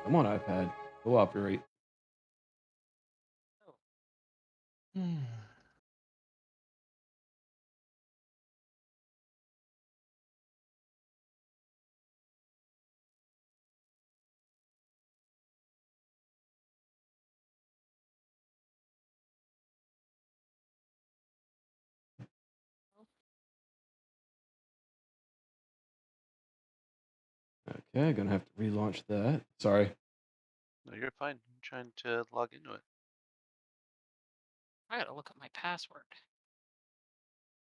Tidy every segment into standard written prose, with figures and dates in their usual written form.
Come on, iPad. Cooperate. Hmm. Okay, gonna have to relaunch that. Sorry. No, you're fine. I'm trying to log into it. I gotta look up my password.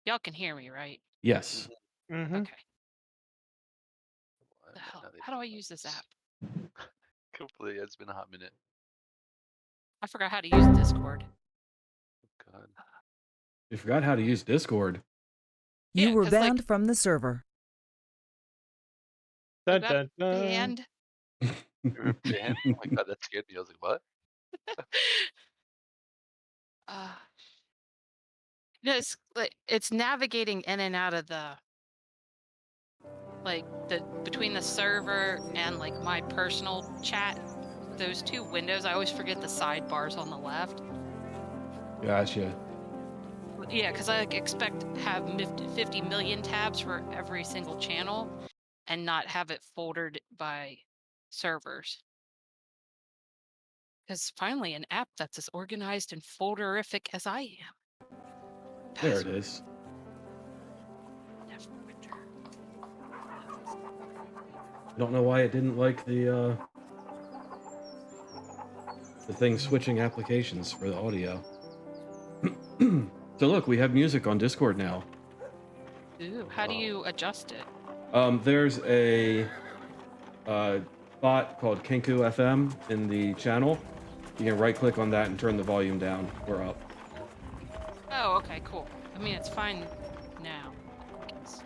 Y'all can hear me, right? Yes. Mhm. Mm-hmm. Okay. Why The am I hell? not How do able I to find use this this? app? Hopefully, it's been a hot minute. I forgot how to use Discord. God. You forgot how to use Discord. You Yeah, were cause like banned from the server. we Dun got dun dun. banned. You were banned? Oh my god, that scared me. I was like, what? uh, no, it's like it's navigating in and out of the the between the server and like my personal chat. Those two windows, I always forget the sidebars on the left. Gotcha. Yeah, because I like, expect to have 50 million tabs for every single channel and not have it foldered by servers. Because finally, an app that's as organized and folderific as I am. There it Password. is. Never return. I don't know why it didn't like the thing switching applications for the audio. So look, we have music on Discord now. Ooh, how do Oh, you adjust it? There's a uh, bot called Kenku FM in the channel. You can right click on that and turn the volume down or up. Oh, okay, cool. I mean, it's fine now, I guess.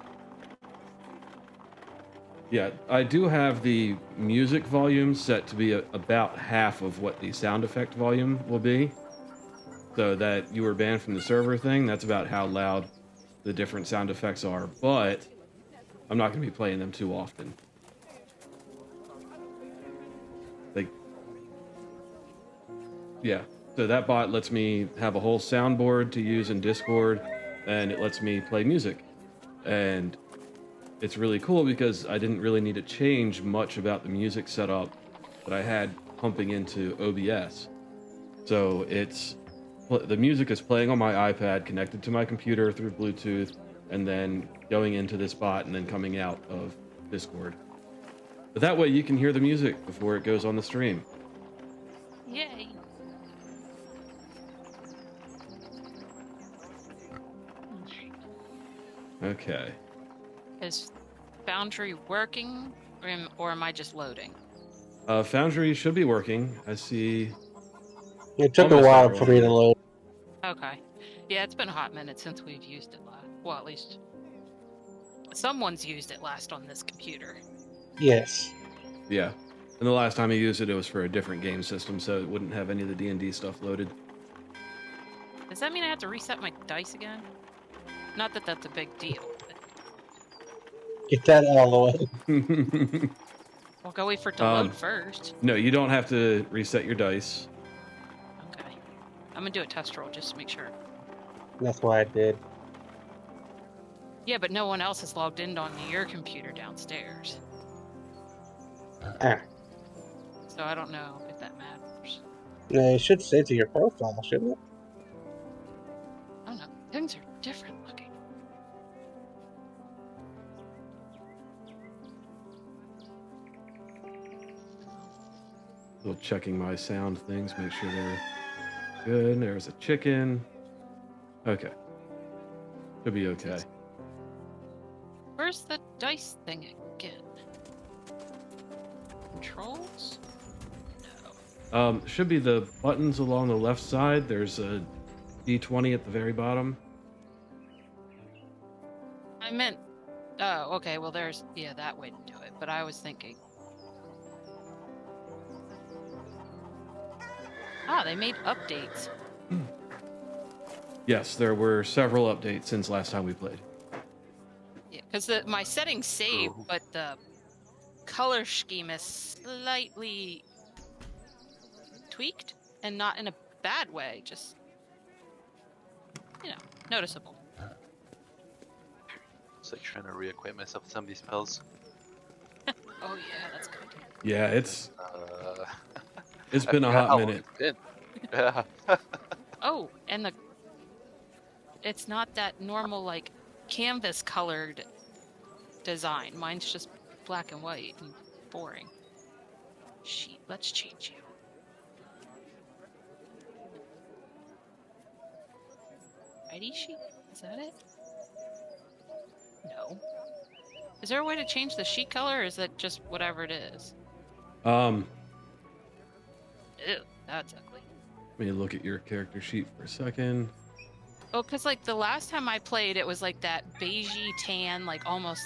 Yeah, I do have the music volume set to be about half of what the sound effect volume will be. So that you were banned from the server thing, that's about how loud the different sound effects are. But I'm not going to be playing them too often. Like, yeah. So that bot lets me have a whole soundboard to use in Discord, and it lets me play music. And it's really cool because I didn't really need to change much about the music setup that I had pumping into OBS. So the music is playing on my iPad connected to my computer through Bluetooth and then going into this bot and then coming out of Discord. But that way you can hear the music before it goes on the stream. Yay! Okay. Is Foundry working, or am I just loading? Foundry should be working. I see It took a almost while for everyone me to here. load. Okay. Yeah, it's been a hot minute since we've used it last. Well, at least someone's used it last on this computer. Yes. Yeah. And the last time I used it, it was for a different game system, so it wouldn't have any of the D&D stuff loaded. Does that mean I have to reset my dice again? Not that that's a big deal. But Get that out of the way. I'll go wait for it to load first. No, you don't have to reset your dice. Okay. I'm gonna do a test roll just to make sure. That's why I did. Yeah, but no one else has logged in on your computer downstairs. Ah. So I don't know if that matters. It should say to your profile, shouldn't it? I don't know. Things are different looking. Still checking my sound things, make sure they're good. There's a chicken. Okay. Should be okay. Where's the dice thing again? Controls? No. Should be the buttons along the left side. There's a D20 at the very bottom. I meant. Oh, okay. Well, there's that way to do it. But I was thinking. Ah, they made updates. Yes, there were several updates since last time we played. Yeah, because my settings save, Ooh. but the color scheme is slightly tweaked, and not in a bad way, just, noticeable. It's like trying to reacquaint myself with some of these spells. Oh yeah, that's good. Yeah, it's I been a forgot hot how long minute. it's been. Yeah. Oh, and it's not that normal like canvas colored design. Mine's just black and white and boring. Sheet, let's change you. ID sheet? Is that it? No. Is there a way to change the sheet color, or is it just whatever it is? Let Ew, that's ugly. me look at your character sheet for a second. Oh, because like the last time I played, it was like that beigey tan, like almost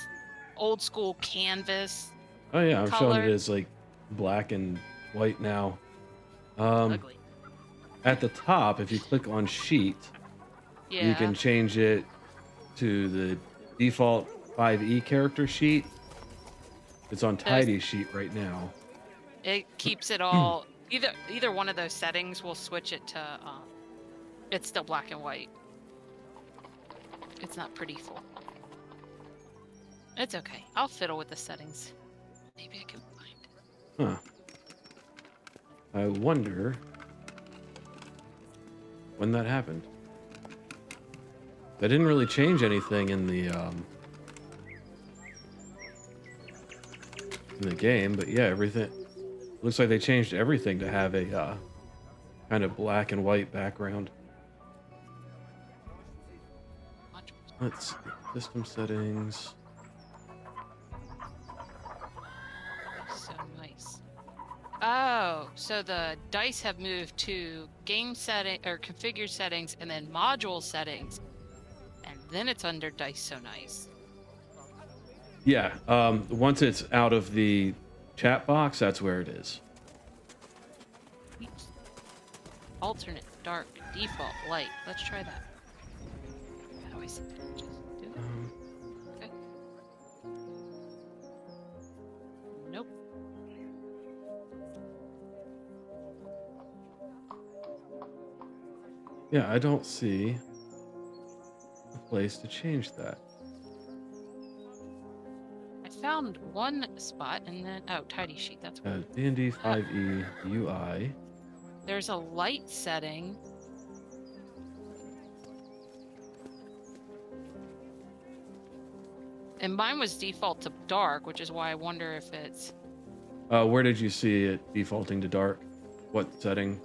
old school canvas. Oh yeah, I'm showing Color. it as like black and white now. Ugly. At the top, if you click on sheet, Yeah. you can change it to the default 5e character sheet. It's on tidy sheet right now. It keeps it all. Either one of those settings will switch it to. It's still black and white. It's not pretty full. It's okay. I'll fiddle with the settings. Maybe I can find. Huh. I wonder when that happened. That didn't really change anything in the game, but yeah, everything looks like they changed everything to have a kind of black and white background. Let's see. System settings. So nice. Oh, so the dice have moved to game setting or configure settings and then module settings, and then it's under dice. So nice. Yeah, once it's out of the chat box, that's where it is. Alternate, dark, default, light. Let's try that. How do I set that? Just do it. Okay. Nope. Yeah, I don't see a place to change that. I found one spot and then tidy sheet. That's what. D&D 5e UI. There's a light setting. And mine was default to dark, which is why I wonder if it's Where did you see it defaulting to dark? What setting?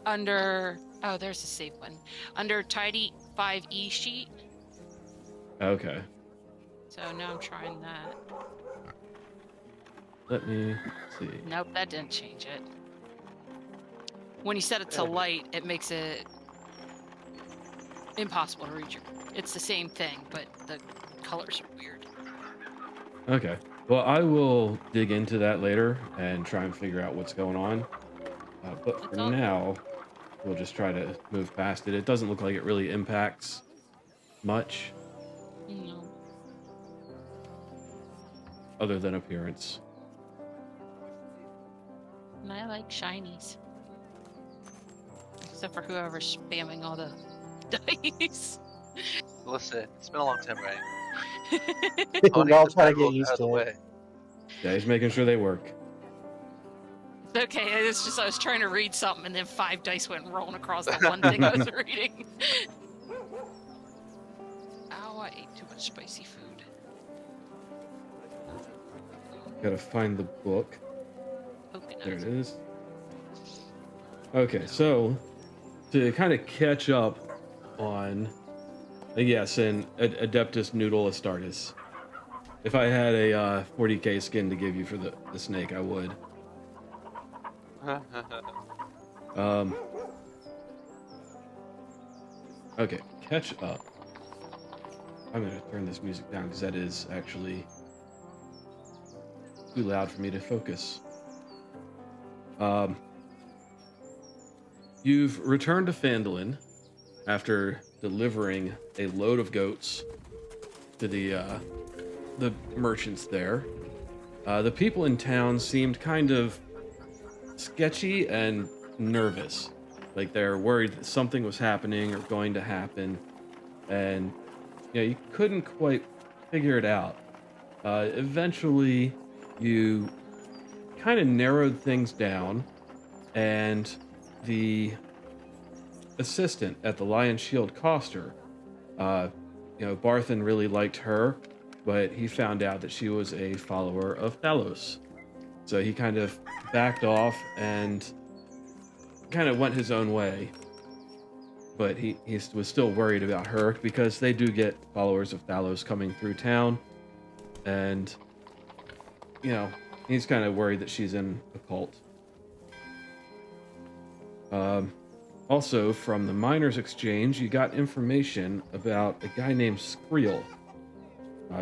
under. Oh, there's a safe one. Under tidy 5e sheet. Okay, So now I'm trying that. let me see. Nope, that didn't change it. When you set it to light, it makes it impossible to read your. It's the same thing, but the colors are weird. Okay, well, I will dig into that later and try and figure out what's going on. But for It's all- now, we'll just try to move past it. It doesn't look like it really impacts much No. other than appearance. And I like shinies. Except for whoever's spamming all the dice. Listen, it's been a long time, right? We're all trying to get used Out of the to it. way. Yeah, he's making sure they work. Okay, it's just I was trying to read something and then 5 dice went rolling across the one thing I was reading. Ow, I ate too much spicy food. Gotta find the book. Coconut. There it is. Okay, so to kind of catch up on, yes, and Adeptus Noodle Astartes. If I had a 40k skin to give you for the snake, I would. Okay, catch up. I'm gonna turn this music down because that is actually too loud for me to focus. You've returned to Phandalin after delivering a load of goats to the merchants there. The people in town seemed kind of sketchy and nervous. Like they're worried that something was happening or going to happen, and you couldn't quite figure it out. Eventually, you kind of narrowed things down, and the assistant at the Lion Shield Coster, Barthen really liked her, but he found out that she was a follower of Talos. So he kind of backed off and kind of went his own way. But he was still worried about her because they do get followers of Talos coming through town. And, he's kind of worried that she's in a cult. Also, from the Miners Exchange, you got information about a guy named Skriel,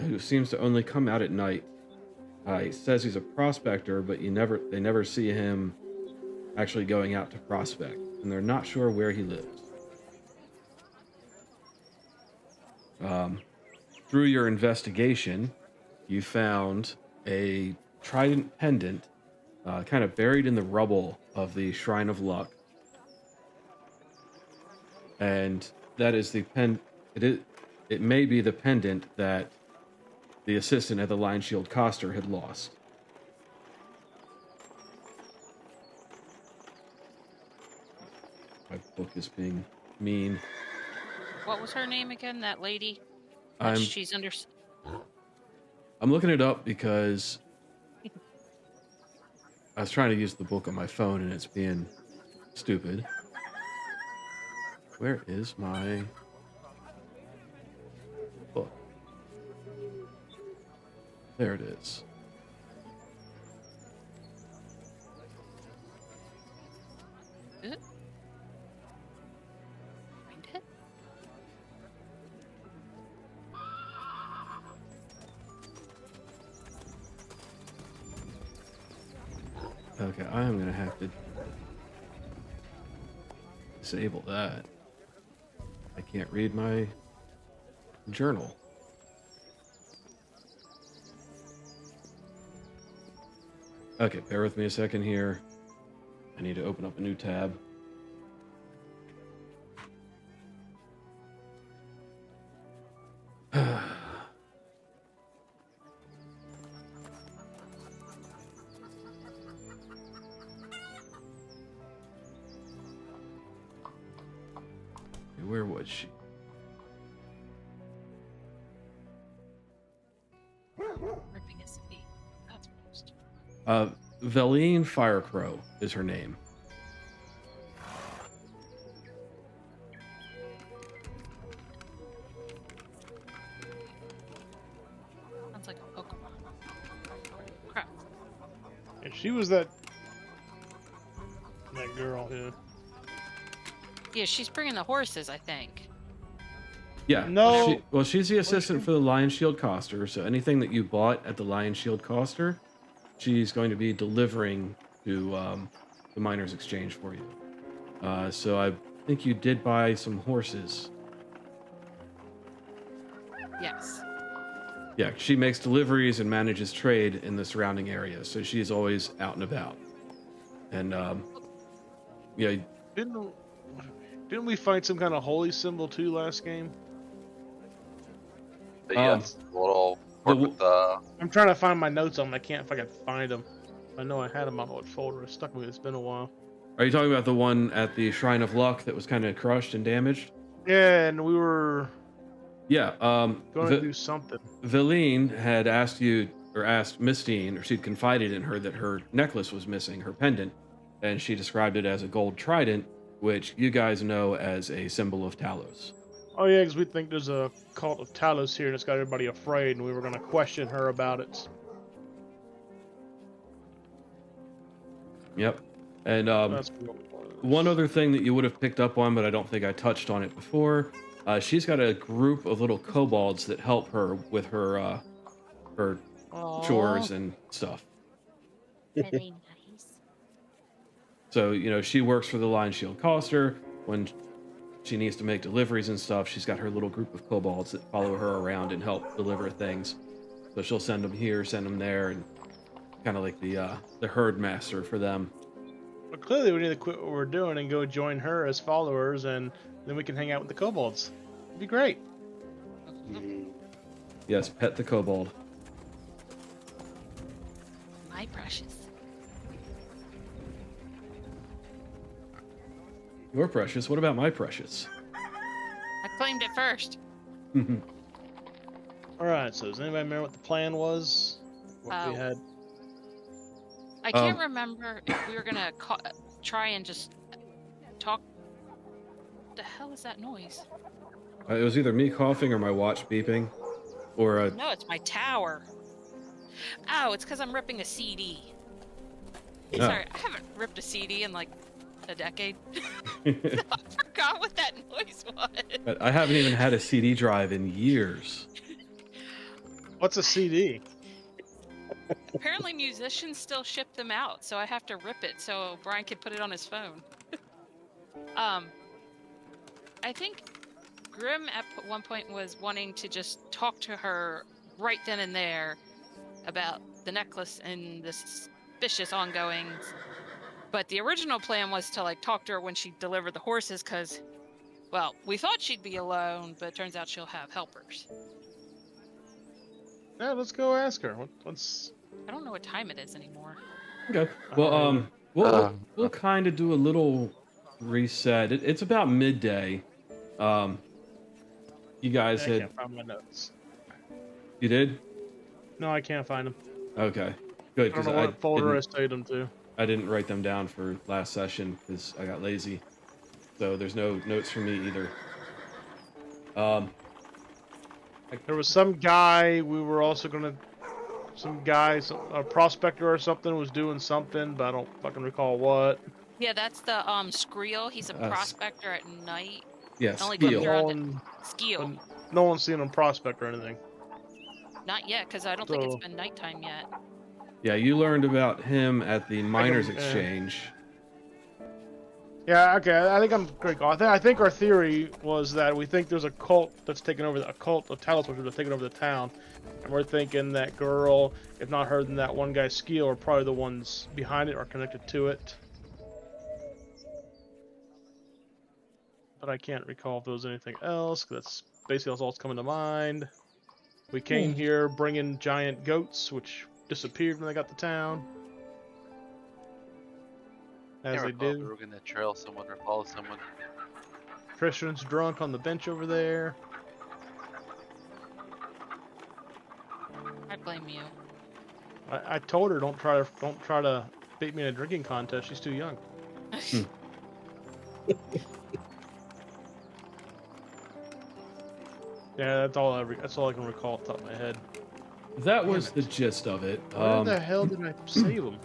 who seems to only come out at night. He says he's a prospector, but they never see him actually going out to prospect, and they're not sure where he lives. Through your investigation, you found a trident pendant kind of buried in the rubble of the Shrine of Luck. And that is it may be the pendant that the assistant at the Lion Shield Coster had lost. My book is being mean. What was her name again? That lady? I'm She's under. looking it up because I was trying to use the book on my phone and it's being stupid. Where is my book? There it is. Find it? Okay, I am gonna have to disable that. I can't read my journal. Okay, bear with me a second here. I need to open up a new tab. Where was she? Ripping his feet. That's most. Veline Firecrow is her name. Sounds like a Pokemon. Crap. And she was that girl, yeah. Yeah, she's bringing the horses, I think. Yeah. No. She's the assistant for the Lion Shield Coster, so anything that you bought at the Lion Shield Coster, she's going to be delivering to the Miners Exchange for you. So I think you did buy some horses. Yes. Yeah, she makes deliveries and manages trade in the surrounding area, so she's always out and about. And yeah, Didn't we find some kind of holy symbol too last game? But yeah, it's a little work with I'm trying to find my notes on them. I can't if I can find them. I know I had them on what folder. It's stuck with me. It's been a while. are you talking about the one at the Shrine of Luck that was kind of crushed and damaged? Yeah, and we were Yeah. going to do something. Veline had asked Mistine, or she'd confided in her that her necklace was missing, her pendant, and she described it as a gold trident, which you guys know as a symbol of Talos. Oh yeah, because we think there's a cult of Talos here, and it's got everybody afraid, and we were going to question her about it. Yep. And That's what it was. one other thing that you would have picked up on, but I don't think I touched on it before, she's got a group of little kobolds that help her with her Aw. chores and stuff. Very nice. So, she works for the Lion Shield Coster. When she needs to make deliveries and stuff, she's got her little group of kobolds that follow her around and help deliver things. So she'll send them here, send them there, and kind of like the herd master for them. But clearly, we need to quit what we're doing and go join her as followers, and then we can hang out with the kobolds. It'd be great. Yes, pet the kobold. My precious. Your precious. What about my precious? I claimed it first. All right. So does anybody remember what the plan was? What we Oh. had? I can't remember if we were gonna try and just talk. What the hell is that noise? It was either me coughing or my watch beeping, or a. No, it's my tower. Oh, it's because I'm ripping a CD. Oh. Sorry, I haven't ripped a CD in like a decade. I forgot what that noise was. But I haven't even had a CD drive in years. What's a CD? Apparently, musicians still ship them out, so I have to rip it so Brian can put it on his phone. I think Grim at one point was wanting to just talk to her right then and there about the necklace and the suspicious ongoings. But the original plan was to like talk to her when she delivered the horses, because, well, we thought she'd be alone, but it turns out she'll have helpers. Yeah, let's go ask her. What's I don't know what time it is anymore. Okay. Well, we'll kind of do a little reset. It's about midday. You guys I had. can't find my notes. You did? No, I can't find them. Okay. Good. I don't Because know what folder I saved them to. I didn't write them down for last session because I got lazy. So there's no notes for me either. There was some guy we were also gonna. Some guy, a prospector or something, was doing something, but I don't fucking recall what. Yeah, that's the Skriel. He's a prospector at night. Yeah, Only Spiel. comes around But Skiel. no one's seen him prospect or anything. Not yet, because I don't think it's So- been nighttime yet. Yeah, you learned about him at the Miners yeah. Exchange. Yeah, okay. I think I'm great. I think our theory was that we think there's a cult that's taken over a cult of Talos Witchers that's taken over the town, and we're thinking that girl, if not her, then that one guy Skiel are probably the ones behind it or connected to it. But I can't recall if there was anything else. 'Cause that's basically all that's coming to mind. We came here bringing giant goats, which disappeared when they got to town. As Can't they recall if we do. were gonna trail someone or follow someone. Christian's drunk on the bench over there. I blame you. I told her don't try to beat me in a drinking contest. She's too young. Yeah, that's all I can recall off the top of my head. That was the gist of it. Where the hell did I save them?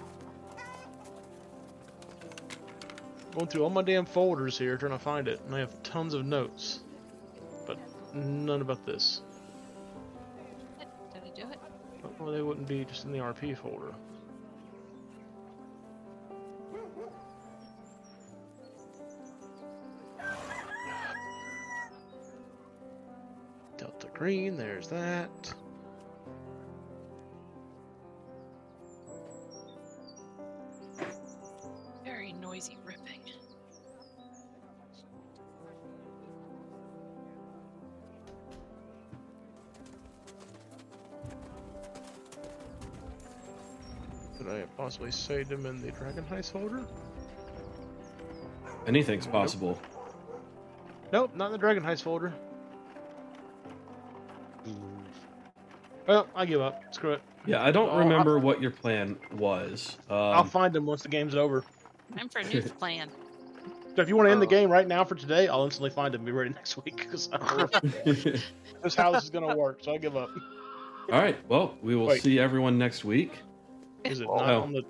Going through all my damn folders here trying to find it, and I have tons of notes, but none about this. Did I do it? Well, they wouldn't be just in the RP folder. Delta Green, there's that. Very noisy ripping. Could I possibly save them in the Dragon Heist folder? Anything's possible. Nope, not in the Dragon Heist folder. Well, I give up. Screw it. Yeah, I don't Oh, remember what your plan was. I'll find them once the game's over. Time for a new plan. So if you want to end the Oh. game right now for today, I'll instantly find them and be ready next week. Because I don't know just how this is going to work, so I give up. All right. Well, we will Wait. see everyone next week. Is it Oh. not on the...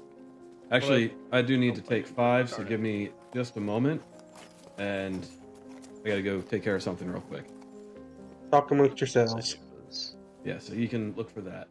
Actually, I do need to take 5, so give me just a moment. And I gotta go take care of something real quick. Talk amongst yourselves. Yeah, so you can look for that.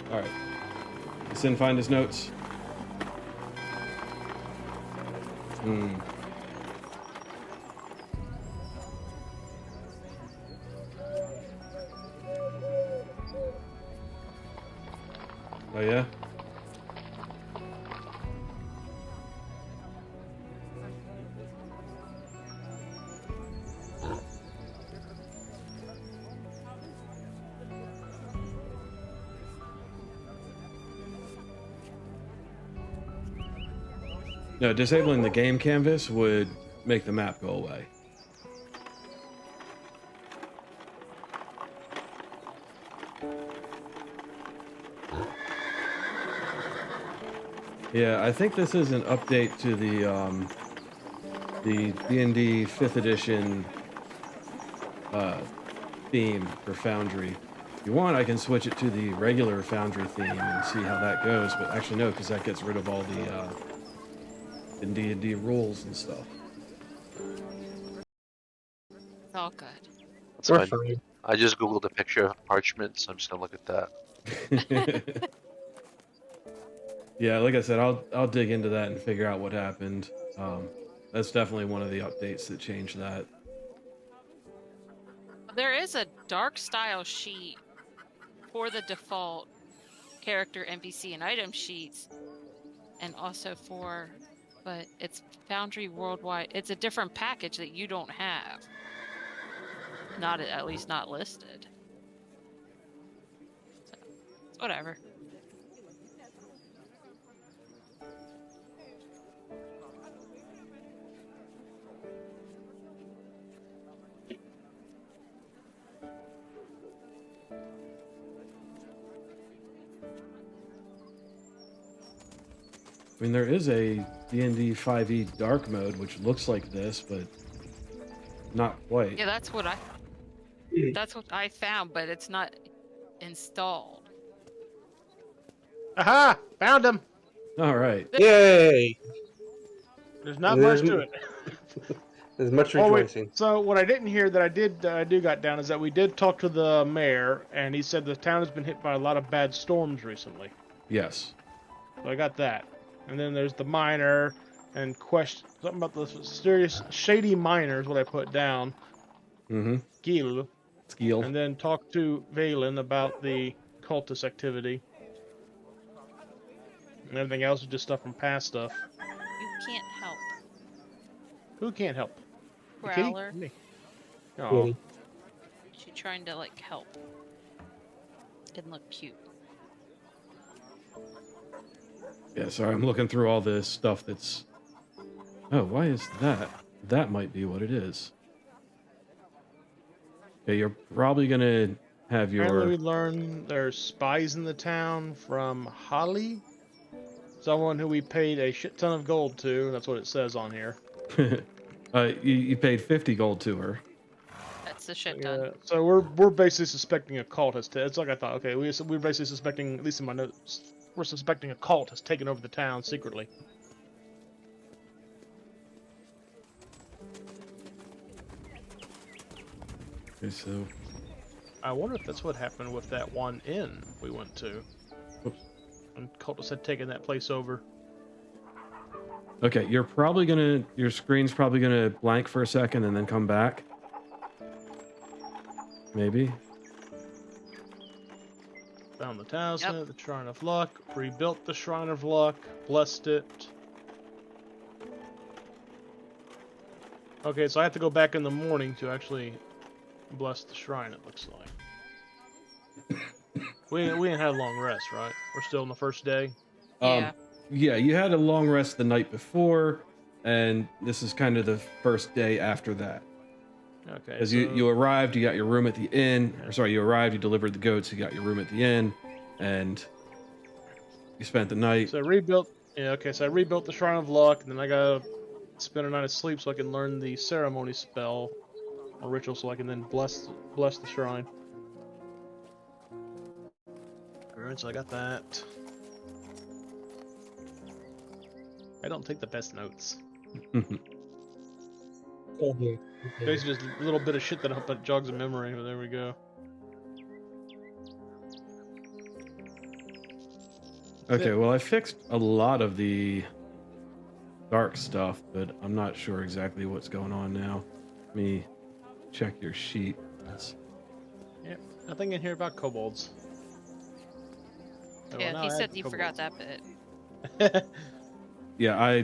All right. Sin find his notes. Oh yeah. No, disabling the game canvas would make the map go away. Yeah, I think this is an update to the D&D 5th edition theme for Foundry. If you want, I can switch it to the regular Foundry theme and see how that goes. But actually, no, because that gets rid of all the D&D rules and stuff. It's all good. That's We're fine. fine. I just googled a picture of parchment, so I'm just gonna look at that. Yeah, like I said, I'll dig into that and figure out what happened. That's definitely one of the updates that changed that. There is a dark style sheet for the default character, NPC, and item sheets, and also but it's Foundry Worldwide. It's a different package that you don't have. Not at least not listed. So, it's whatever. I mean, there is a D&D 5e dark mode, which looks like this, but not quite. Yeah, that's what I found, but it's not installed. Aha! Found him. All right. Yay! There's not much to it. There's much Oh, wait. rejoicing. So what I didn't hear that I do got down is that we did talk to the mayor, and he said the town has been hit by a lot of bad storms recently. Yes. So I got that. And then there's the miner, and something about the mysterious shady miner is what I put down. Mm-hmm. Gil. Skill. And then talk to Valen about the cultist activity. And everything else is just stuff from past stuff. You can't help. Who can't help? The kitty? Growler. Me. Oh. Kitty. She's trying to like help. Didn't look cute. Yeah, sorry, I'm looking through all this stuff that's... Oh, why is that? That might be what it is. Yeah, you're probably gonna have Apparently we your... learned there's spies in the town from Holly. Someone who we paid a shit ton of gold to. That's what it says on here. you paid 50 gold to her. That's a shit ton. Yeah, so we're basically suspecting a cult has it's like I thought. Okay, we're basically suspecting, at least in my notes, we're suspecting a cult has taken over the town secretly. Okay, so... I wonder if that's what happened with that one inn we went to. Oops. And cultists had taken that place over. Okay, your screen's probably gonna blank for a second and then come back. Maybe. Found the talisman, Yep. the Shrine of Luck, rebuilt the Shrine of Luck, blessed it. Okay, so I have to go back in the morning to actually bless the shrine, it looks like. we ain't had a long rest, right? We're still in the first day. Yeah. Yeah, you had a long rest the night before, and this is kind of the first day after that. Okay. Because so, you arrived, you got your room at the inn. Or sorry, you arrived, you delivered the goats, you got your room at the inn, and you spent the night. So I rebuilt. Yeah. Okay. So I rebuilt the Shrine of Luck, and then I gotta spend a night of sleep so I can learn the ceremony spell or ritual, so I can then bless the shrine. Alright, so I got that. I don't take the best notes. Okay. Basically, just a little bit of shit that I hope that jogs a memory. But there we go. Okay, well, I fixed a lot of the dark stuff, but I'm not sure exactly what's going on now. Let me check your sheet. Yep. Nothing in here about kobolds. Oh, Yeah, now he I said add he forgot that bit. kobolds. Yeah,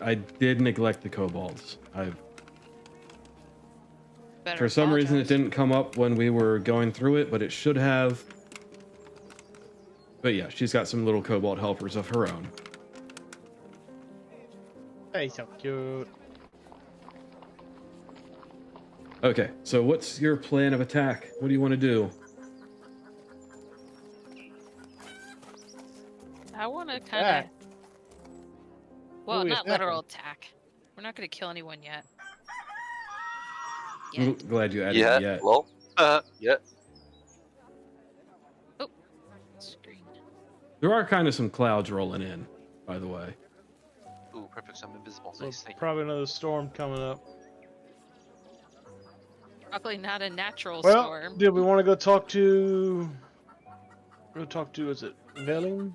I did neglect the kobolds. Better For some reason, it apologize. didn't come up when we were going through it, but it should have. But yeah, she's got some little kobold helpers of her own. Hey, so cute. Okay, so what's your plan of attack? What do you want to do? I want to kind of. Attack? Well, are we not attacking? literal attack. We're not going to kill anyone yet. I'm Yet. glad you added Yeah. yet. Lol. Yeah. Screen. There are kind of some clouds rolling in, by the way. Ooh, perfect. So I'm invisible. So Nice. Thank you. probably another storm coming up. Probably not a natural Well, storm. did we want to go talk to? Is it Veline?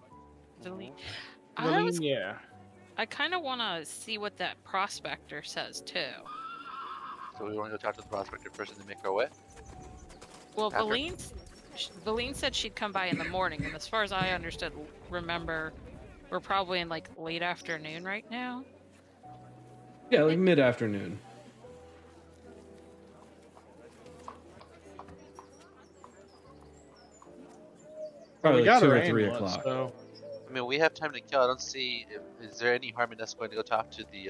Valine. Yeah. I kind of want to see what that prospector says too. So we want to go talk to the prospector first and then make our way. Well, After? Valine said she'd come by in the morning, and as far as I remember, we're probably in like late afternoon right now. Yeah, like mid-afternoon. Probably we like got 2 our or 3 amulet, o'clock. So I mean, we have time to kill. I don't see. Is there any harm in us going to go talk to the?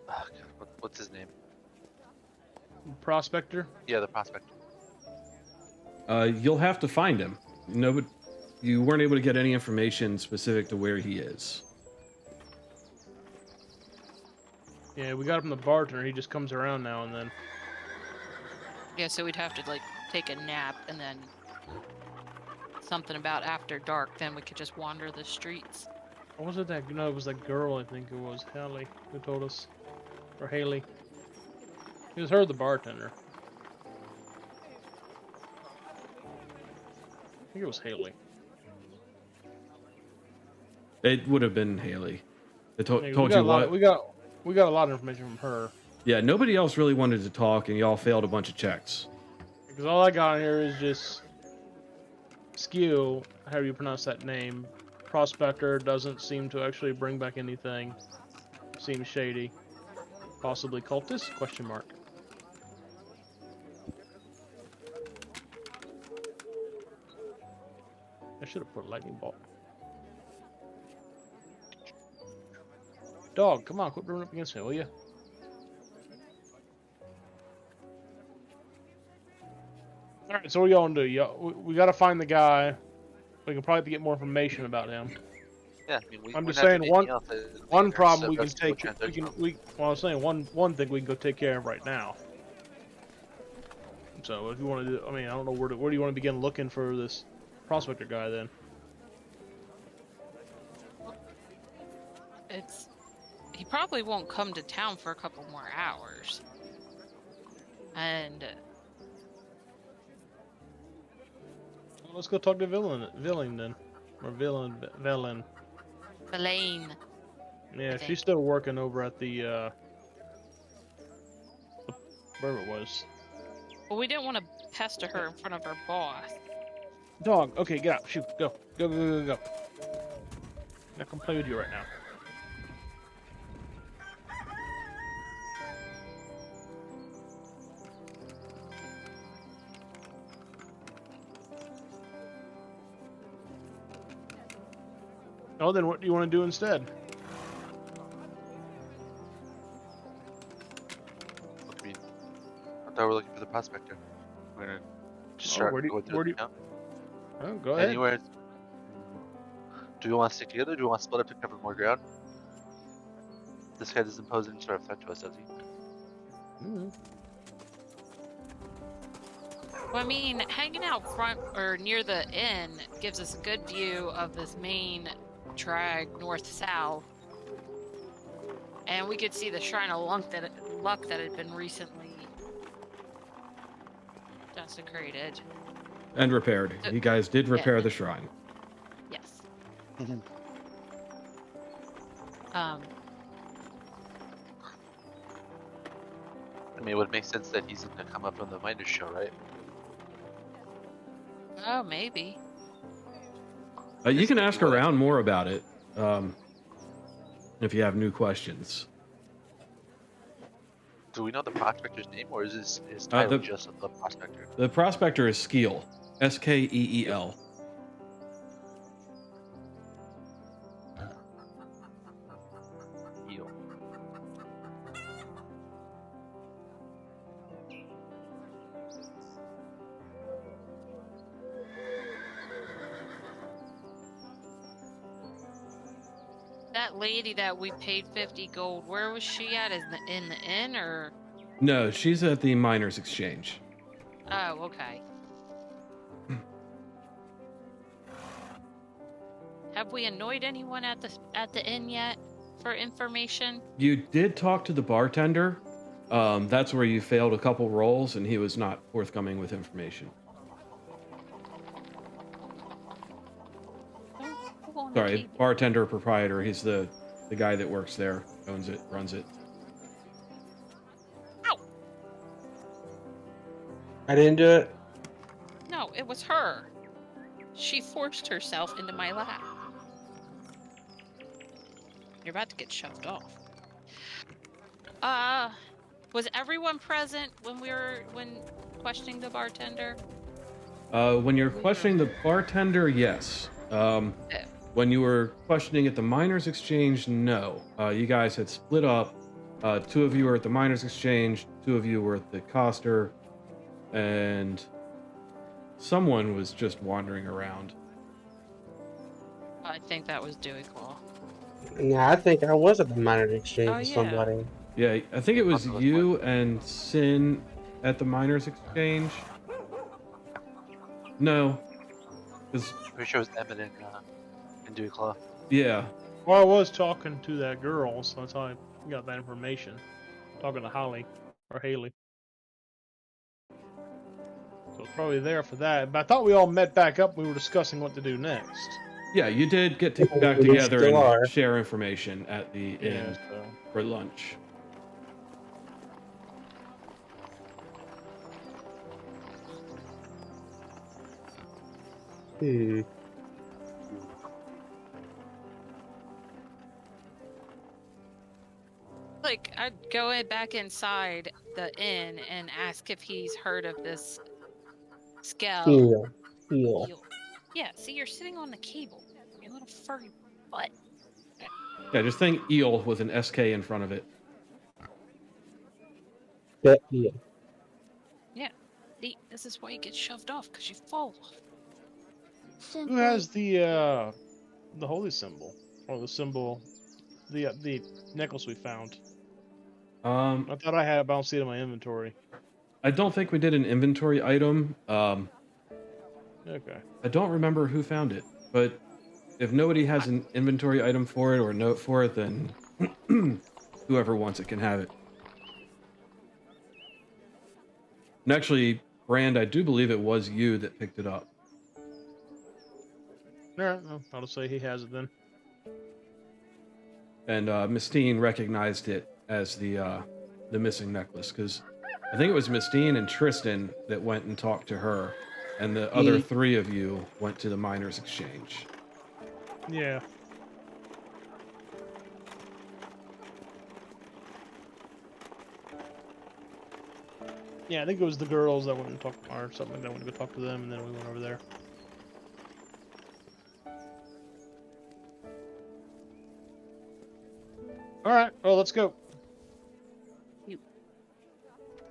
God, what's his name? prospector. Yeah, the prospector. You'll have to find him. No, but you weren't able to get any information specific to where he is. Yeah, we got it from the bartender. He just comes around now and then. Yeah, so we'd have to like take a nap and then something about after dark. Then we could just wander the streets. What was it that? No, it was that girl. I think it was Haley who told us, or Haley. It was her, the bartender. I think it was Haley. It would have been Haley. It Yeah, told you what. we got a lot of information from her. Yeah, nobody else really wanted to talk, and y'all failed a bunch of checks. Because all I got here is just Skew, however you pronounce that name. Prospector doesn't seem to actually bring back anything. Seems shady. Possibly cultist? Question mark. I should have put a lightning bolt. Dog, come on, quit running up against me, will you? Alright, so what y'all want to do? We gotta find the guy. We can probably have to get more information about him. Yeah, I mean, I'm we're just not saying doing anything else other than One later, problem so we can let's go take. transition. Well, I was saying one thing we can go take care of right now. So if you want to do, I mean, I don't know where do you want to begin looking for this prospector guy then? He probably won't come to town for a couple more hours. And Well, let's go talk to Villain then, or Villain. Elaine. Yeah, Okay. she's still working over at the wherever it was. Well, we didn't want to pester her in front of her boss. Dog, okay, get out, shoot, go. Not gonna play with you right now. Oh, then what do you want to do instead? I mean, I thought we were looking for the prospector. We're gonna just start where do you- going through where do the you- town. Oh, go ahead. Anywhere. Do we want to stick together? Do we want to split up to cover more ground? This guy doesn't pose any sort of threat to us, does he? Mhm. Well, I mean, hanging out front or near the inn gives us a good view of this main drag north-south. And we could see the Shrine of Luck that had been recently desecrated. And repaired. You guys did repair the shrine. Yes. Mhm. Um, I mean, it would make sense that he's gonna come up on the Miners show, right? oh, maybe. You can ask around more about it if you have new questions. Do we know the prospector's name, or is his title the- just the prospector? The prospector is Skeel, Skeel. Eel. That lady that we paid 50 gold, where was she at? In the inn or? No, she's at the Miners Exchange. Oh, okay. Have we annoyed anyone at the inn yet for information? You did talk to the bartender. That's where you failed a couple rolls, and he was not forthcoming with information. Who owned the Sorry, table? bartender proprietor. He's the guy that works there, owns it, runs it. Ow! I didn't do it. No, it was her. She forced herself into my lap. You're about to get shoved off. Was everyone present when questioning the bartender? When you're questioning the bartender, yes. When you were questioning at the Miners Exchange, no. You guys had split up. 2 of you were at the Miners Exchange, 2 of you were at the Coster, and someone was just wandering around. I think that was Dewey Claw. Yeah, I think I was at the minor exchange Oh, with yeah. somebody. Yeah, I think it was Possible as you and Sin at the Miners Exchange. No. 'Cause- Pretty sure it was Emmett and Dewey Claw. yeah. Well, I was talking to that girl, so that's how I got that information. Talking to Holly or Haley. So it's probably there for that. But I thought we all met back up. We were discussing what to do next. Yeah, you did get back We together still and are. share information at the inn So. for lunch. Like, I'd go back inside the inn and ask if he's heard of this Skell. Heel. Heel. Eel. Yeah, see, you're sitting on the cable. Your little furry butt. Yeah, just think eel with an SK in front of it. That heel. See, this is why you get shoved off, because you fall. Who has the holy symbol or the symbol, the necklace we found? I thought I had it, but I don't see it in my inventory. I don't think we did an inventory item. Okay. I don't remember who found it, but if nobody has an inventory item for it or a note for it, then whoever wants it can have it. And actually, Brand, I do believe it was you that picked it up. All right, well, I'll just say he has it then. And Mistine recognized it as the missing necklace, because I think it was Mistine and Tristan that went and talked to her, and the other 3 of you went to the Miners Exchange. Yeah. Yeah, I think it was the girls that went and talked, or something like that. Went to go talk to them, and then we went over there. All right, well, let's go.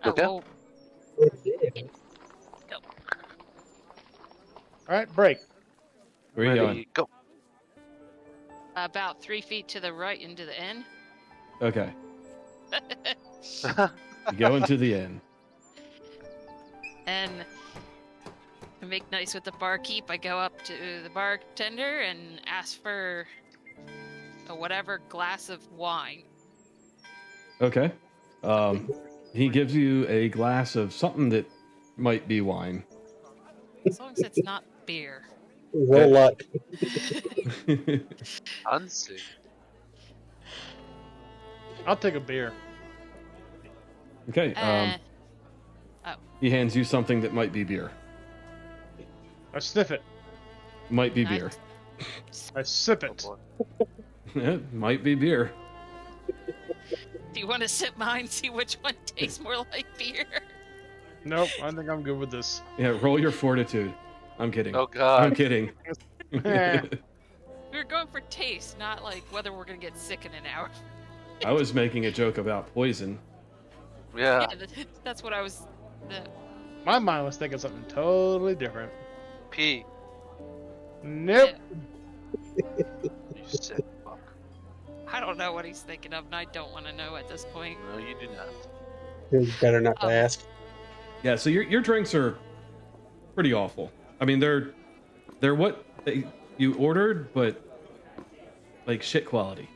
Oh, Okay. well, All right, break. Where are you going? Ready, go. about 3 feet to the right into the inn. Okay, you go into the inn. And to make nice with the barkeep, I go up to the bartender and ask for a whatever glass of wine. Okay. He gives you a glass of something that might be wine. As long as it's not beer. Roll luck. Unseen. I'll take a beer. Okay. He hands you something that might be beer. I sniff it. Might be I- beer. I sip Oh it. boy. It might be beer. Do you want to sip mine? See which one tastes more like beer? Nope, I think I'm good with this. Yeah, roll your fortitude. I'm kidding. Oh I'm god. kidding. We were going for taste, not like whether we're gonna get sick in an hour. I was making a joke about poison. Yeah. That's what I was. My mind was thinking something totally different. P. Nope. You sick fuck. I don't know what he's thinking of, and I don't want to know at this point. No, you do not. It's better not to ask. Yeah, so your drinks are pretty awful. I mean, they're what you ordered, but like shit quality.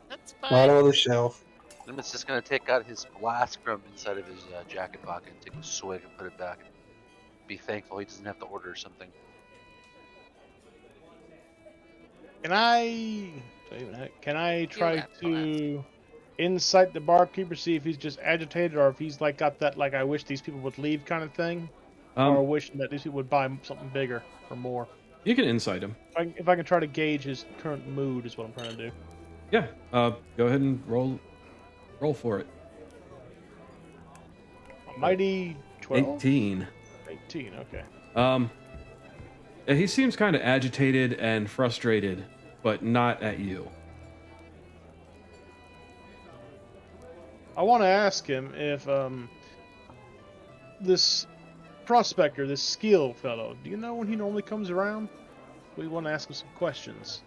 That's Bottom fine. of the shelf. Limit's just gonna take out his flask from inside of his jacket pocket and take a swig and put it back. Be thankful he doesn't have to order something. Can I try have to insight the barkeeper, see if he's just agitated or if he's like got that like I wish these people would leave kind of thing, or wishing that these people would buy something bigger or more. You can insight him. If I can try to gauge his current mood is what I'm trying to do. Yeah. Go ahead and roll for it. A mighty 12? 18. 18, okay. Yeah, he seems kind of agitated and frustrated, but not at you. I want to ask him if this prospector, this skill fellow, do you know when he normally comes around? We want to ask him some questions.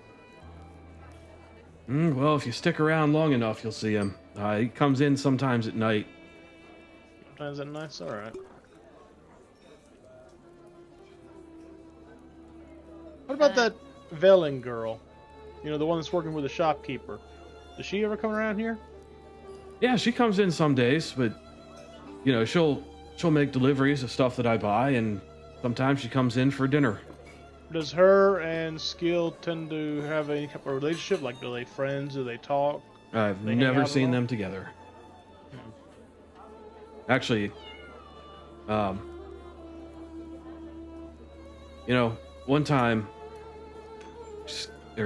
Well, if you stick around long enough, you'll see him. He comes in sometimes at night. Sometimes that nice, all right. What about that Velen girl? You know, the one that's working with the shopkeeper. Does she ever come around here? Yeah, she comes in some days, but you know, she'll make deliveries of stuff that I buy, and sometimes she comes in for dinner. Does her and Skill tend to have any type of relationship? Like, do they friends? Do they talk? I've They hang never out seen at all? them together. Actually, you know, one time,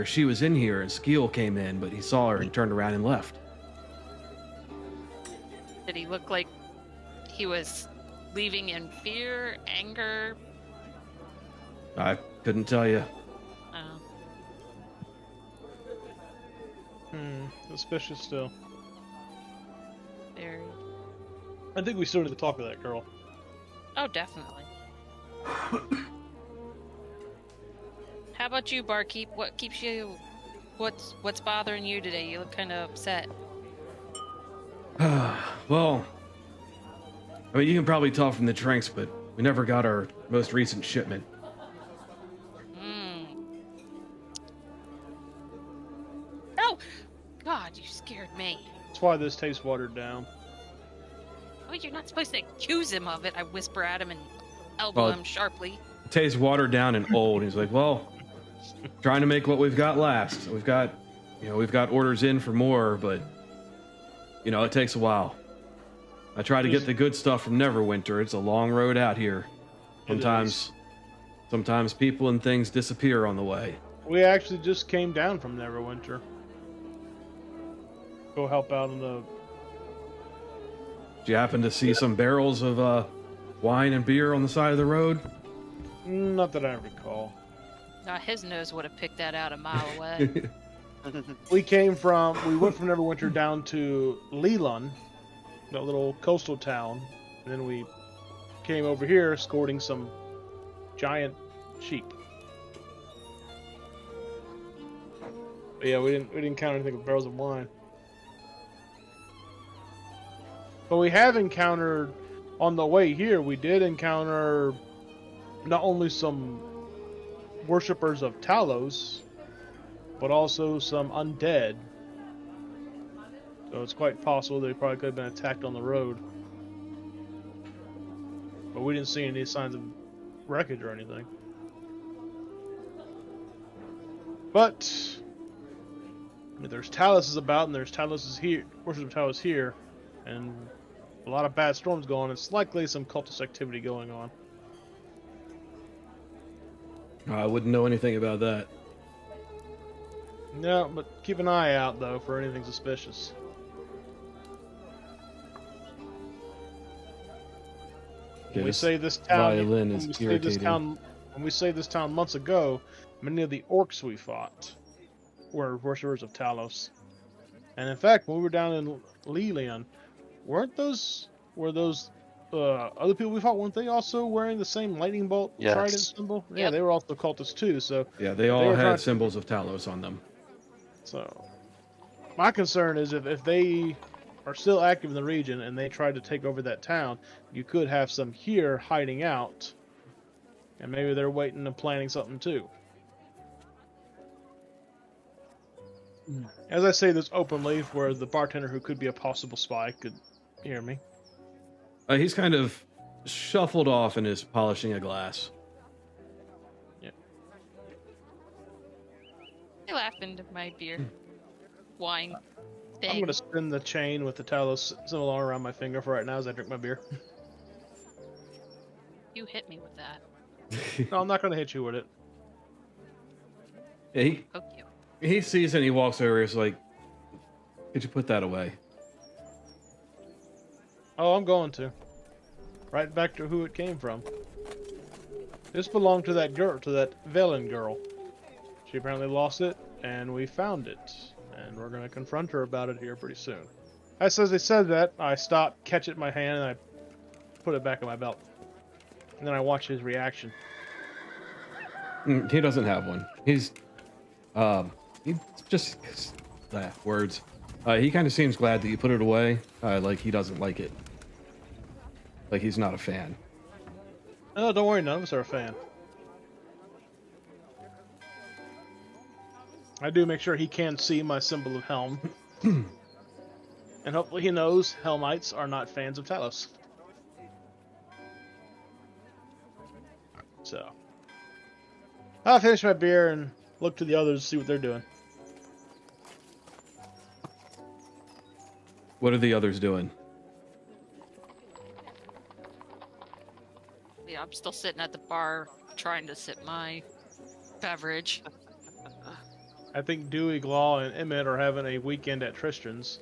she was in here and Skeel came in, but he saw her and turned around and left. Did he look like he was leaving in fear, anger? I couldn't tell you. Oh. Suspicious still. Very. I think we still need to talk to that girl. Oh, definitely. How about you, barkeep? What keeps you? What's bothering you today? You look kind of upset. Well, I mean, you can probably tell from the drinks, but we never got our most recent shipment. Oh, God! You scared me. That's why this tastes watered down. Oh, you're not supposed to accuse him of it. I whisper at him and elbow Well, him sharply. It tastes watered down and old. He's like, well, trying to make what we've got last. We've got orders in for more, but you know, it takes a while. I try to get the good stuff from Neverwinter. It's a long road out here. Sometimes people and things disappear on the way. We actually just came down from Neverwinter. Go help out on the. Do you happen to see some barrels of wine and beer on the side of the road? Not that I recall. His nose would have picked that out a mile away. We went from Neverwinter down to Leland, that little coastal town, and then we came over here escorting some giant sheep. But yeah, we didn't count anything with barrels of wine. But we have encountered, on the way here, we did encounter not only some worshippers of Talos, but also some undead. So it's quite possible they probably could have been attacked on the road. But we didn't see any signs of wreckage or anything. But I mean, there's Talos about, and there's Talos here, worship of Talos here, and a lot of bad storms going on. It's likely some cultist activity going on. I wouldn't know anything about that. No, but keep an eye out though for anything suspicious. Okay, When we this saved this town, violin when is we saved this irritating. town, when we saved this town months ago, many of the orcs we fought were worshippers of Talos. And in fact, when we were down in Lelian, were those other people we fought? Weren't they also wearing the same lightning bolt trident Yes. symbol? Yeah, Yep. they were also cultists too. So Yeah, they if all were trying had symbols of Talos on them. So, my concern is if they are still active in the region and they try to take over that town, you could have some here hiding out, and maybe they're waiting and planning something too. As I say this openly, where the bartender who could be a possible spy could hear me. He's kind of shuffled off and is polishing a glass. I laugh into my beer. Wine. I'm Thing. gonna spin the chain with the Talos symbol around my finger for right now as I drink my beer. You hit me with that. No, I'm not gonna hit you with it. Yeah, Oh, cute. he sees it and he walks over. He's like, "Could you put that away?" Oh, I'm going to. Right back to who it came from. This belonged to that girl, to that Velen girl. She apparently lost it, and we found it. And we're going to confront her about it here pretty soon. As soon as they said that, I stopped, catch it in my hand, and I put it back in my belt. And then I watch his reaction. He doesn't have one. He just words. He kind of seems glad that you put it away. Like he doesn't like it. Like he's not a fan. Oh, don't worry, none of us are a fan. I do make sure he can see my symbol of Helm. And hopefully he knows Helmites are not fans of Talos. So, I'll finish my beer and look to the others to see what they're doing. What are the others doing? Yeah, I'm still sitting at the bar trying to sip my beverage. I think Dewey, Glaw, and Emmett are having a weekend at Tristran's.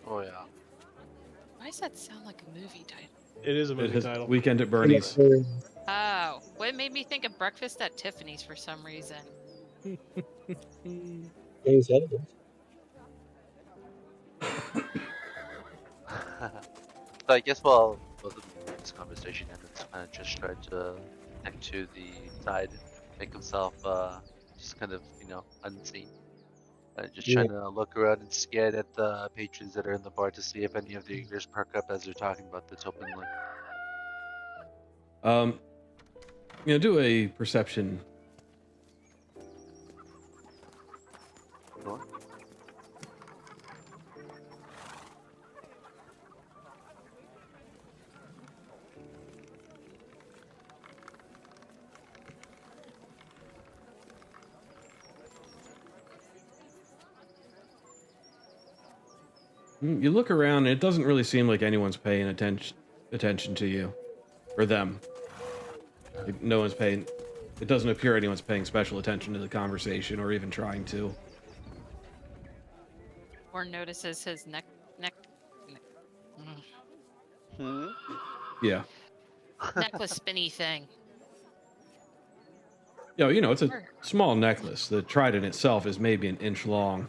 Oh yeah. Why does that sound like a movie title? It is a It movie has title. Weekend at Bernie's. Oh, what made me think of Breakfast at Tiffany's for some reason. James Edmonds. So I guess while both of this conversation ends, kind of just tried to connect to the side, make himself just kind of unseen. Just Yeah. trying to look around and scan at the patrons that are in the bar to see if any of the ears perk up as they're talking about this openly. Do a perception. Sure. You look around, and it doesn't really seem like anyone's paying attention to you, or them. Like, no one's paying. It doesn't appear anyone's paying special attention to the conversation, or even trying to. Or notices his neck. Hmm? Yeah. Necklace spinny thing. It's a small necklace. The trident itself is maybe an inch long.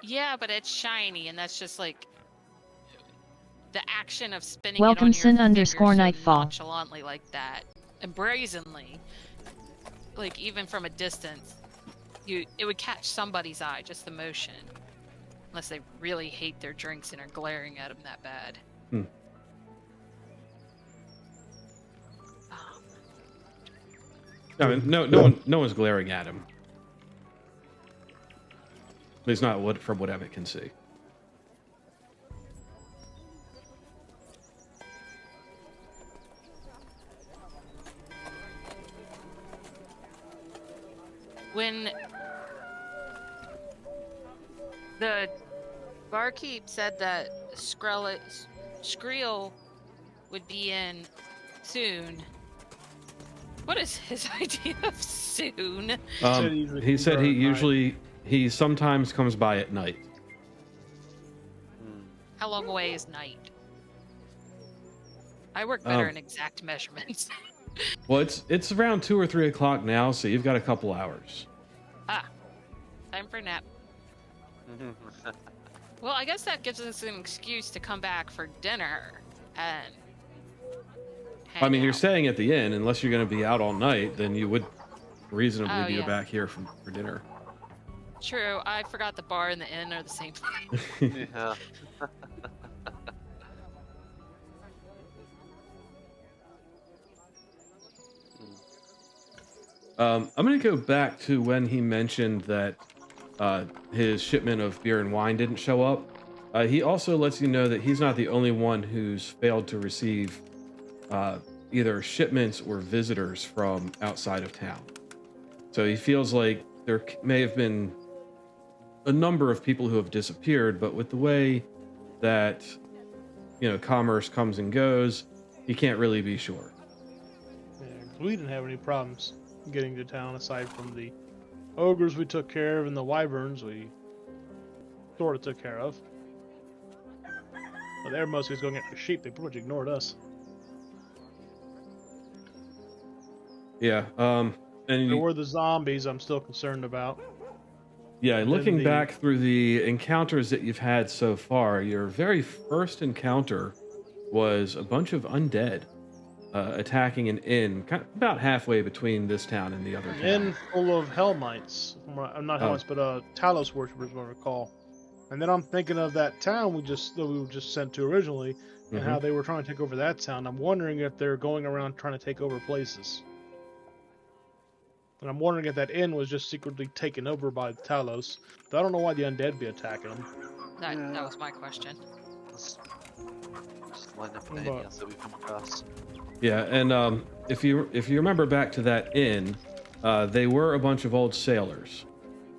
Yeah, but it's shiny, and that's just like the action of spinning Wilkinson it on your _ finger Nightfall. so nonchalantly like that, and brazenly, like even from a distance, it would catch somebody's eye, just the motion, unless they really hate their drinks and are glaring at them that bad. I mean, no one's glaring at him. At least not from what Emmett can see. When the barkeep said that Skrill would be in soon, What is his idea of soon? He said he at night. he sometimes comes by at night. Hmm. How long away is night? I work better Um, in exact measurements. Well, it's around 2 or 3 o'clock now, so you've got a couple hours. Time for a nap. Well, I guess that gives us an excuse to come back for dinner and. I mean, hang you're out. staying at the inn. Unless you're going to be out all night, then you would reasonably Oh, be yeah. back here for dinner. True. I forgot the bar and the inn are the same place. Yeah. I'm going to go back to when he mentioned that his shipment of beer and wine didn't show up. He also lets you know that he's not the only one who's failed to receive either shipments or visitors from outside of town. So he feels like there may have been a number of people who have disappeared, but with the way that, commerce comes and goes, he can't really be sure. Yeah, 'cause we didn't have any problems getting to town aside from the ogres we took care of and the wyverns we sort of took care of. But they're mostly going after sheep. They pretty much ignored us. Yeah. And There were the zombies I'm still concerned about. yeah, and looking the- back through the encounters that you've had so far, your very first encounter was a bunch of undead attacking an inn about halfway between this town and the other town. Inn full of Hellmites. I'm not Oh. Hellmites, but Talos worshippers, if I recall. And then I'm thinking of that town that we were just sent to originally, and Mhm. how they were trying to take over that town. I'm wondering if they're going around trying to take over places. And I'm wondering if that inn was just secretly taken over by Talos. But I don't know why the undead be attacking them. That was my question. Let's just line up But- anything else that we come across. Yeah, and if you remember back to that inn, they were a bunch of old sailors.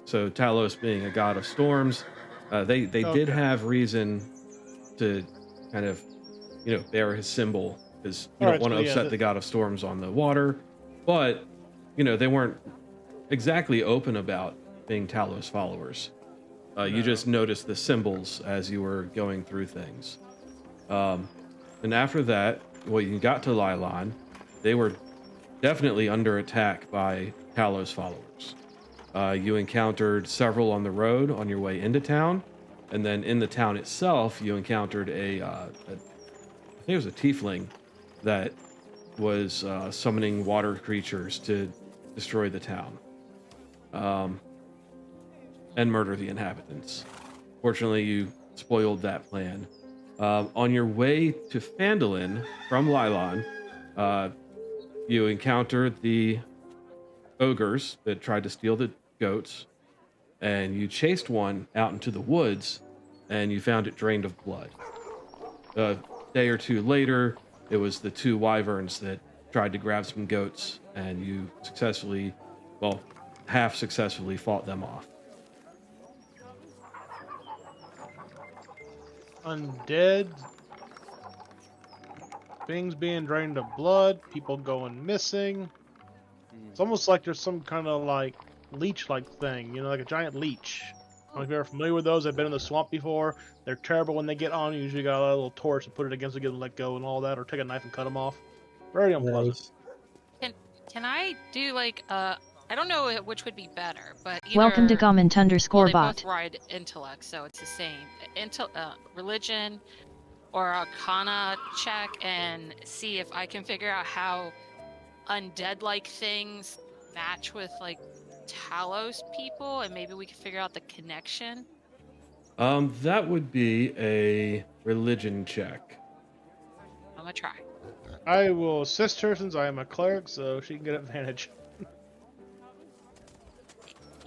So Talos, being a god of storms, they did Okay. have reason to kind of, bear his symbol, because you All don't right, want to so yeah, upset that- the god of storms on the water. But they weren't exactly open about being Talos followers. You No. just noticed the symbols as you were going through things. And after that, well, you got to Lylon, they were definitely under attack by Talos followers. You encountered several on the road on your way into town, and then in the town itself, you encountered I think it was a tiefling that was summoning water creatures to destroy the town and murder the inhabitants. Fortunately, you spoiled that plan. On your way to Phandalin from Lylon, you encountered the ogres that tried to steal the goats, and you chased one out into the woods, and you found it drained of blood. A day or two later, it was the 2 wyverns that tried to grab some goats, and you half successfully fought them off. Undead. Things being drained of blood. People going missing. It's almost like there's some kind of like leech-like thing, like a giant leech. I don't know if you're familiar with those. They've been in the swamp before. They're terrible when they get on. You usually got a little torch and put it against to get them let go and all that, or take a knife and cut them off. Very unpleasant. Nice. Can I do like I don't know which would be better, but Welcome to either- Comment well, they _bot. both ride intellect, so it's the same. Religion or Arcana check and see if I can figure out how undead-like things match with like Talos people, and maybe we can figure out the connection. That would be a religion check. I'm gonna try. I will assist her since I am a cleric, so she can get advantage.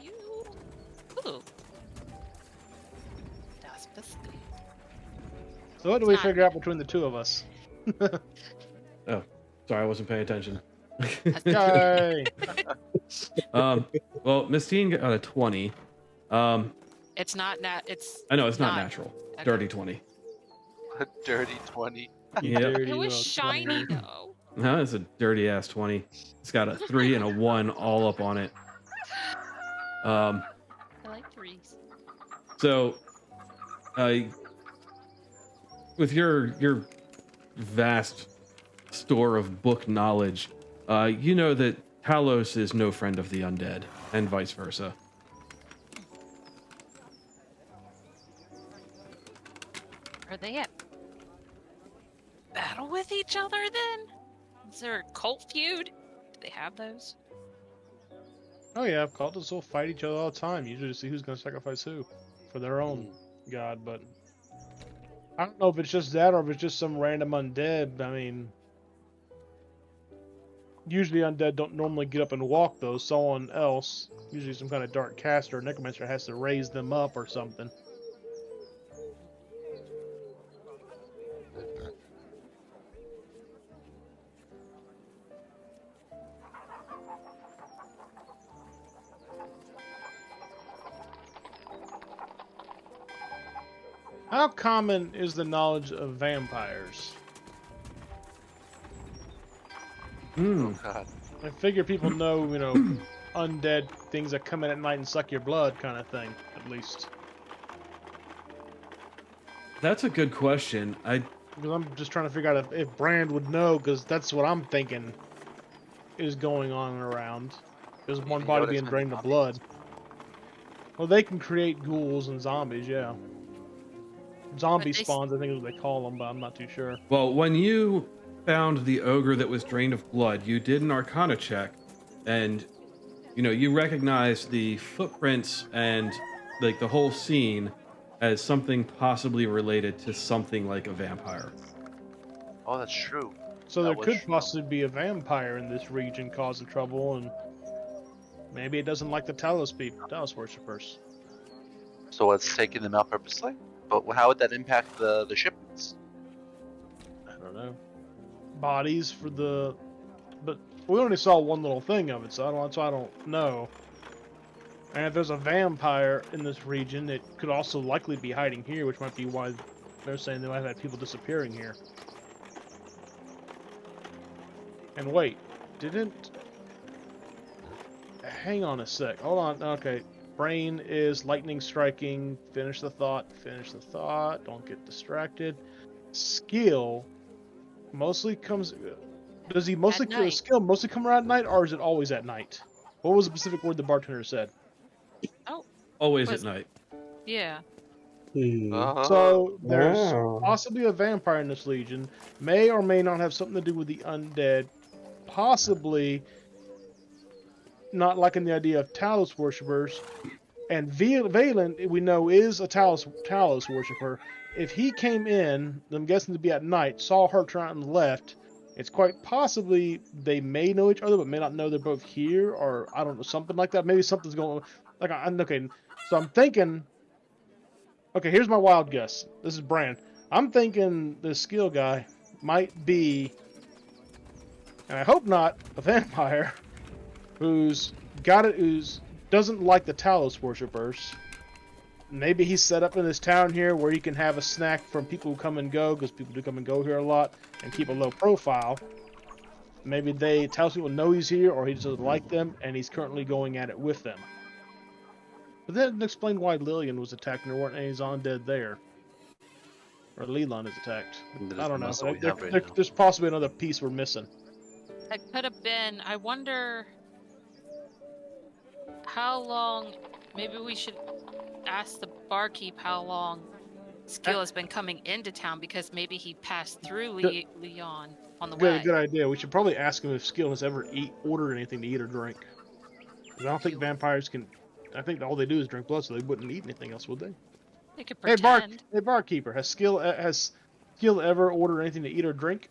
You. Ooh. Das bist du. So what do we It's not- figure out between the two of us? Sorry, I wasn't paying attention. Yay! Well, Miss Teen got a 20. It's not it's I know it's not Not- natural. okay. Dirty 20. A dirty 20. Yeah. Dirty it was little shiny slime. though. No, it's a dirty ass 20. It's got a 3 and a 1 all up on it. I like threes. So, uh, with your vast store of book knowledge, you know that Talos is no friend of the undead, and vice versa. Are they at battle with each other then? Is there a cult feud? Do they have those? Oh yeah, cultists will fight each other all the time, usually to see who's going to sacrifice who for their own god. But I don't know if it's just that or if it's just some random undead. I mean, usually undead don't normally get up and walk though. Someone else, usually some kind of dark caster or necromancer, has to raise them up or something. How common is the knowledge of vampires? Hmm. Oh god. I figure people know, undead things that come in at night and suck your blood, kind of thing. At least, That's a good question. because I'm just trying to figure out if Brand would know, because that's what I'm thinking is going on and around. There's one You know body what being it's drained been of blood. Well, they can create ghouls and zombies, yeah. Zombie they s- spawns, I think is what they call them, but I'm not too sure. Well, when you found the ogre that was drained of blood, you did an Arcana check, and you recognize the footprints and like the whole scene as something possibly related to something like a vampire. Oh, that's true. So That there was could true. possibly be a vampire in this region causing trouble, and maybe it doesn't like the Talos worshippers. So it's taking them out purposely? But how would that impact the shipments? I don't know. Bodies for the, but we only saw one little thing of it, so I don't know. And if there's a vampire in this region, it could also likely be hiding here, which might be why they're saying they might have had people disappearing here. And wait, didn't? Hang on a sec. Hold on. Okay. Brain is lightning striking. Finish the thought. Finish the thought. Don't get distracted. Skill mostly comes. Does he mostly At night. skill mostly come around at night, or is it always at night? What was the specific word the bartender said? Always Was- at night. Yeah. So there's Oh. possibly a vampire in this legion. May or may not have something to do with the undead. Possibly not liking the idea of Talos worshippers. And Valen, we know, is a Talos worshipper. If he came in, I'm guessing to be at night, saw her turn out and left, it's quite possibly they may know each other, but may not know they're both here, or I don't know, something like that. Maybe something's going on. Like, okay, so I'm thinking. Okay, here's my wild guess. This is Brand. I'm thinking the skill guy might be, and I hope not, a vampire who's doesn't like the Talos worshippers. Maybe he's set up in this town here where he can have a snack from people who come and go, because people do come and go here a lot, and keep a low profile. Maybe Talos people know he's here, or he just doesn't like them, and he's currently going at it with them. But that didn't explain why Lillian was attacked and there weren't any undead there. Or Leland is attacked. I don't know. There's possibly another piece we're missing. That could have been. I wonder how long. Maybe we should ask the barkeep how long Skill has been coming into town, because maybe he passed through Leon on the way. Good idea. We should probably ask him if Skill has ever ordered anything to eat or drink. 'Cause I don't think vampires can. I think all they do is drink blood, so they wouldn't eat anything else, would they? They could Hey, pretend. barkeeper, has Skill ever ordered anything to eat or drink?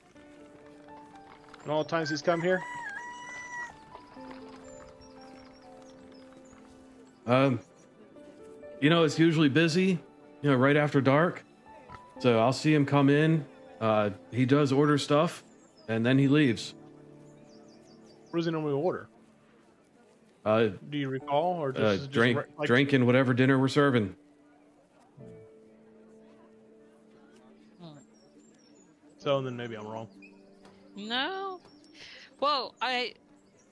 In all the times he's come here? It's usually busy, right after dark. So I'll see him come in. He does order stuff, and then he leaves. What does he normally order? Do you recall, or just drinking whatever dinner we're serving. So then maybe I'm wrong. No, Well,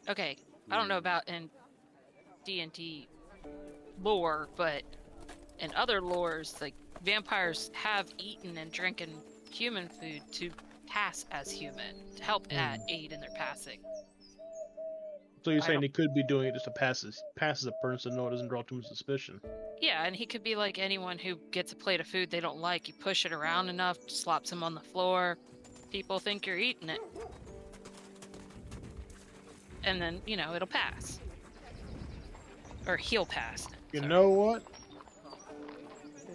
okay. I don't know about in D&D lore, but in other lores, like vampires have eaten and drinking human food to pass as human, to help aid in their passing. So you're I saying don't- he could be doing it just to pass as a person, no, it doesn't draw too much suspicion. Yeah, and he could be like anyone who gets a plate of food they don't like. You push it around enough, slops them on the floor. People think you're eating it. And then, it'll pass. Or he'll pass. You Sorry. know what?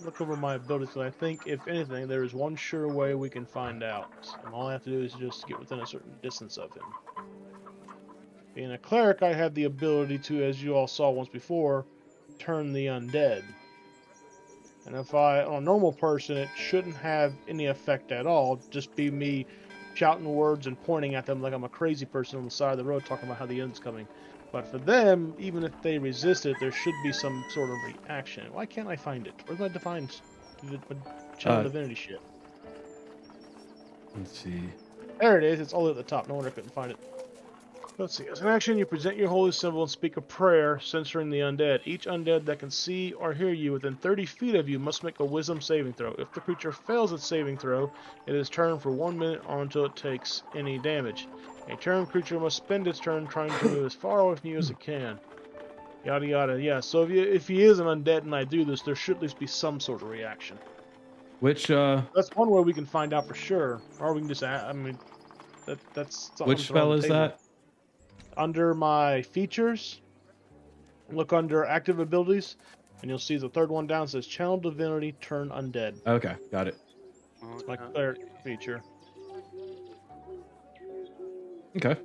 Look over my abilities, because I think, if anything, there is one sure way we can find out. And all I have to do is just get within a certain distance of him. Being a cleric, I have the ability to, as you all saw once before, turn the undead. And if on a normal person, it shouldn't have any effect at all. Just be me shouting words and pointing at them like I'm a crazy person on the side of the road talking about how the end's coming. But for them, even if they resist it, there should be some sort of reaction. Why can't I find it? Where's my defined channel divinity shit? Let's see. There it is. It's all at the top. No wonder I couldn't find it. Let's see. As an action, you present your holy symbol and speak a prayer censoring the undead. Each undead that can see or hear you within 30 feet of you must make a wisdom saving throw. If the creature fails its saving throw, it is turned for 1 minute or until it takes any damage. A turn creature must spend its turn trying to move as far away from you as it can. Yada yada. Yeah, so if he is an undead and I do this, there should at least be some sort of reaction. Which That's one way we can find out for sure. Or we can just that's something which to throw on spell the is table. that? Under my features, look under active abilities, and you'll see the third one down says Channel Divinity Turn Undead. Okay, got it. It's my cleric feature. Okay.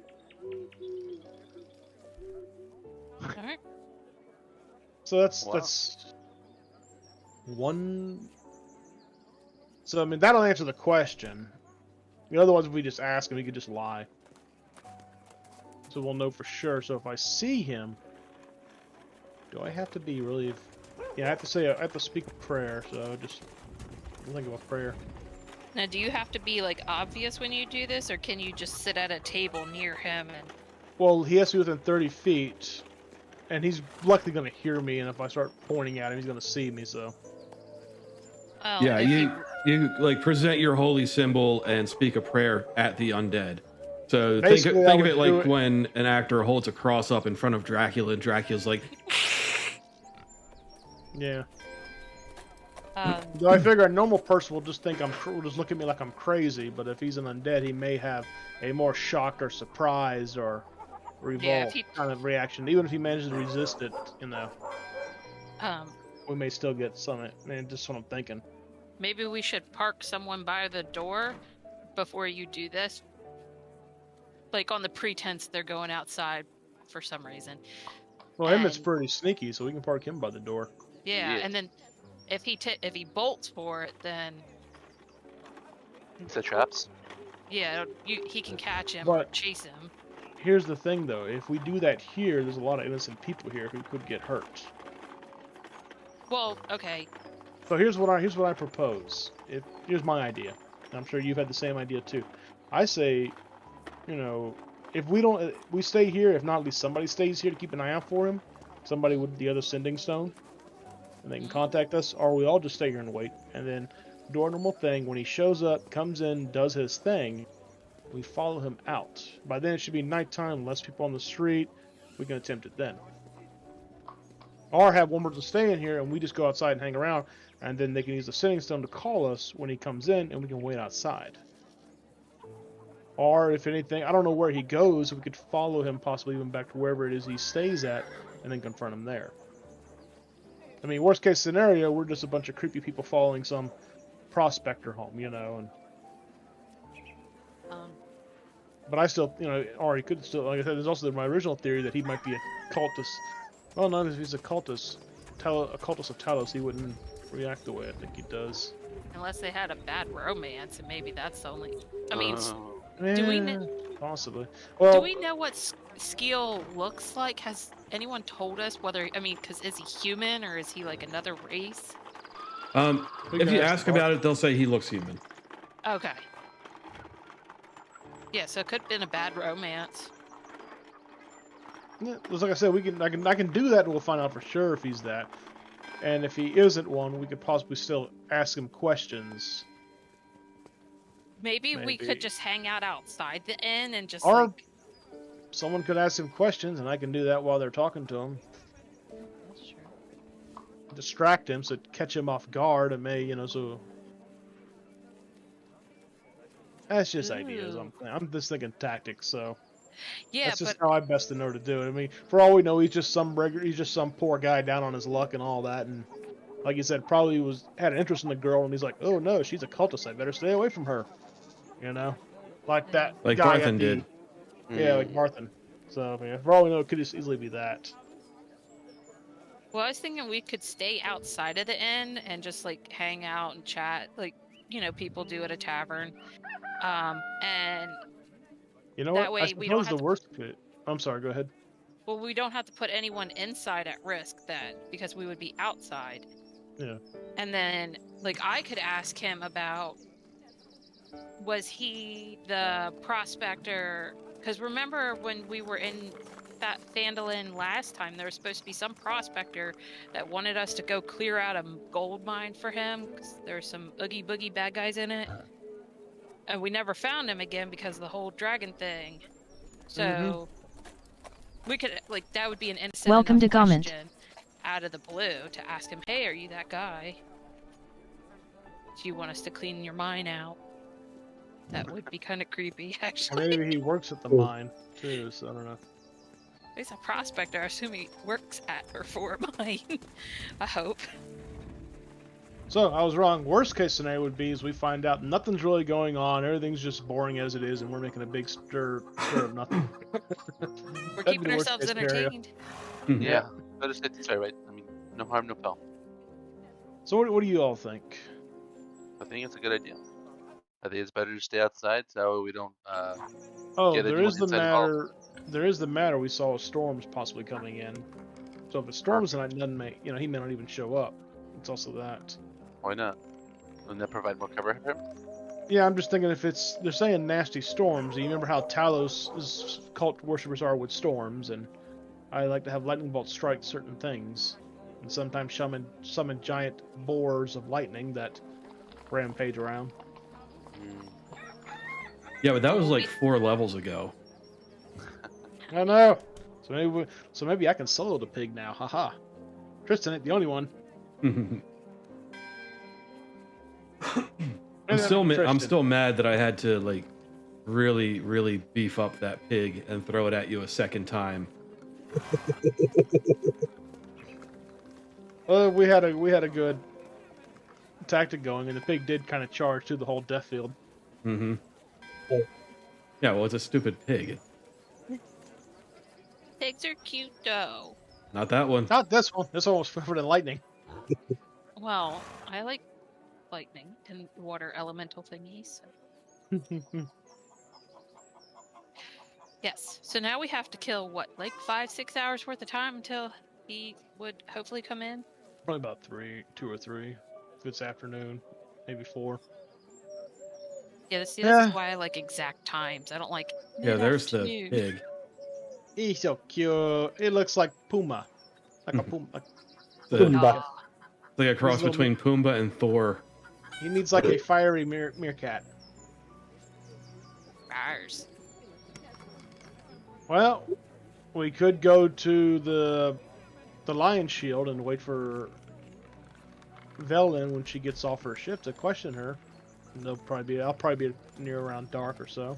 Alright. So that's Wow. that's one. So I mean that'll answer the question. The other ones we just ask him, he could just lie. So we'll know for sure. So if I see him, do I have to be really? Yeah, I have to speak a prayer. So just think of a prayer. Now, do you have to be like obvious when you do this, or can you just sit at a table near him and? Well, he has to be within 30 feet, and he's likely going to hear me. And if I start pointing at him, he's going to see me. So Oh, Yeah, if you like present your holy symbol and speak a prayer at the undead. So Basically, I think of would it do like it- when an actor holds a cross up in front of Dracula, and Dracula's like, yeah. Um, Though I figure a normal person will just think will just look at me like I'm crazy. But if he's an undead, he may have a more shocked or surprised or revolt Yeah, if he- kind of reaction. Even if he manages to resist it, um, we may still get some. Man, just what I'm thinking. maybe we should park someone by the door before you do this. Like on the pretense they're going outside for some reason. Well, him is And- pretty sneaky, so we can park him by the door. Yeah, Yeah. and then if he bolts for it, then Set traps. yeah, he can catch him or But- chase him. Here's the thing, though. If we do that here, there's a lot of innocent people here who could get hurt. Well, okay, So here's what I propose. Here's my idea. And I'm sure you've had the same idea too. I say, if we stay here. If not, at least somebody stays here to keep an eye out for him. Somebody with the other sending stone, and they can contact us, or we all just stay here and wait. And then do our normal thing. When he shows up, comes in, does his thing, we follow him out. By then it should be nighttime, less people on the street. We can attempt it then. Or have one person stay in here and we just go outside and hang around, and then they can use the sending stone to call us when he comes in, and we can wait outside. Or if anything, I don't know where he goes, we could follow him possibly even back to wherever it is he stays at, and then confront him there. I mean, worst case scenario, we're just a bunch of creepy people following some prospector home, and um, but I still, or he could still, like I said, there's also my original theory that he might be a cultist. Well, not if he's a cultist, a cultist of Talos, he wouldn't react the way I think he does. unless they had a bad romance, and maybe that's the only. I mean, Oh. Do we Eh, kn- possibly? Well, do we know what Skeel looks like? Has anyone told us whether? I mean, because is he human or is he like another race? we if can you ask ask the about it, they'll say he looks human. Okay. Yeah, so it could have been a bad romance. Yeah, just like I said, I can do that, and we'll find out for sure if he's that. And if he isn't one, we could possibly still ask him questions. Maybe we Maybe. could just hang out outside the inn and just Or like. someone could ask him questions, and I can do that while they're talking to him. That's true. Distract him, so catch him off guard, and so. That's just ideas. Ooh. I'm just thinking tactics, so. Yeah, That's just but how I best to know to do it. I mean, for all we know, he's just some poor guy down on his luck and all that, and like you said, probably had an interest in the girl, and he's like, oh no, she's a cultist, I better stay away from her. Like that Like guy Barthen at the, did. Yeah, like Marthin. So I mean, for all we know, it could just easily be that. well, I was thinking we could stay outside of the inn and just like hang out and chat, like people do at a tavern. And You know that what? I way we don't suppose have the to, worst. I'm sorry. Go ahead. well, we don't have to put anyone inside at risk because we would be outside. Yeah. And then like I could ask him about, was he the prospector? Because remember when we were in that Phandalin last time, there was supposed to be some prospector that wanted us to go clear out a gold mine for him because there's some oogie boogie bad guys in it. And we never found him again because of the whole dragon thing. So we could that would be an innocent Welcome enough to Comment. question out of the blue to ask him, hey, are you that guy? Do you want us to clean your mine out? That would be kind of creepy, Or actually. maybe he works at the mine too. So I don't know. He's a prospector. I assume he works at or for a mine. I hope. So I was wrong. Worst case scenario would be is we find out nothing's really going on. Everything's just boring as it is, and we're making a big stir of nothing. We're That'd be keeping the worst ourselves case scenario. entertained. Yeah. Better safe than sorry, right? I mean, no harm, no foul. So what do you all think? I think it's a good idea. I think it's better to stay outside so we don't. Oh, Get there anyone is the inside matter. There is the matter. We saw storms possibly coming in. So if a storm's tonight, doesn't make he may not even show up. It's also that. Why not? Wouldn't that provide more cover for him? Yeah, I'm just thinking if they're saying nasty storms. You remember how Talos' cult worshippers are with storms, and I like to have lightning bolts strike certain things, and sometimes summon giant boars of lightning that rampage around. Yeah, but that was like 4 levels ago. I know. So maybe I can solo the pig now. Haha. Tristan ain't the only one. I'm Tristan. still mad that I had to like really beef up that pig and throw it at you a second time. Well, we had a good tactic going, and the pig did kind of charge through the whole death field. Mm-hmm. Yeah, well, it's a stupid pig. Pigs are cute, though. Not that one. Not this one. This one was for the lightning. Well, I like lightning and water elemental thingies. Yes. So now we have to kill what, like 5-6 hours worth of time until he would hopefully come in. Probably about 2 or 3. If it's afternoon, maybe 4. Yeah, this Yeah. is why I like exact times. I don't like. Yeah, there's the mid-afternoon. pig. He's so cute. It looks like Puma. Like a Puma. The, Pumbaa. Aw. like a cross His little- between Pumbaa and Thor. He needs like a fiery meerkat. Rawrs. Well, we could go to the Lion Shield and wait for Veldin when she gets off her ship to question her. And I'll probably be near around dark or so.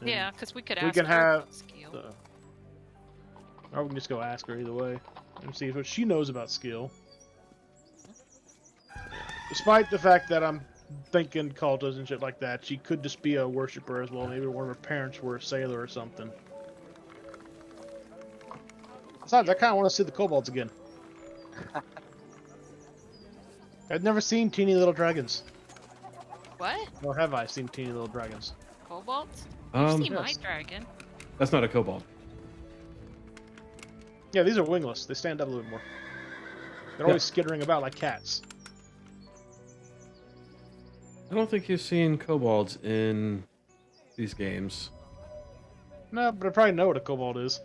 And Yeah, because we could we ask can her have about skill. Or we can just go ask her either way and see what she knows about skill. Despite the fact that I'm thinking cultists and shit like that, she could just be a worshiper as well. Maybe one of her parents were a sailor or something. Besides, I kind of want to see the kobolds again. I've never seen teeny little dragons. What? Nor have I seen teeny little dragons. Kobolds? You've seen my yes. dragon. That's not a kobold. Yeah, these are wingless. They stand up a little bit more. They're always skittering about like cats. I don't think you've seen kobolds in these games. No, but I probably know what a kobold is.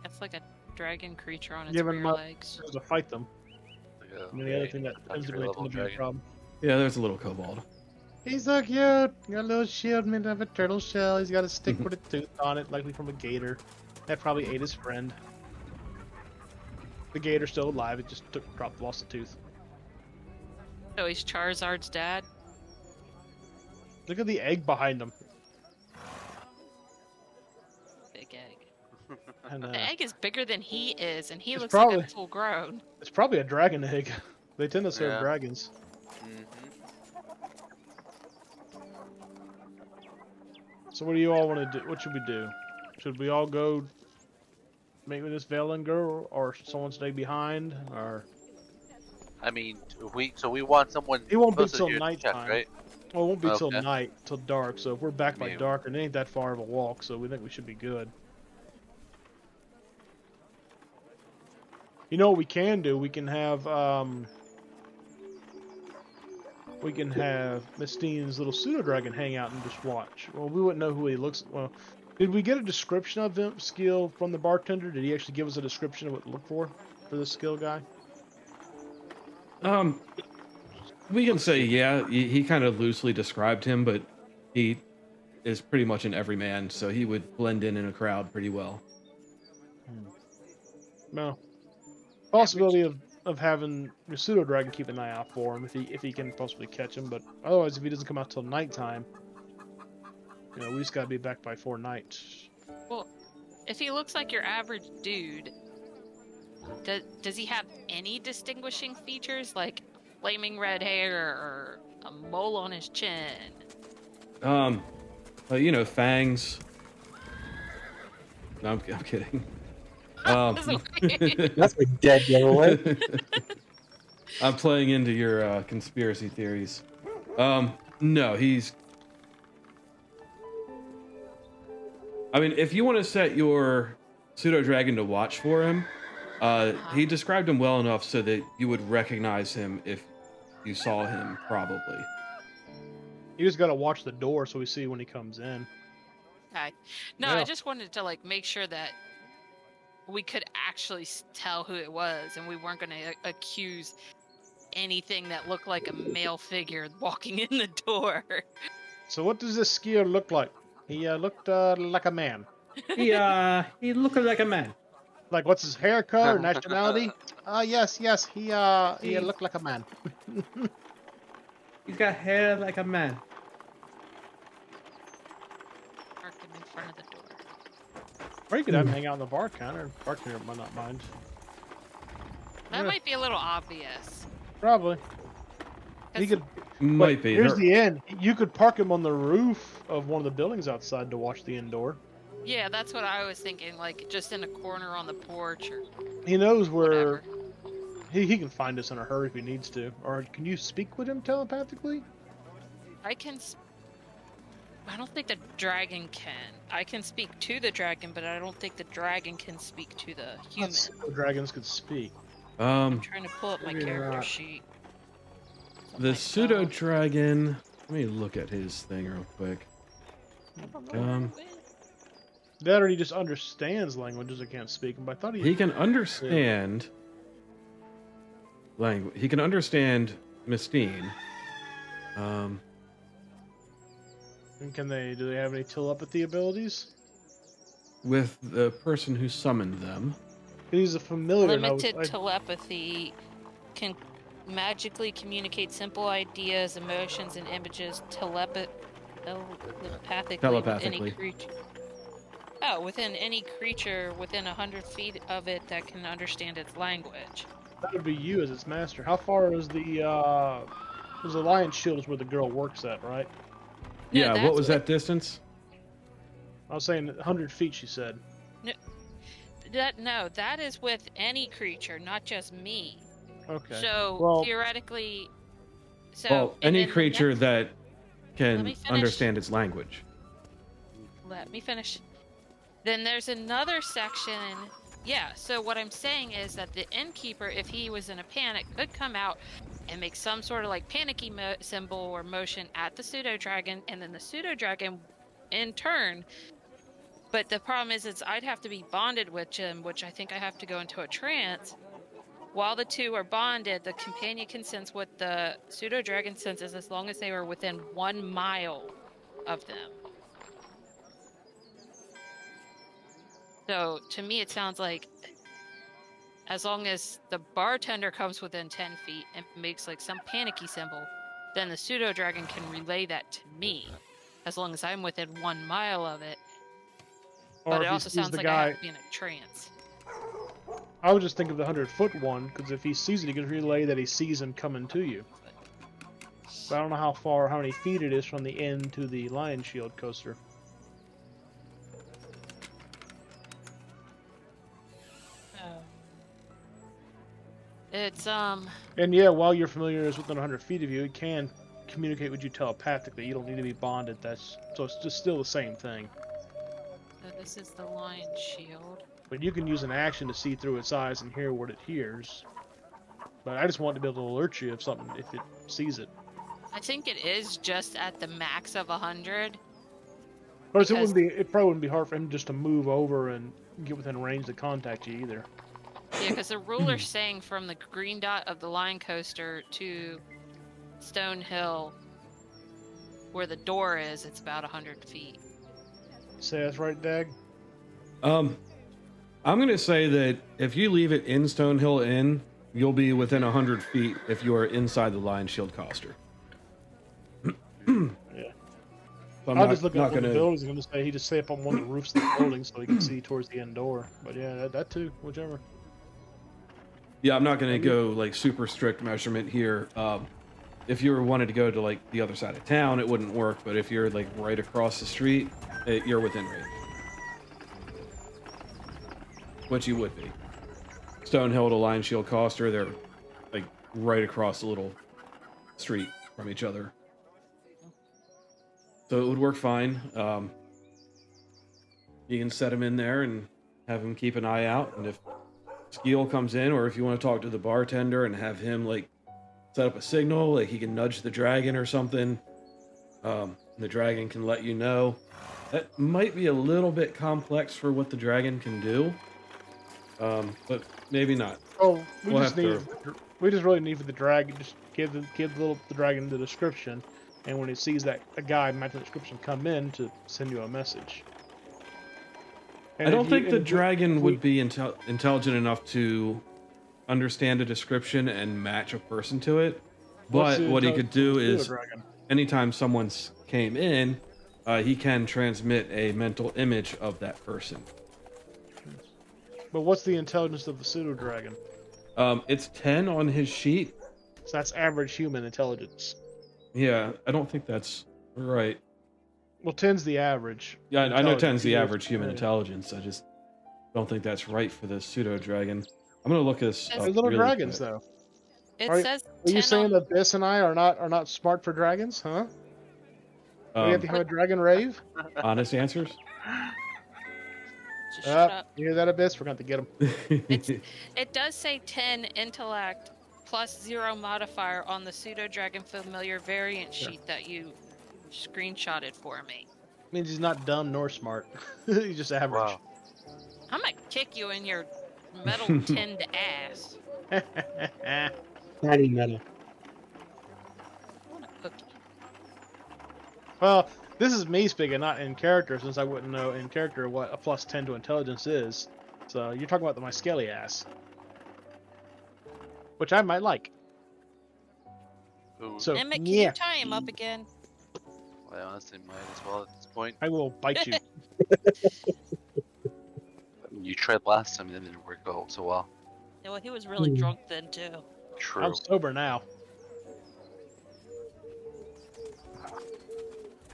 It's like a dragon creature on its Given rear my- legs. To fight them. Like I mean, the other thing that tends to three really level tend to be a dragon. problem. Yeah, there's a little kobold. He's so cute. Got a little shield made of a turtle shell. He's got a stick with a tooth on it, likely from a gator. That probably ate his friend. The gator's still alive. It just lost a tooth. So he's Charizard's dad. Look at the egg behind him. Big egg. And, The egg is bigger than he is, and he It's looks probably- like a full grown. it's probably a dragon egg. They tend to serve Yeah. dragons. Mhm. So what do you all want to do? What should we do? Should we all go meet with this Valen girl, or should someone stay behind? Or I mean, we want someone. It won't be closer to till you to check, nighttime. right? well, it won't be till Okay. night, till dark. So if we're back by Maybe. dark, and it ain't that far of a walk, so we think we should be good. You know what we can do? We can have Mistine's little pseudo dragon hang out and just watch. Well, we wouldn't know who he looks. Well, did we get a description of him skill from the bartender? Did he actually give us a description of what to look for this skill guy? We can say, yeah, he kind of loosely described him, but he is pretty much an everyman, so he would blend in a crowd pretty well. No. Possibility of having the pseudo dragon keep an eye out for him if he can possibly catch him, but otherwise if he doesn't come out till nighttime, we just gotta be back by 4 nights. Well, if he looks like your average dude, does he have any distinguishing features like flaming red hair or a mole on his chin? Fangs. No, I'm kidding. That's weird. That's a dead giveaway. I'm playing into your conspiracy theories. No, he's. I mean, if you want to set your pseudo dragon to watch for him, he described him well enough so that you would recognize him if you saw him, probably. You just gotta watch the door so we see when he comes in. Okay. No, Yeah. I just wanted to make sure that we could actually tell who it was, and we weren't going to accuse anything that looked like a male figure walking in the door. So what does this skier look like? He looked like a man. He looked like a man. Like, what's his haircut or nationality? Yes, he looked like a man. He's got hair like a man. Park him in front of the door. Or you could have him hang out in the bar counter. Bartender might not mind. That Yeah. might be a little obvious. Probably. He 'Cause- could. Might but be. Here's the end. You could park him on the roof of one of the buildings outside to watch the indoor. Yeah, that's what I was thinking, just in a corner on the porch or He knows where whatever. he can find us in a hurry if he needs to. Or can you speak with him telepathically? I don't think the dragon can. I can speak to the dragon, but I don't think the dragon can speak to the human. The dragons could speak. I'm trying to pull up my maybe character not. sheet. The Myself. pseudo dragon. Let me look at his thing real quick. That or he just understands languages and can't speak them. But I thought He can understand language. He can understand Mistine. And do they have any telepathy abilities? With the person who summoned them. He's a familiar. and Limited I- telepathy can magically communicate simple ideas, emotions, and images telepathically with any Telepathically. creature. Oh, within any creature within 100 feet of it that can understand its language. That would be you as its master. How far is the Lion Shield is where the girl works at, right? No, Yeah, what that's was that distance? I was saying 100 feet, she said. That is with any creature, not just me. Okay. So Well- theoretically, Well, and any then the creature next- that Let can me finish. understand its language. Let me finish. Then there's another section. Yeah, so what I'm saying is that the innkeeper, if he was in a panic, could come out and make some sort of panicky symbol or motion at the pseudo dragon, and then the pseudo dragon, in turn, But the problem is I'd have to be bonded with him, which I think I have to go into a trance. While the two are bonded, the companion can sense what the pseudo dragon senses as long as they were within 1 mile of them. So to me, it sounds like as long as the bartender comes within 10 feet and makes like some panicky symbol, then the pseudo dragon can relay that to me as long as I'm within 1 mile of it. Or But if it he also sees sounds the like I guy, have to be in a trance. I would just think of the 100-foot one, because if he sees it, he can relay that he sees him coming to you. But I don't know how many feet it is from the end to the Lion Shield coaster. It's And yeah, while your familiar is within 100 feet of you, it can communicate with you telepathically. You don't need to be bonded. So it's just still the same thing. So this is the lion shield. But you can use an action to see through its eyes and hear what it hears. But I just want to be able to alert you if it sees it. I think it is just at the max of 100. Of course, Because- it probably wouldn't be hard for him just to move over and get within range to contact you either. Yeah, because the ruler's saying from the green dot of the line coaster to Stone Hill, where the door is, it's about 100 feet. Say that's right, Dag? I'm gonna say that if you leave it in Stonehill Inn, you'll be within 100 feet if you are inside the Lion Shield coaster. Yeah. So I'm I'll not, just look not at one of gonna. the buildings. I'm going to say he just stay up on one of the roofs of the building so he can see towards the end door. But yeah, that too, whichever. Yeah, I'm not gonna go like super strict measurement here. If you wanted to go to like the other side of town, it wouldn't work. But if you're like right across the street, you're within range. Which you would be. Stonehill to Lion Shield coaster, they're like right across the little street from each other. So it would work fine. You can set him in there and have him keep an eye out. And if Skeel comes in, or if you want to talk to the bartender and have him like set up a signal, like he can nudge the dragon or something, the dragon can let you know. That might be a little bit complex for what the dragon can do, but maybe not. Oh, we We'll just really need for the dragon. Just give the dragon the description, and when it sees that a guy matching the description come in to send you a message. And I don't if think you- the and if dragon we- would be intelligent enough to understand a description and match a person to it. what's But the what he could do intelligence is, of a dragon? anytime someone came in, he can transmit a mental image of that person. But what's the intelligence of the pseudo dragon? It's 10 on his sheet. So that's average human intelligence. Yeah, I don't think that's right. Well, 10's the average. Yeah, I know 10's the intelligence. average human intelligence. I just don't think that's right for the pseudo dragon. I'm gonna look this They're up They're little really dragons, quick. though. It Are- says Are you 10 saying on- that Biss and I are not smart for dragons, huh? We have to have a dragon rave? Honest answers. Just shut up. You hear that, Abyss? We're going to get him. It does say 10 intellect plus 0 modifier on the pseudo dragon familiar variant sheet that you screenshotted for me. Means he's not dumb nor smart. He's just average. Wow. I'm gonna kick you in your metal tinned ass. Tiny metal. I want a cookie. Well, this is me speaking, not in character, since I wouldn't know in character what a plus 10 to intelligence is. So you're talking about my scaly ass. Which I might like. Ooh, So, Emmett, can yeah, you tie him up again? I honestly might as well at this point. I will bite you. You tried last time, and it didn't work out so well. Yeah, well, he was really drunk then too. True. I'm sober now.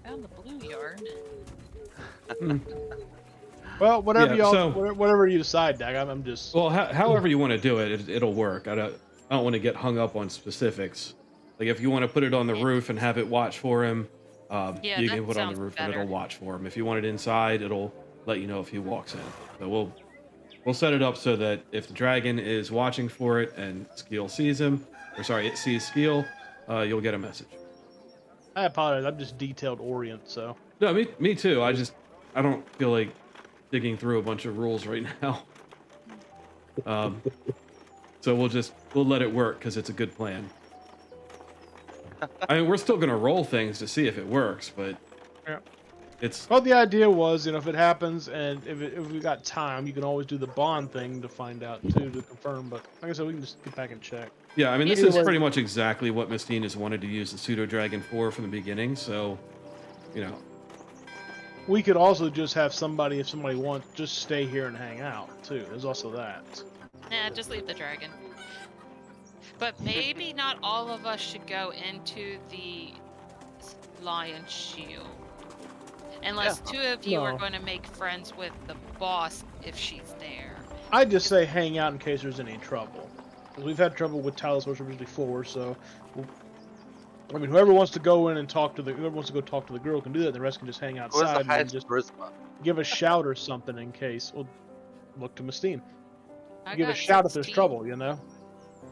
Found the blue yarn. Well, whatever Yeah, y'all, so- whatever you decide, Dag. I'm just. Well, however you want to do it, it'll work. I don't want to get hung up on specifics. Like if you want to put it on the roof and have it watch for him, Yeah, you that can put it on the sounds roof better. and it'll watch for him. If you want it inside, it'll let you know if he walks in. So we'll set it up so that if the dragon is watching for it and Skeel sees him, or sorry, it sees Skeel, you'll get a message. I apologize. I'm just detailed orient, so. No, me too. I don't feel like digging through a bunch of rules right now. So we'll let it work because it's a good plan. I mean, we're still gonna roll things to see if it works, but Yeah. it's Well, the idea was, if it happens and if we got time, you can always do the bond thing to find out too, to confirm. But like I said, we can just get back and check. yeah. I mean, this Either is way- pretty much exactly what Mistine has wanted to use the pseudo dragon for from the beginning. So, you know, We could also just have somebody, if somebody wants, just stay here and hang out too. There's also that. Nah, just leave the dragon. But maybe not all of us should go into the lion shield. Unless two of you are No. going to make friends with the boss if she's there. I'd just say hang out in case there's any trouble. 'Cause we've had trouble with Talos Worshippers before, so I mean, whoever wants to go in and whoever wants to go talk to the girl can do that. The rest can just hang Who has outside the and then highest just charisma? give a shout or something in case. Well, look to Mistine. I Give a got shout if there's 16. trouble, you know.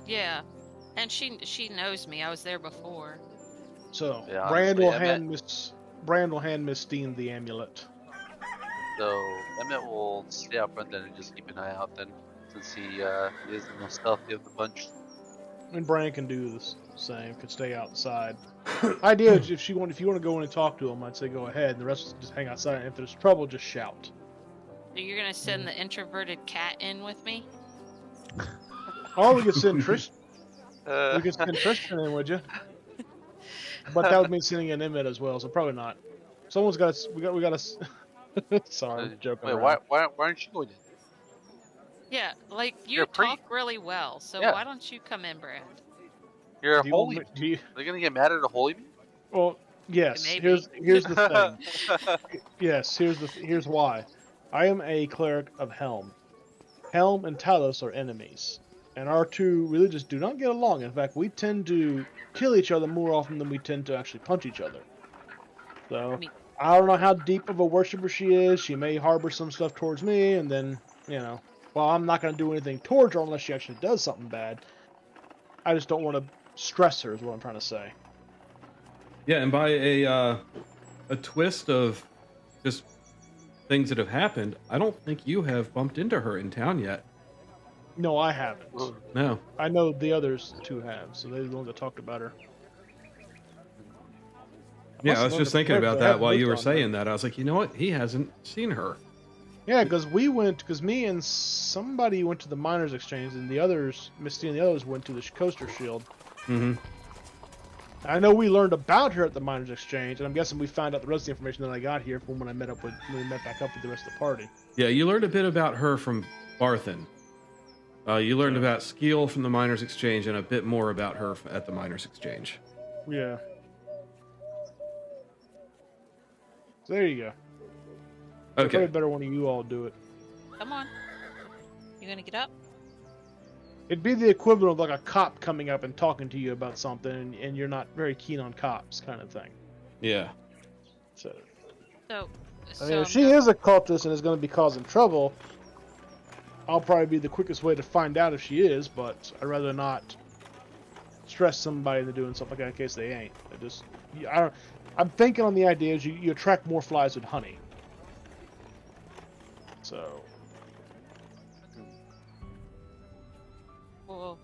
Yeah, and she knows me. I was there before. So Yeah, Brand honestly, will hand Mistine the amulet. So Emmett will stay out front then and just keep an eye out then, since he is the most stealthy of the bunch. And Brand can do the same. Could stay outside. Idea is if you want to go in and talk to him, I'd say go ahead. And the rest just hang outside. And if there's trouble, just shout. So you're gonna send the introverted cat in with me? Or we could send Tristan. We could send Tristan in, would you? But that would mean sending an Emmett as well, so probably not. Someone's got to. We got to. Sorry, I'm joking. Wait, around. why aren't you going in? Yeah, like you You're a priest. talk really well, so Yeah. why don't you come in, Brand? You're a Do you want holy. me- do you- They're gonna get mad at a holy man? well, yes. Maybe. Here's the thing. Yes, here's why. I am a cleric of Helm. Helm and Talos are enemies, and our two religions do not get along. In fact, we tend to kill each other more often than we tend to actually punch each other. So Me- I don't know how deep of a worshiper she is. She may harbor some stuff towards me, and then well, I'm not going to do anything towards her unless she actually does something bad. I just don't want to stress her, is what I'm trying to say. yeah. And by a twist of just things that have happened, I don't think you have bumped into her in town yet. No, I haven't. Ooh. No. I know the others two have, so they're the ones that talked about her. Yeah, Must I have was known just the thinking cleric, about but I that haven't while you looked were on her. saying that. I was like, you know what? He hasn't seen her. Yeah, because me and somebody went to the Miners Exchange, and the others, Misty and the others, went to the Coaster Shield. Mm-hmm. I know we learned about her at the Miners Exchange, and I'm guessing we found out the rest of the information that I got here from when we met back up with the rest of the party. Yeah, you learned a bit about her from Barthen. You learned about Skeel from the Miners Exchange and a bit more about her at the Miners Exchange. Yeah. So there you go. Probably Okay. better one of you all do it. Come on. You gonna get up? It'd be the equivalent of like a cop coming up and talking to you about something, and you're not very keen on cops, kind of thing. Yeah. So, So, I mean, if she is a cultist and is going to be causing trouble, I'll probably be the quickest way to find out if she is. But I'd rather not stress somebody into doing something like that in case they ain't. I'm thinking on the idea is you attract more flies with honey. So. Well,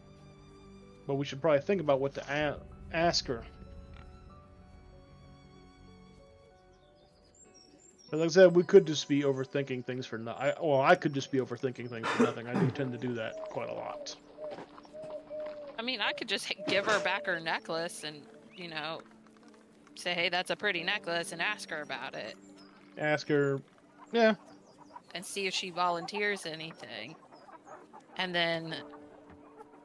But we should probably think about what to ask her. But like I said, we could just be overthinking things for nothing. I could just be overthinking things for nothing. I do tend to do that quite a lot. I mean, I could just give her back her necklace and, say, hey, that's a pretty necklace, and ask her about it. Ask her, yeah, And see if she volunteers anything. And then,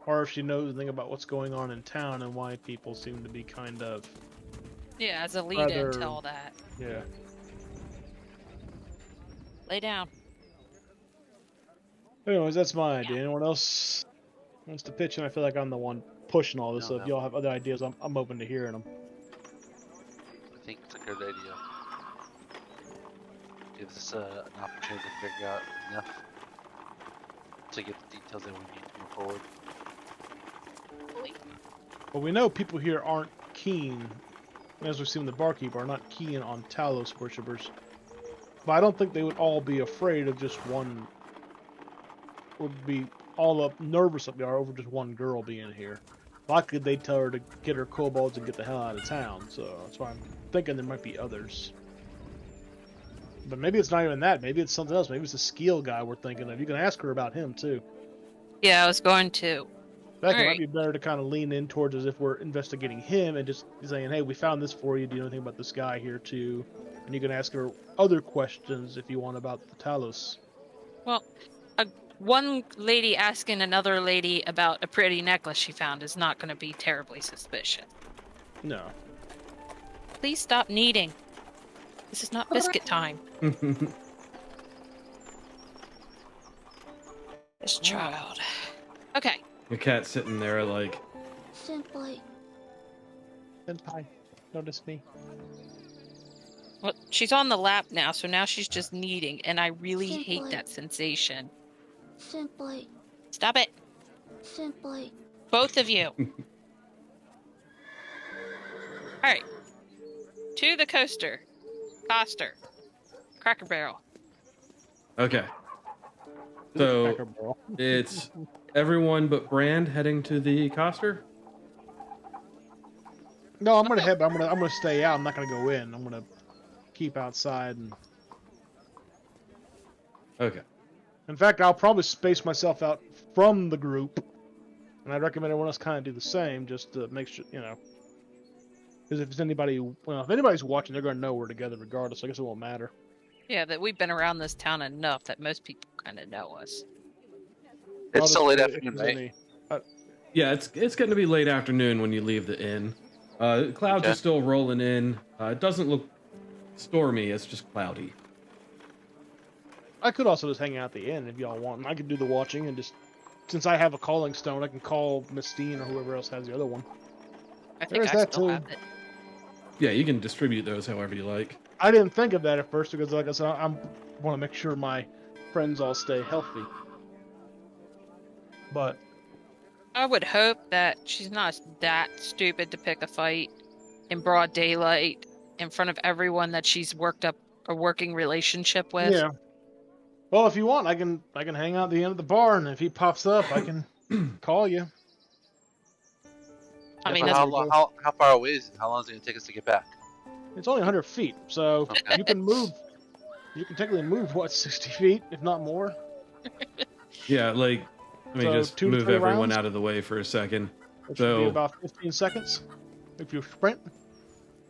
or if she knows anything about what's going on in town and why people seem to be kind of, yeah, as a lead-in Rather- to all that. yeah. Lay down. Anyways, that's my idea. Anyone else wants to pitch in? I feel like I'm the one pushing all this. No, So if no. y'all have other ideas, I'm open to hearing them. I think it's a good idea. Gives us an opportunity to figure out enough to get the details that we need to move forward. But we know people here aren't keen, as we've seen with the barkeep, are not keen on Talos worshippers. But I don't think they would all be afraid of just one. Would be all up nervous up there over just one girl being here. Likely they'd tell her to get her kobolds and get the hell out of town. So that's why I'm thinking there might be others. But maybe it's not even that. Maybe it's something else. Maybe it's the Skeel guy we're thinking of. You can ask her about him too. Yeah, I was going to. That might Alright. be better to kind of lean in towards as if we're investigating him and just saying, "Hey, we found this for you. Do you know anything about this guy here too?" And you can ask her other questions if you want about the Talos. Well, one lady asking another lady about a pretty necklace she found is not going to be terribly suspicious. No. Please stop kneading. This is not biscuit time. This child. Okay. The cat's sitting there like, Simply. Senpai, notice me. Well, she's on the lap now, so now she's just kneading, and I really hate Simply. that sensation. Simply. Stop it. Simply. Both of you. Alright. To the coaster. Cracker Barrel. okay. So it's everyone but Brand heading to the Coster? No, I'm gonna head. But I'm gonna stay out. I'm not gonna go in. I'm gonna keep outside. And Okay. in fact, I'll probably space myself out from the group. And I'd recommend everyone else kind of do the same, just to make sure, you know. Because if there's anybody, well, if anybody's watching, they're gonna know we're together regardless. I guess it won't matter. Yeah, that we've been around this town enough that most people kind of know us. I'll It's still late just- if afternoon, there's right? any- Yeah, it's getting to be late afternoon when you leave the inn. Clouds Okay. are still rolling in. It doesn't look stormy. It's just cloudy. I could also just hang out at the inn if y'all want. I could do the watching and just, since I have a calling stone, I can call Mistine or whoever else has the other one. I think There's I that still too. have it. Yeah, you can distribute those however you like. I didn't think of that at first because, like I said, I want to make sure my friends all stay healthy. But I would hope that she's not that stupid to pick a fight in broad daylight in front of everyone that she's worked up a working relationship with. yeah. Well, if you want, I can hang out at the end of the bar, and if he pops up, I can call you. I mean, But that's, how far away is it? How long is it gonna take us to get back? It's only 100 feet, so Okay. you can move. You can technically move 60 feet, if not more. Yeah, like, let me So, just 2 to move 3 everyone rounds? out of the way for a second. Which should be So- about 15 seconds if you sprint.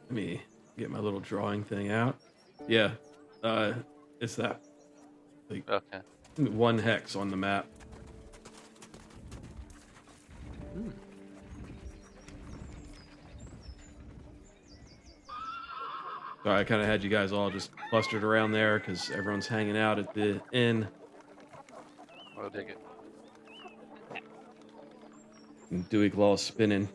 Let me get my little drawing thing out. Yeah, it's that Okay. 1 hex on the map. So I kind of had you guys all just clustered around there because everyone's hanging out at the inn. I'll take it. And Dewey Glaw's spinning.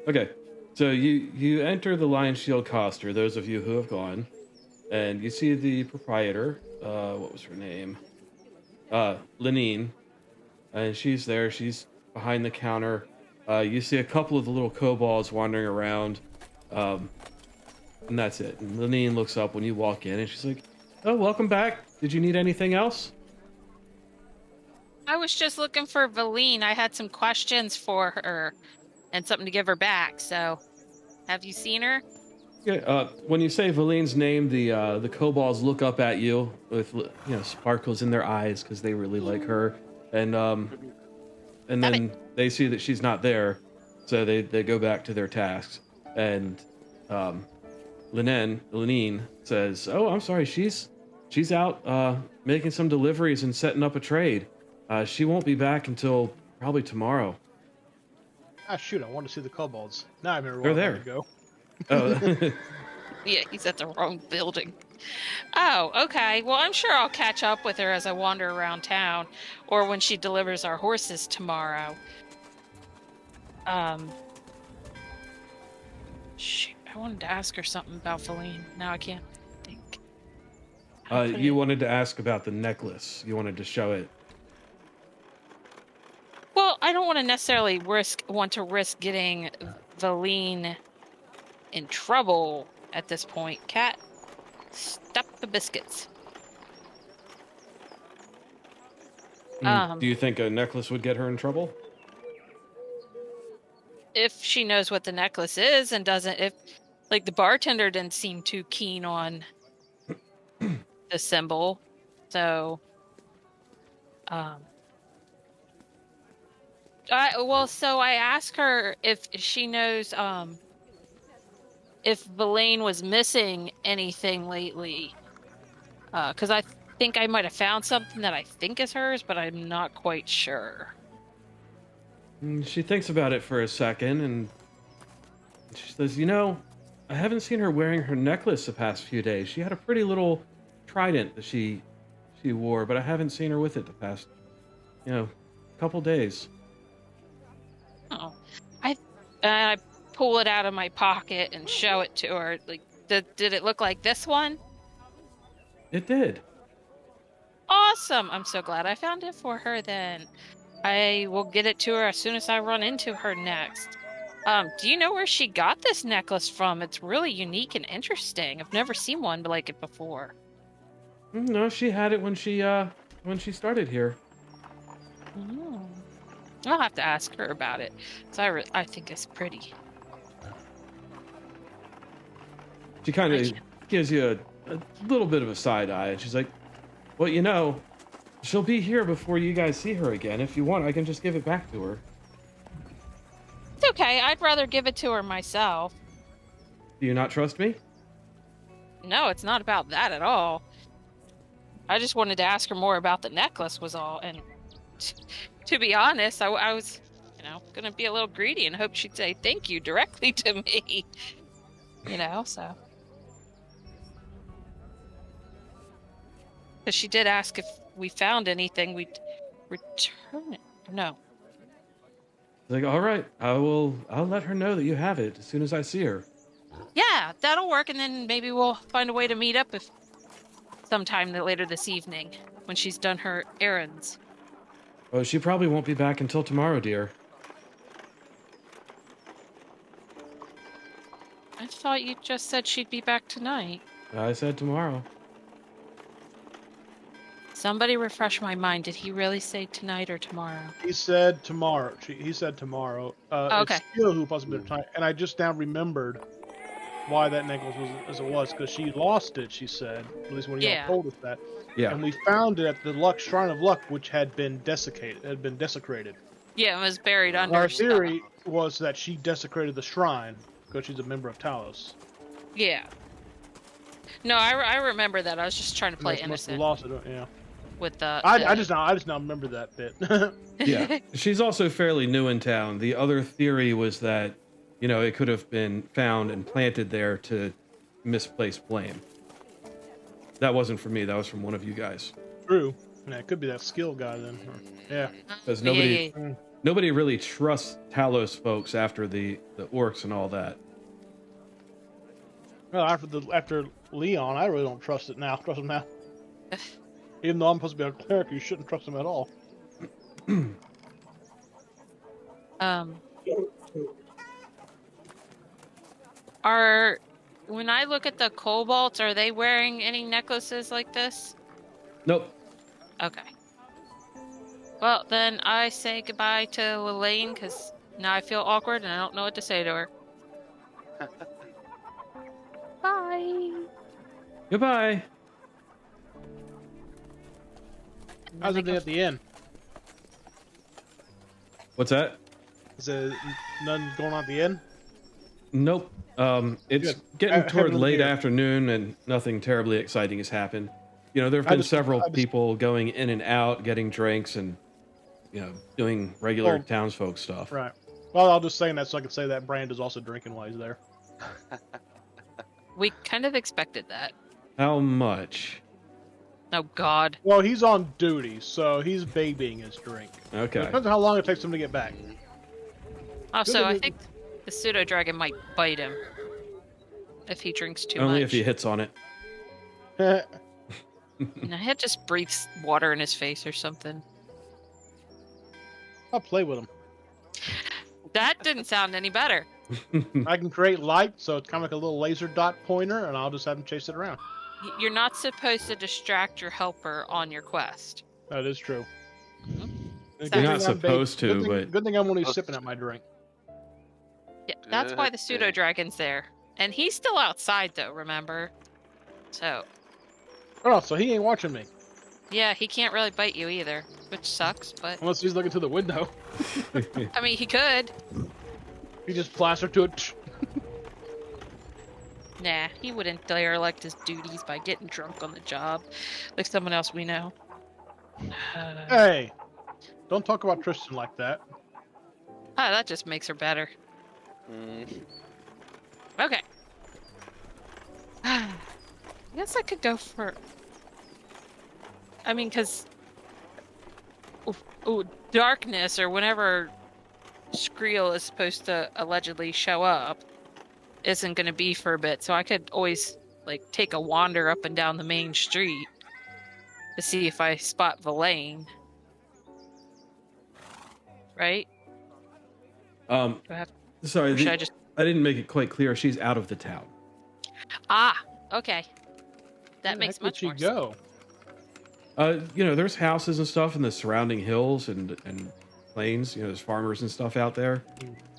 Okay, so you enter the Lion Shield Coster, those of you who have gone, and you see the proprietor, what was her name? Lenine, and she's there, she's behind the counter. You see a couple of the little kobolds wandering around, and that's it. And Lenine looks up when you walk in, and she's like, "Oh, welcome back. Did you need anything else?" I was just looking for Valine. I had some questions for her and something to give her back. So, have you seen her? Yeah. When you say Valine's name, the kobolds look up at you with sparkles in their eyes because they really like her, and then they see that she's not there, so they go back to their tasks. And Lenine says, "Oh, I'm sorry. She's out making some deliveries and setting up a trade. She won't be back until probably tomorrow." Ah, shoot! I wanted to see the kobolds. Now I remember They're where I there. had to go. Oh, Yeah, he's at the wrong building. Oh, okay. Well, I'm sure I'll catch up with her as I wander around town, or when she delivers our horses tomorrow. Shoot, I wanted to ask her something about Valine. Now I can't think. you wanted to ask about the necklace. You wanted to show it. Well, I don't want to necessarily want to risk getting Valine in trouble at this point. Cat, stop the biscuits. Do you think a necklace would get her in trouble? If she knows what the necklace is and doesn't, if like the bartender didn't seem too keen on the symbol, so I asked her if she knows if Valaine was missing anything lately, because I think I might have found something that I think is hers, but I'm not quite sure. She thinks about it for a second, and she says, "You know, I haven't seen her wearing her necklace the past few days. She had a pretty little trident that she wore, but I haven't seen her with it the past, couple days." Oh, I pull it out of my pocket and show it to her. Like, did it look like this one? It did. Awesome! I'm so glad I found it for her. Then I will get it to her as soon as I run into her next. Do you know where she got this necklace from? It's really unique and interesting. I've never seen one like it before. No, she had it when she started here. Oh. I'll have to ask her about it. So I think it's pretty. She kind of gives you a little bit of a side eye, and she's like, "Well, she'll be here before you guys see her again. If you want, I can just give it back to her." It's okay. I'd rather give it to her myself. Do you not trust me? No, it's not about that at all. I just wanted to ask her more about the necklace was all. And to be honest, I was, going to be a little greedy and hope she'd say thank you directly to me. So. Because she did ask if we found anything, we'd return it. No. Like, all right, I'll let her know that you have it as soon as I see her. Yeah, that'll work, and then maybe we'll find a way to meet up sometime later this evening when she's done her errands. Oh, she probably won't be back until tomorrow, dear. I thought you just said she'd be back tonight. I said tomorrow. Somebody refresh my mind. Did he really say tonight or tomorrow? He said tomorrow. He said tomorrow. Okay. It's Skill who possibly tonight, and I just now remembered why that necklace was as it was, because she lost it. She said, at least when y'all told us that. Yeah. And we found it at the Shrine of Luck, which had been desecrated. Yeah, it was buried under Our stuff. theory was that she desecrated the shrine because she's a member of Talos. Yeah. No, I remember that. I was just trying to play Must have innocent lost it. Yeah. with the. I just now remember that bit. Yeah. She's also fairly new in town. The other theory was that, it could have been found and planted there to misplace blame. That wasn't from me. That was from one of you guys. True. Yeah, it could be that Skill guy then. Yeah. Because Yeah. nobody really trusts Talos folks after the orcs and all that. Well, after Leon, I really don't trust him now. Even though I'm supposed to be a cleric, you shouldn't trust him at all. When I look at the kobolds, are they wearing any necklaces like this? Nope. Okay. Well, then I say goodbye to Lelaine, because now I feel awkward and I don't know what to say to her. Bye. Goodbye. How's it at the end? What's that? Is there none going on at the end? Nope. It's Good. getting Have toward them late here. afternoon, and nothing terribly exciting has happened. There have been several people going in and out, getting drinks, and doing regular townsfolk stuff. Right. Well, I'll just say that so I can say that Brand is also drinking while he's there. We kind of expected that. How much? Oh, God. Well, he's on duty, so he's babying his drink. Okay. It depends on how long it takes him to get back. Also, I think the pseudo dragon might bite him if he drinks too Only much. if he hits on it. No, he'll just breathe water in his face or something. I'll play with him. That didn't sound any better. I can create light, so it's kind of like a little laser dot pointer, and I'll just have him chase it around. You're not supposed to distract your helper on your quest. That is true. Good You're not thing I'm supposed to, good thing, but- good thing I'm only sipping at my drink. Yeah, that's why the Good pseudo thing. dragon's there, and he's still outside though. Remember? So Oh, so he ain't watching me yeah, he can't really bite you either, which sucks. But unless he's looking to the window. I mean, he could. He just plastered to it. Nah, he wouldn't derelict his duties by getting drunk on the job, like someone else we know. Hey, don't talk about Tristan like that. Ah, that just makes her better. Mm, Okay. I guess I could go for. I mean, because. Ooh, darkness, or whenever Skriel is supposed to allegedly show up, isn't going to be for a bit. So I could always, like, take a wander up and down the main street to see if I spot Verlaine. Right? Um, Do I have, sorry, or should I just. I didn't make it quite clear. She's out of the town. Ah, okay. That Where the makes heck much would more she sense. go? There's houses and stuff in the surrounding hills and plains. There's farmers and stuff out there.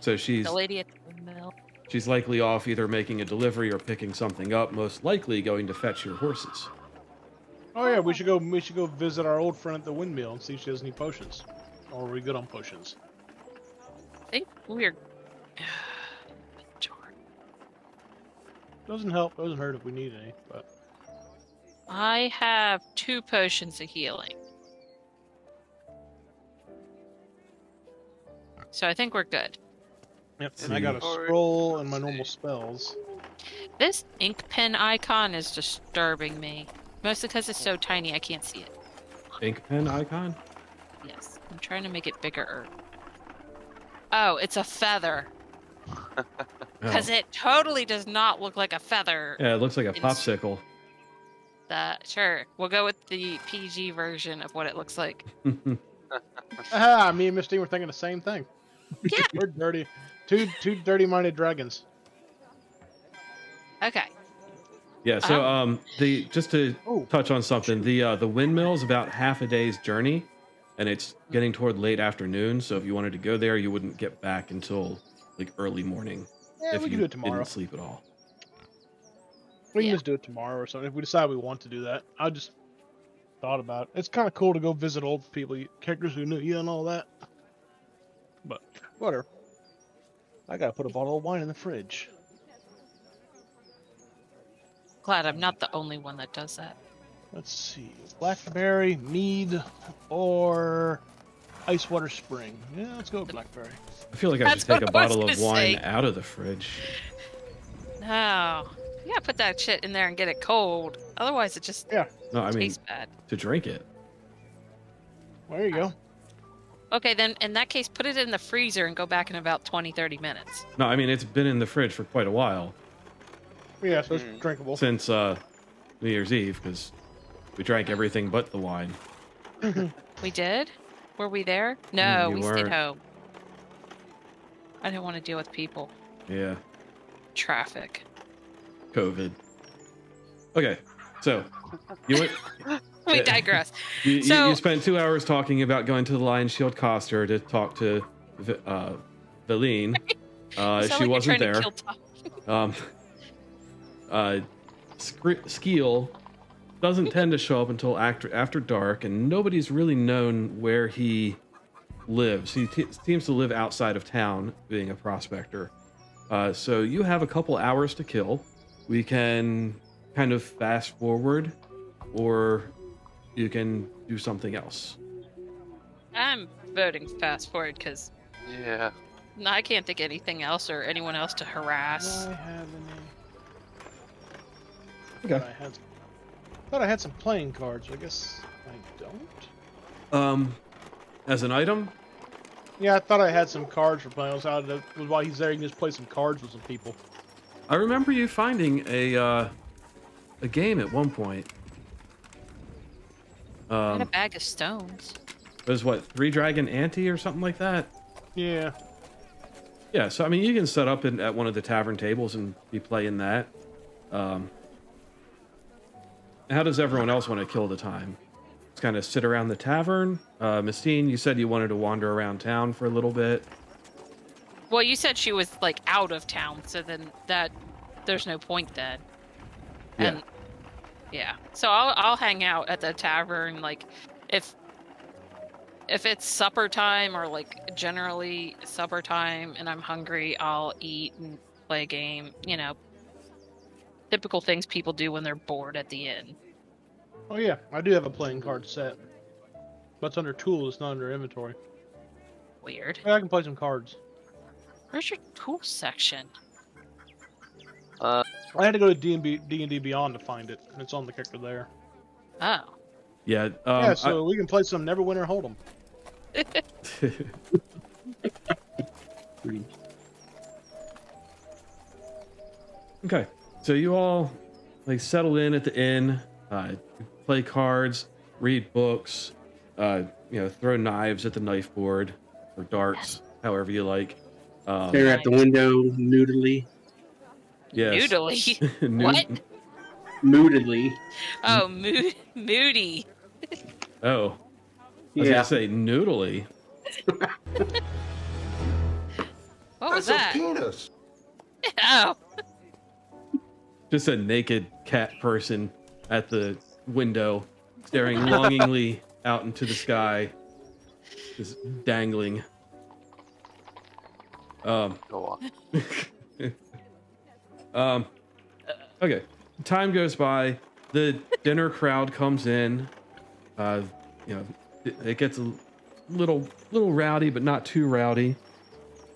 So The lady at the windmill. she's likely off either making a delivery or picking something up. Most likely going to fetch your horses. Oh yeah, we should go. We should go visit our old friend at the windmill and see if she has any potions. Or are we good on potions? I think we're. Doesn't help. Doesn't hurt if we need any. But I have 2 potions of healing. So I think we're good. yep. And I got a See. scroll and my normal spells. This ink pen icon is disturbing me. Mostly because it's so tiny I can't see it. Ink pen icon. Yes, I'm trying to make it bigger. Oh, it's a feather. Because it totally does not look like a feather. Yeah, it looks like a It's- popsicle. Sure, we'll go with the PG version of what it looks like. Aha! Me and Miss Dean were thinking the same thing. Yeah. We're dirty. Two dirty-minded dragons. Okay. Yeah. So Oh. just to Ooh. touch on something, the windmill is about half a day's journey, and it's getting toward late afternoon. So if you wanted to go there, you wouldn't get back until like early morning. Yeah, if we you can do it tomorrow. didn't sleep at all. We can Yeah. just do it tomorrow or something if we decide we want to do that. I just thought about it. It's kind of cool to go visit old people, characters who knew you and all that. But whatever. I gotta put a bottle of wine in the fridge. Glad I'm not the only one that does that. Let's see, blackberry, mead, or ice water spring. Yeah, let's go with blackberry. I feel like I That's should take a what I was bottle of gonna wine say. out of the fridge. No. You gotta put that shit in there and get it cold. Otherwise, it just Yeah, No, I mean tastes bad. to drink it. well, there you go. Okay, then in that case, put it in the freezer and go back in about 20-30 minutes. No, I mean it's been in the fridge for quite a while Yeah, so it's Mm. drinkable. since New Year's Eve because we drank everything but the wine. We did? Were we there? No, you we stayed weren't. home. I didn't want to deal with people. Yeah, Traffic. COVID. Okay, so you went. We Yeah. digress. You So- spent 2 hours talking about going to the Lion Shield Coster to talk to Valine. You sound She like you're wasn't trying to there. kill Tom. Skeel doesn't tend to show up until after dark, and nobody's really known where he lives. He seems to live outside of town, being a prospector. So you have a couple hours to kill. We can kind of fast forward, or you can do something else. I'm voting fast forward because yeah. I can't think anything else or anyone else to Do harass. I have any? Okay. Thought I had some playing cards. I guess I don't. As an item, Yeah, I thought I had some cards for playing. While he's there, you can just play some cards with some people. I remember you finding a game at one point. I had a bag of stones. It was what, 3 Dragon Ante or something like that? Yeah. Yeah, so I mean, you can set up at one of the tavern tables and be playing that. How does everyone else want to kill the time? Just kind of sit around the tavern. Mistine, you said you wanted to wander around town for a little bit. Well, you said she was like out of town, so then there's no point then. Yeah. And yeah, so I'll hang out at the tavern. Like if it's supper time or like generally supper time and I'm hungry, I'll eat and play a game. You know, typical things people do when they're bored at the inn. Oh yeah, I do have a playing card set. But it's under tools, it's not under inventory. Weird. Yeah, I can play some cards. Where's your tool section? I had to go to D&D Beyond to find it. And it's on the character there. Oh. Yeah. Yeah, so we can play some Neverwinter Hold'em. Okay, so you all like settle in at the inn, play cards, read books, throw knives at the knife board or darts, however you like. Stare at the window noodly. Yes. Noodly. Nood- What? Moodily. Oh, moody. Oh, I was Yeah. gonna say noodly. What was that? penis. Oh. Just a naked cat person at the window, staring longingly out into the sky, just dangling. Go on. Okay. Time goes by. The dinner crowd comes in. It gets a little rowdy, but not too rowdy.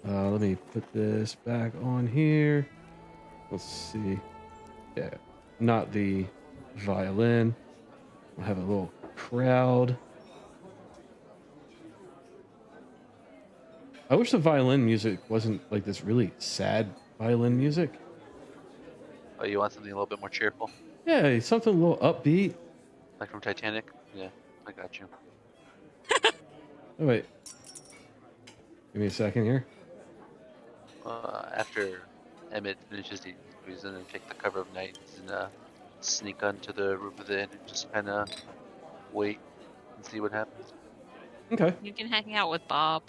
Let me put this back on here. Let's see. Yeah, not the violin. We'll have a little crowd. I wish the violin music wasn't like this really sad violin music. Oh, you want something a little bit more cheerful? Yeah, something a little upbeat. Like from Titanic? Yeah, I got you. Oh, wait. Give me a second here. After Emmett finishes eating, he's gonna take the cover of night and sneak onto the roof of the inn and just kind of wait and see what happens. Okay. You can hang out with Bob.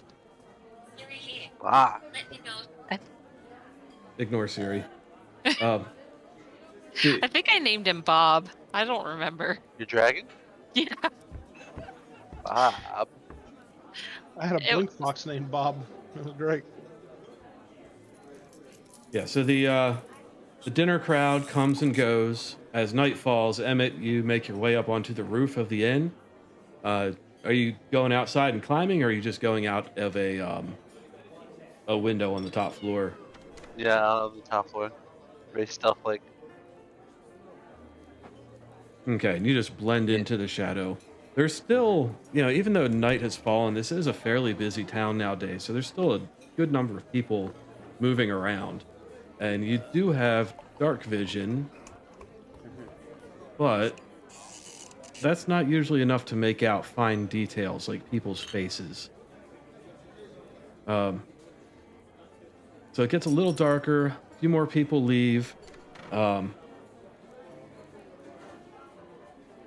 Ah, Ignore Siri. I think I named him Bob. I don't remember. your dragon? Yeah. Bob. I had a blink fox named Bob. It was great. Yeah, so the dinner crowd comes and goes. As night falls, Emmett, you make your way up onto the roof of the inn. Are you going outside and climbing, or are you just going out of a window on the top floor? Yeah, out of the top floor. Very stealth-like. Okay, and you just blend into the shadow. There's still, even though night has fallen, this is a fairly busy town nowadays, so there's still a good number of people moving around. And you do have dark vision, but that's not usually enough to make out fine details like people's faces. So it gets a little darker, a few more people leave.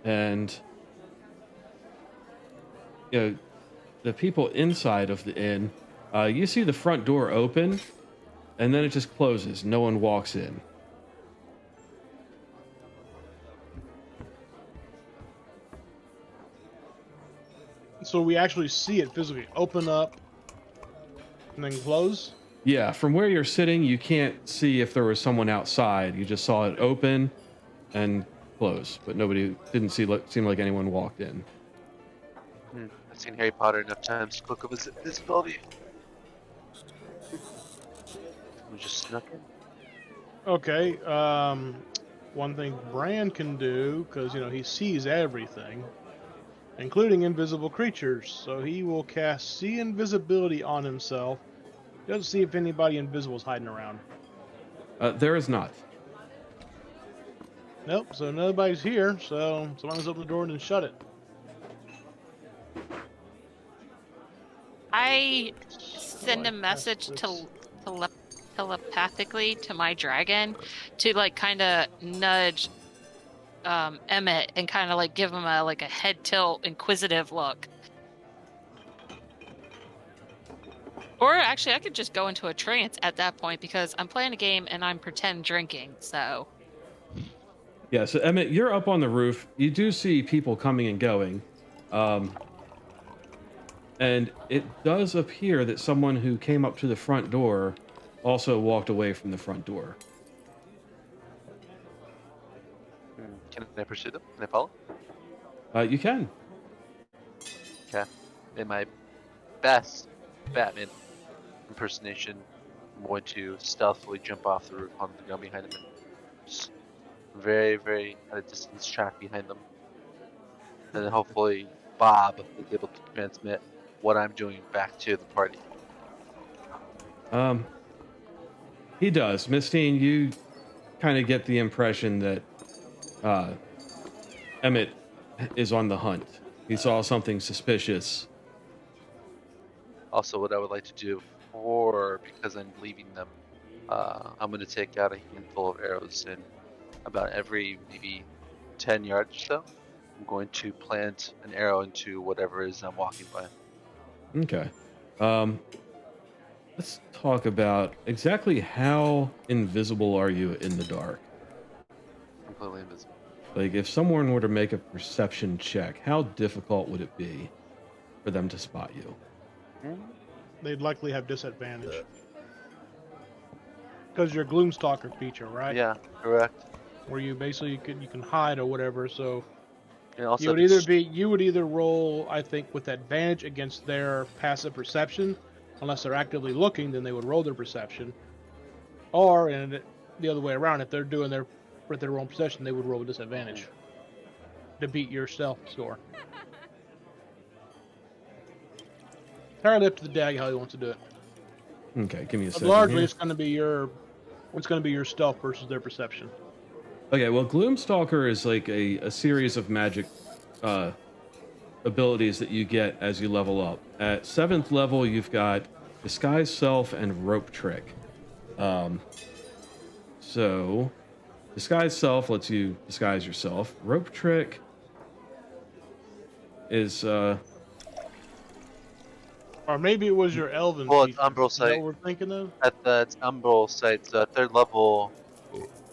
And the people inside of the inn, you see the front door open, and then it just closes. No one walks in. So we actually see it physically open up and then close. Yeah, from where you're sitting, you can't see if there was someone outside. You just saw it open and close, but didn't seem like anyone walked in. I've seen Harry Potter enough times to click of visibility. We just snuck in. Okay. One thing Bran can do, because he sees everything, including invisible creatures, so he will cast See Invisibility on himself. Just to see if anybody invisible is hiding around. There is not. Nope. So nobody's here. So someone's open the door and then shut it. I send a message to telepathically to my dragon to like kind of nudge Emmett and kind of like give him a head tilt, inquisitive look. Or actually, I could just go into a trance at that point because I'm playing a game and I'm pretend drinking. So Yeah, so Emmett, you're up on the roof. You do see people coming and going. And it does appear that someone who came up to the front door also walked away from the front door. Can I pursue them? Can I follow? You can. Okay. In my best Batman impersonation, I'm going to stealthily jump off the roof onto the ground behind him and just very, very at a distance track behind them. And then hopefully Bob is able to transmit what I'm doing back to the party. He does. Mistine, you kind of get the impression that Emmett is on the hunt. He saw something suspicious. Also, what I would like to do, or because I'm leaving them, I'm going to take out a handful of arrows, and about every maybe 10 yards or so, I'm going to plant an arrow into whatever it is I'm walking by. Okay. Let's talk about exactly how invisible are you in the dark? Completely invisible. Like, if someone were to make a perception check, how difficult would it be for them to spot you? They'd likely have disadvantage. Because your Gloomstalker feature, right? Yeah, correct. Where you basically you can hide or whatever, so And also, you would either roll, I think, with advantage against their passive perception, unless they're actively looking, then they would roll their perception. Or and the other way around, if they're doing their own perception, they would roll with disadvantage to beat your stealth score. Entirely up to the dag how he wants to do it. Okay, give me a But second. largely, here. it's going to be your stealth versus their perception. Okay, well, Gloomstalker is like a series of magic abilities that you get as you level up. At 7th level, you've got Disguise Self and Rope Trick. So, Disguise Self lets you disguise yourself. Rope Trick is... Or maybe it was your Elven. Well, it's feature. Umbral Is that Sight. what we're thinking of? It's Umbral Sight's 3rd level.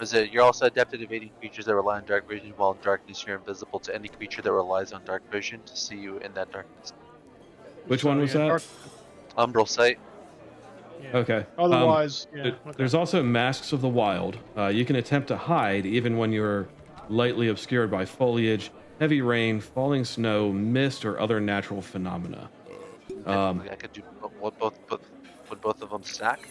Is it? You're also adept at evading creatures that rely on dark vision. While in darkness, you're invisible to any creature that relies on dark vision to see you in that darkness. Which one was that? Dark- Umbral Sight. yeah. Okay. Otherwise, yeah. Okay. There's also Masks of the Wild. You can attempt to hide even when you're lightly obscured by foliage, heavy rain, falling snow, mist, or other natural phenomena. I could do would both of them stack?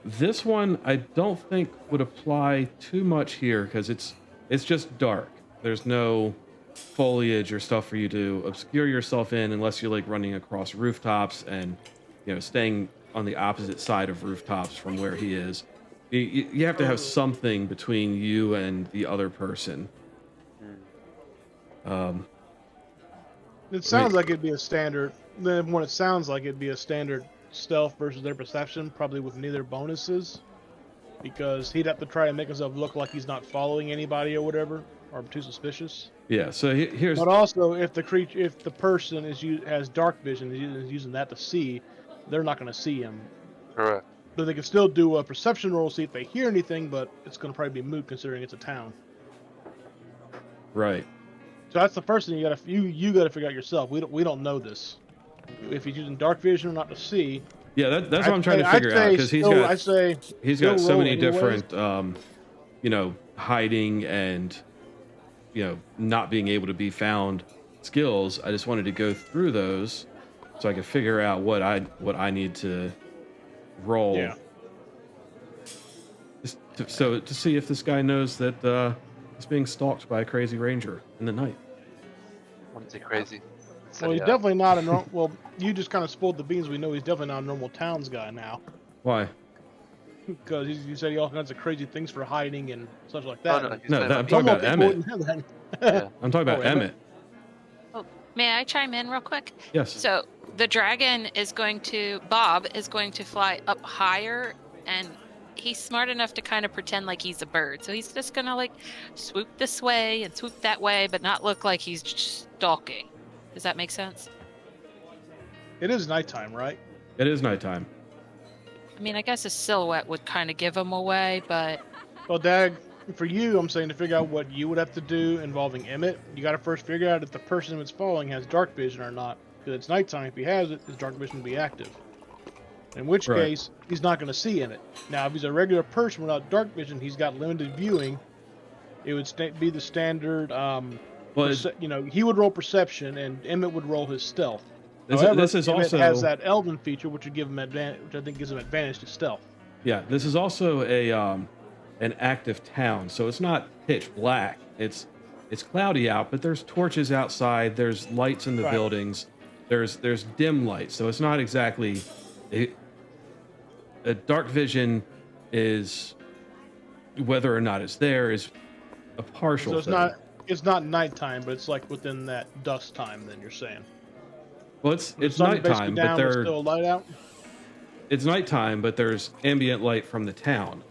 This one I don't think would apply too much here because it's just dark. There's no foliage or stuff for you to obscure yourself in unless you're like running across rooftops and staying on the opposite side of rooftops from where he is. You have to have something between you and the other person. It sounds like it'd be a standard. Then when it sounds like it'd be a standard stealth versus their perception, probably with neither bonuses, because he'd have to try and make himself look like he's not following anybody or whatever, or too suspicious. Yeah. So here's. But also, if the person has dark vision, is using that to see, they're not going to see him. Correct. But they can still do a perception roll, see if they hear anything, but it's going to probably be moot considering it's a town. Right. So that's the first thing you gotta figure out yourself. We don't know this. If he's using dark vision or not to see. Yeah, that's what I'm trying to figure out because he's got so many different, hiding and not being able to be found skills. I just wanted to go through those so I could figure out what I need to roll. Yeah. To see if this guy knows that he's being stalked by a crazy ranger in the night. Wouldn't say crazy. Well, he's definitely not a normal. Well, you just kind of spoiled the beans. We know he's definitely not a normal towns guy now, Why? because you said he all kinds of crazy things for hiding and such like Oh, that. no, he's No, kind of I'm talking about Normal Emmett. people wouldn't have that. Yeah. I'm talking about Oh, Emmett. Emmett. May I chime in real quick? Yes. So the dragon is going to, Bob is going to fly up higher, and he's smart enough to kind of pretend like he's a bird. So he's just gonna like swoop this way and swoop that way, but not look like he's just stalking. Does that make sense? It is nighttime, right? It is nighttime. I mean, I guess his silhouette would kind of give him away, but Well, Dag, for you, I'm saying to figure out what you would have to do involving Emmett, you got to first figure out if the person that's following has dark vision or not. Because it's nighttime. If he has it, his dark vision will be active. In which Right. case, he's not going to see Emmett. Now, if he's a regular person without dark vision, he's got limited viewing. It would be the standard. Well, He would roll perception, and Emmett would roll his stealth. this, However, this is Emmett also has that Elven feature, which would give him advantage, which I think gives him advantage to stealth. yeah. This is also a an active town, so it's not pitch black. It's cloudy out, but there's torches outside. There's lights in the Right. buildings. There's dim lights, so it's not exactly a dark vision is whether or not it's there is a partial So it's thing. it's not nighttime, but it's like within that dusk time. Then you're saying Well, it's The sun's basically nighttime, but down, there's there still light out. it's nighttime, but there's ambient light from the town.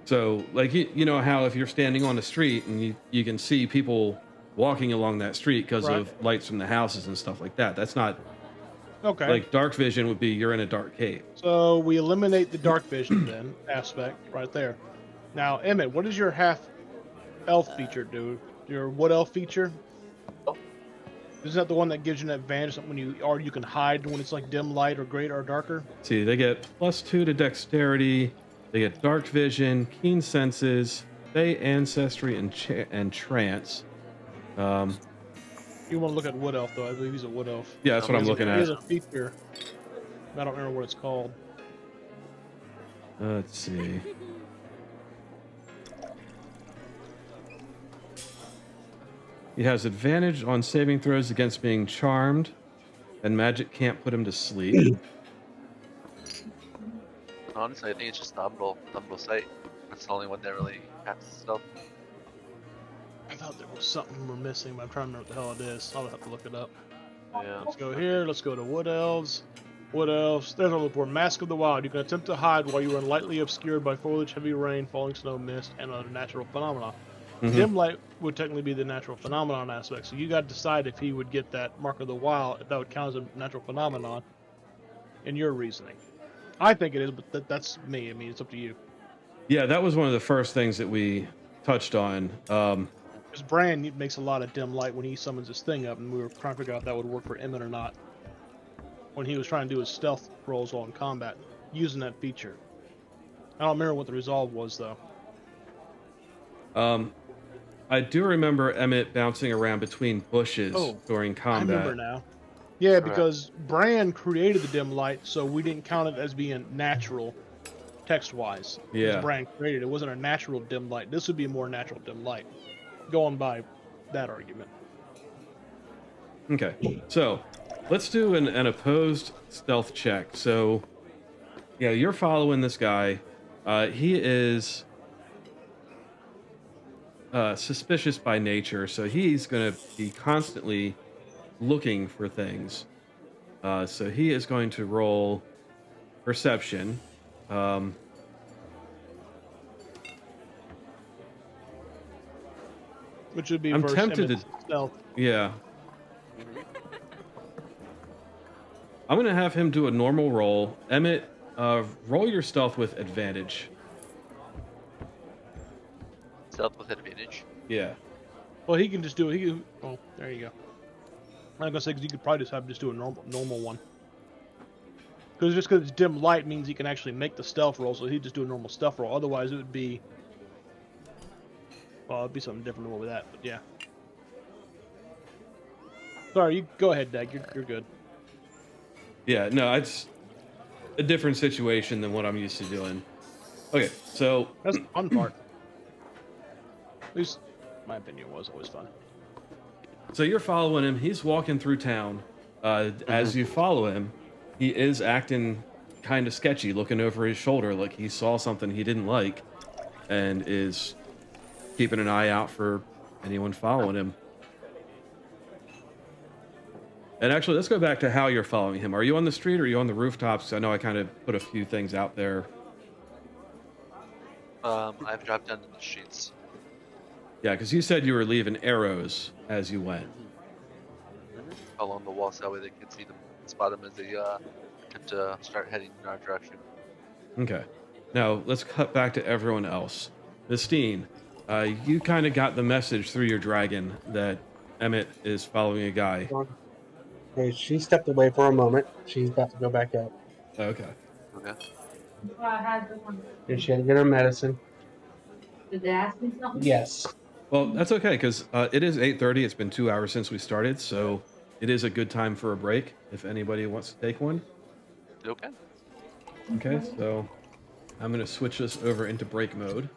So, like you know how if you're standing on the street and you can see people walking along that street because Right. of lights from the houses and stuff like that. That's not Okay. like dark vision would be you're in a dark cave. So we eliminate the dark vision then aspect right there. Now, Emmett, what does your half elf feature do? Your wood elf feature? Isn't that the one that gives you an advantage when you can hide when it's like dim light or greater or darker? See, they get +2 to dexterity. They get dark vision, keen senses, fey ancestry, and trance. You want to look at wood elf though. I believe he's a wood elf. Yeah, that's what I'm looking He has at. a feature. I don't remember what it's called. Let's see. He has advantage on saving throws against being charmed, and magic can't put him to sleep. Honestly, I think it's just Thumbro Sight. That's the only one that really has stealth. I thought there was something we're missing, but I'm trying to remember what the hell it is. I'll have to look it up. Yeah. Let's go here. Let's go to Wood Elves. Wood Elves. There's on the board. Mask of the Wild. You can attempt to hide while you are lightly obscured by foliage, heavy rain, falling snow, mist, and other natural phenomena. Mhm. Dim light would technically be the natural phenomenon aspect. So you got to decide if he would get that Mark of the Wild, if that would count as a natural phenomenon in your reasoning. I think it is, but that's me. I mean, it's up to you. Yeah, that was one of the first things that we touched on. Because Bran makes a lot of dim light when he summons his thing up, and we were trying to figure out if that would work for Emmett or not. When he was trying to do his stealth rolls while in combat, using that feature. I don't remember what the resolve was, though. I do remember Emmett bouncing around between bushes Oh, during I combat. remember now. Yeah, because Bran created the dim light, so we didn't count it as being natural, text-wise. Because Yeah. Bran created it. It wasn't a natural dim light. This would be a more natural dim light, going by that argument. Okay, so let's do an opposed stealth check. So, yeah, you're following this guy. He is suspicious by nature, so he's going to be constantly looking for things. So he is going to roll perception. Which would be I'm versus tempted to- Emmett's stealth. Yeah. I'm going to have him do a normal roll. Emmett, roll your stealth with advantage. Stealth with advantage. Yeah. Well, he can just do it. Oh, there you go. I'm gonna say because you could probably just have him just do a normal one. Because just because it's dim light means he can actually make the stealth roll, so he'd just do a normal stealth roll. Otherwise, it would be, well, it'd be something different with that. But yeah. Sorry, you go ahead, Dag. You're good. Yeah, no, it's a different situation than what I'm used to doing. Okay, so That's the fun part. At least, in my opinion, was always fun. you're following him. He's walking through town. As you follow him, he is acting kind of sketchy, looking over his shoulder like he saw something he didn't like, and is keeping an eye out for anyone following him. And actually, let's go back to how you're following him. Are you on the street or are you on the rooftops? I know I kind of put a few things out there. I've dropped down to the streets. Yeah, because you said you were leaving arrows as you went. Along the wall so that way they can see them, spot them as they attempt to start heading in our direction. Okay. Now, let's cut back to everyone else. Mistine, you kind of got the message through your dragon that Emmett is following a guy. Okay, she stepped away for a moment. She's about to go back up. Okay. Okay. And she had to get her medicine. Did they ask me something? Yes. Well, that's okay, because it is 8:30. It's been 2 hours since we started, so it is a good time for a break if anybody wants to take one. Okay. Okay, so I'm going to switch this over into break mode.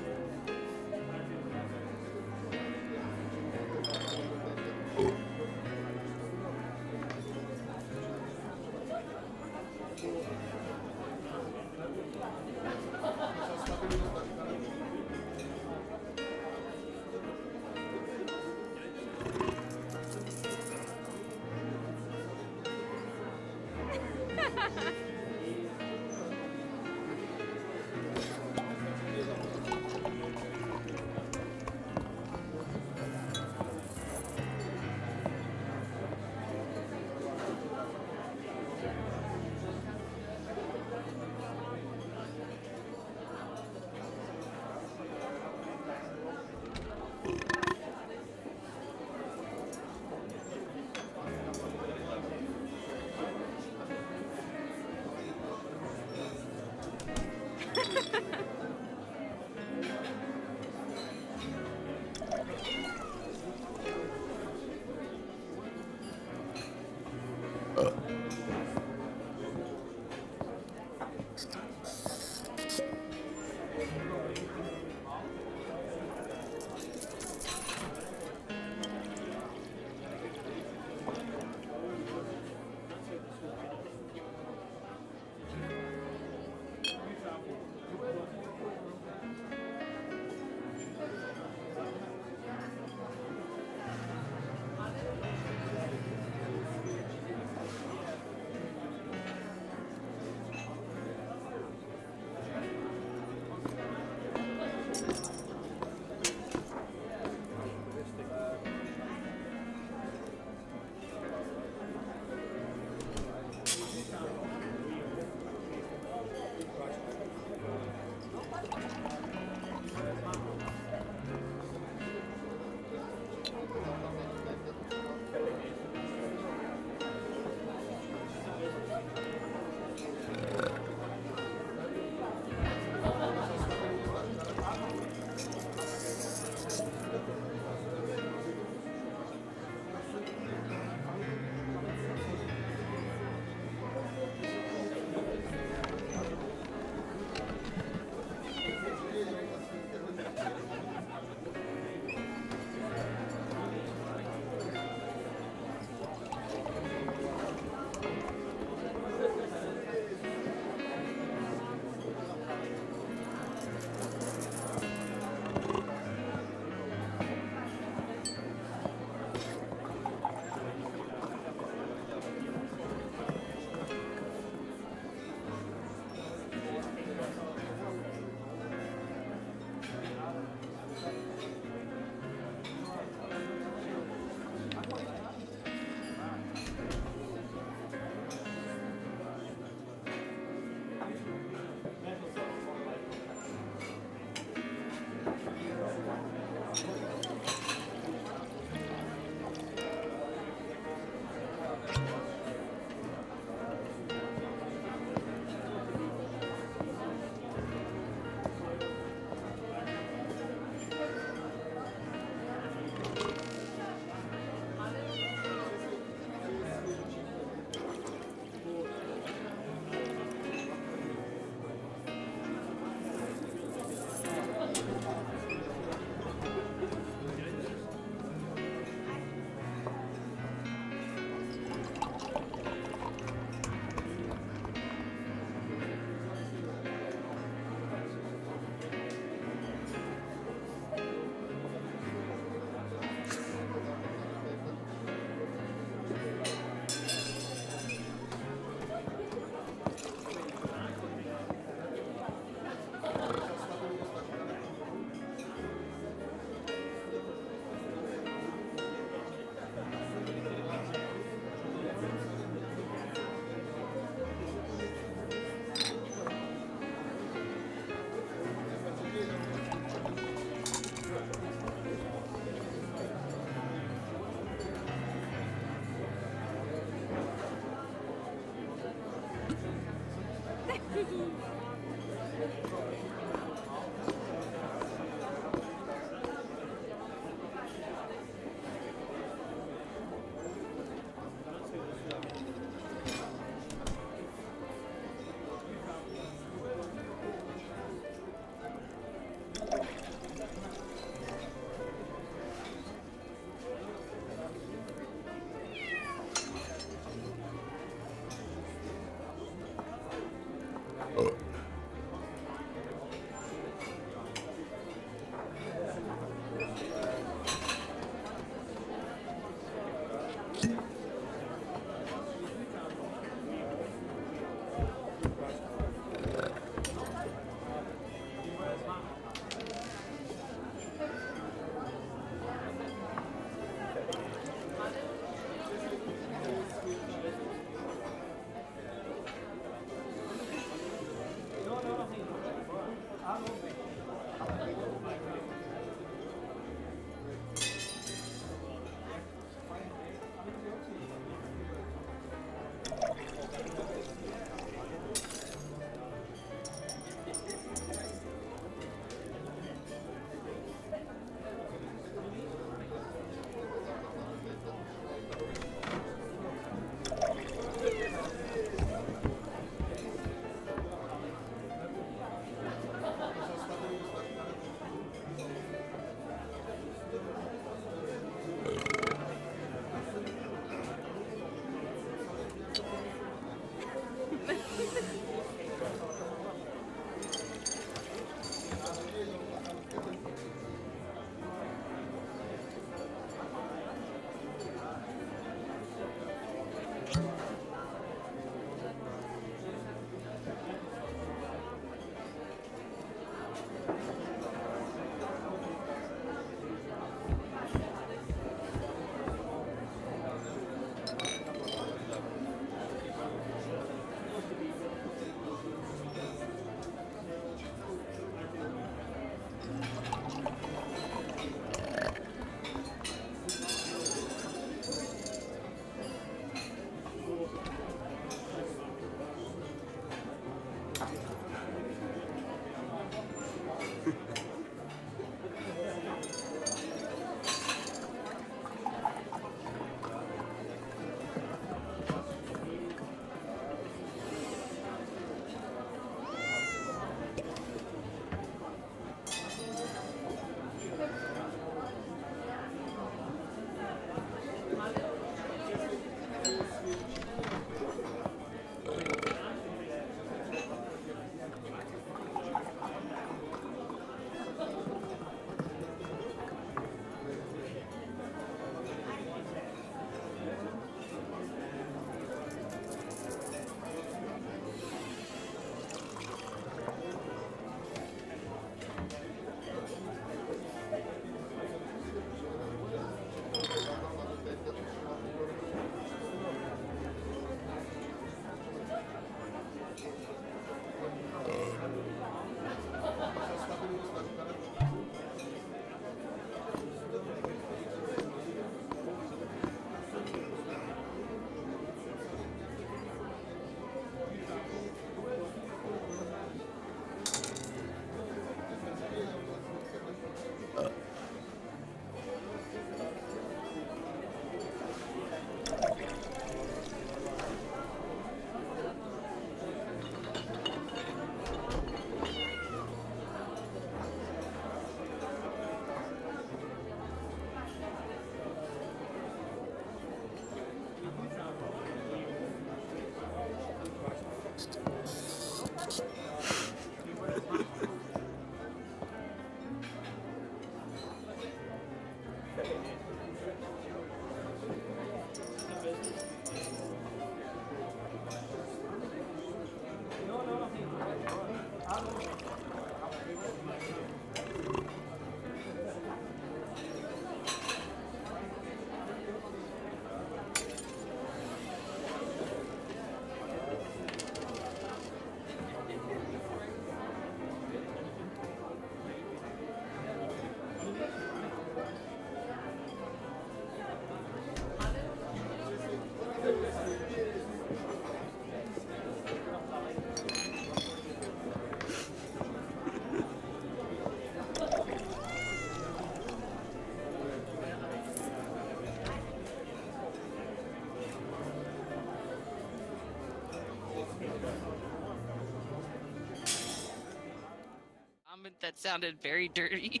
that sounded very dirty.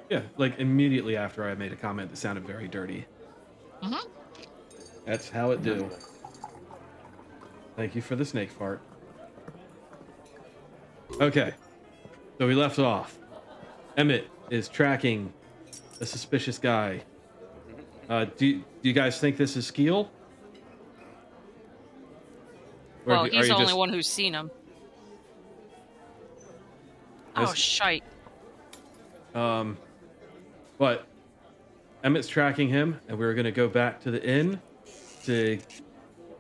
Yeah, like immediately after I made a comment that sounded very dirty. Mhm. That's how it do. Thank you for the snake fart. Okay, so we left off. Emmett is tracking a suspicious guy. Do you guys think this is Skeel? Or Well, are he's you the only just- one who's seen him. Yes. Oh, shite. But Emmett's tracking him, and we're going to go back to the inn to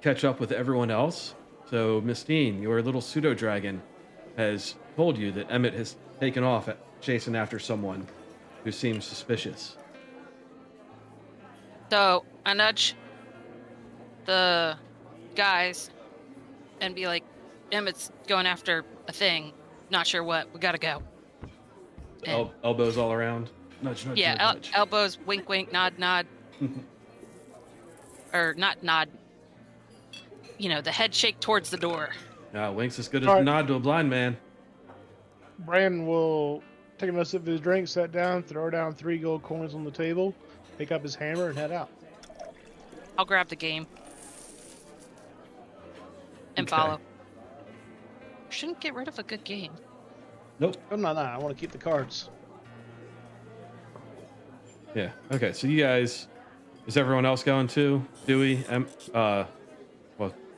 catch up with everyone else. So, Mistine, your little pseudo dragon has told you that Emmett has taken off chasing after someone who seems suspicious. So I nudge the guys and be like, Emmett's going after a thing. Not sure what. We gotta go. And- Elbows all around. Nudge, nudge, yeah, nudge, nudge. elbows, wink, wink, nod, nod. Or not nod. You know, the head shake towards the door. Wink's as good as All a right. nod to a blind man. Brandon will take another sip of his drink, sit down, throw down 3 gold coins on the table, pick up his hammer, and head out. I'll grab the game. And Okay. follow. Shouldn't get rid of a good game. Nope. Oh, no, I want to keep the cards. Yeah. Okay. So you guys, is everyone else going too? Dewey, well,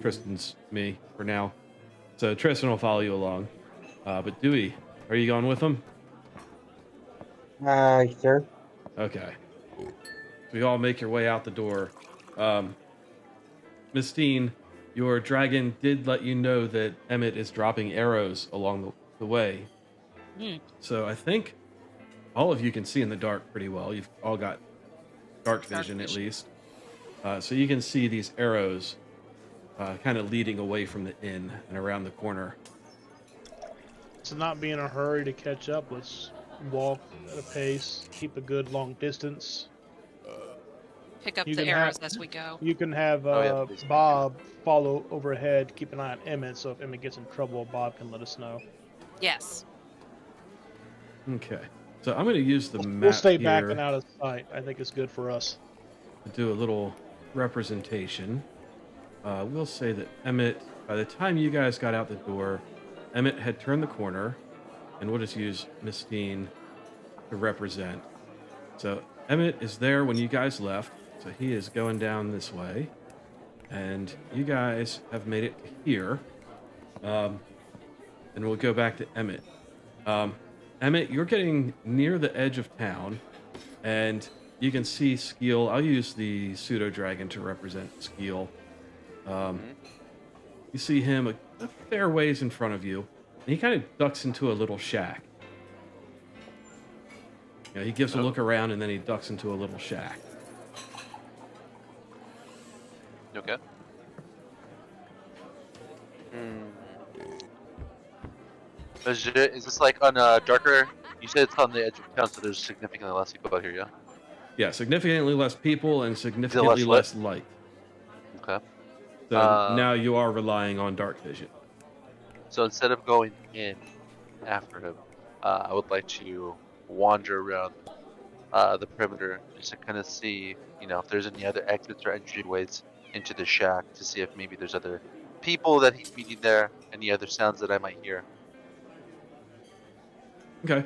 Tristan's me for now. So Tristan will follow you along. But Dewey, are you going with them? Sure. Okay. So you all make your way out the door. Mistine, your dragon did let you know that Emmett is dropping arrows along the way. Hmm. So I think all of you can see in the dark pretty well. You've all got dark vision at least. So you can see these arrows kind of leading away from the inn and around the corner. To not be in a hurry to catch up, let's walk at a pace, keep a good long distance. Pick up You the can arrows have- as we go. You can have Oh, yeah, please. Bob follow overhead, keep an eye on Emmett, so if Emmett gets in trouble, Bob can let us know. Yes. Okay. So I'm going to use the map We'll stay here back and out of sight. I think it's good for us. to do a little representation. We'll say that Emmett, by the time you guys got out the door, Emmett had turned the corner, and we'll just use Mistine to represent. So Emmett is there when you guys left, so he is going down this way, and you guys have made it to here. And we'll go back to Emmett. Emmett, you're getting near the edge of town, and you can see Skeel. I'll use the pseudo dragon to represent Skeel. You see him a fair ways in front of you, and he kind of ducks into a little shack. You know, he gives a look around, and then he ducks into a little shack. Okay. Is this like on a darker? You said it's on the edge of town, so there's significantly less people out here, yeah? Yeah, significantly less people and significantly lit? less light. Okay. So now you are relying on dark vision. So instead of going in after him, I would like to wander around the perimeter just to kind of see, you know, if there's any other exits or entryways into the shack to see if maybe there's other people that he's meeting there, any other sounds that I might hear. Okay.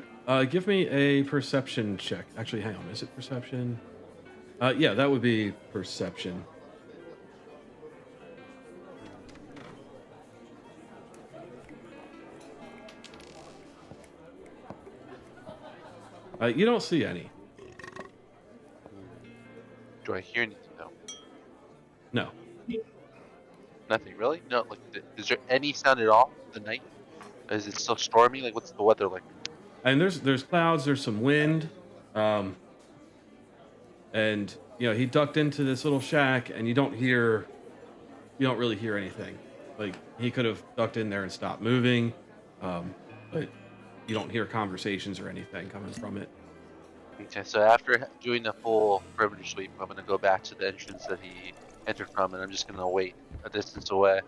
Give me a perception check. Actually, hang on. Is it perception? Yeah, that would be perception. You don't see any. Do I hear anything though? No. Nothing really? No. Like, is there any sound at all in the night? Is it still stormy? Like, what's the weather like? And there's clouds. There's some wind. And you know he ducked into this little shack, and you don't really hear anything. Like he could have ducked in there and stopped moving, but you don't hear conversations or anything coming from it. Okay, so after doing a full perimeter sweep, I'm gonna go back to the entrance that he entered from, and I'm just gonna wait a distance away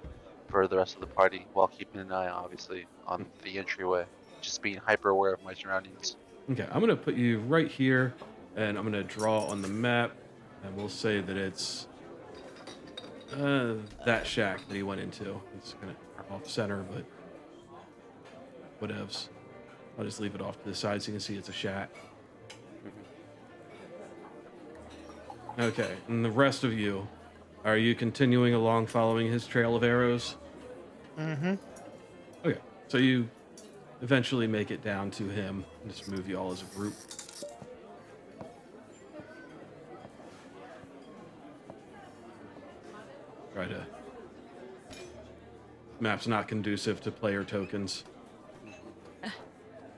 for the rest of the party while keeping an eye, obviously, on the entryway. just being hyper aware of my surroundings. Okay, I'm gonna put you right here, and I'm gonna draw on the map, and we'll say that it's that shack that he went into. It's kind of off center, but whatevs. I'll just leave it off to the side so you can see it's a shack. Okay, and the rest of you, are you continuing along following his trail of arrows? Mm-hmm. Okay, so you eventually make it down to him. I'll just move you all as a group. Try to. Map's not conducive to player tokens.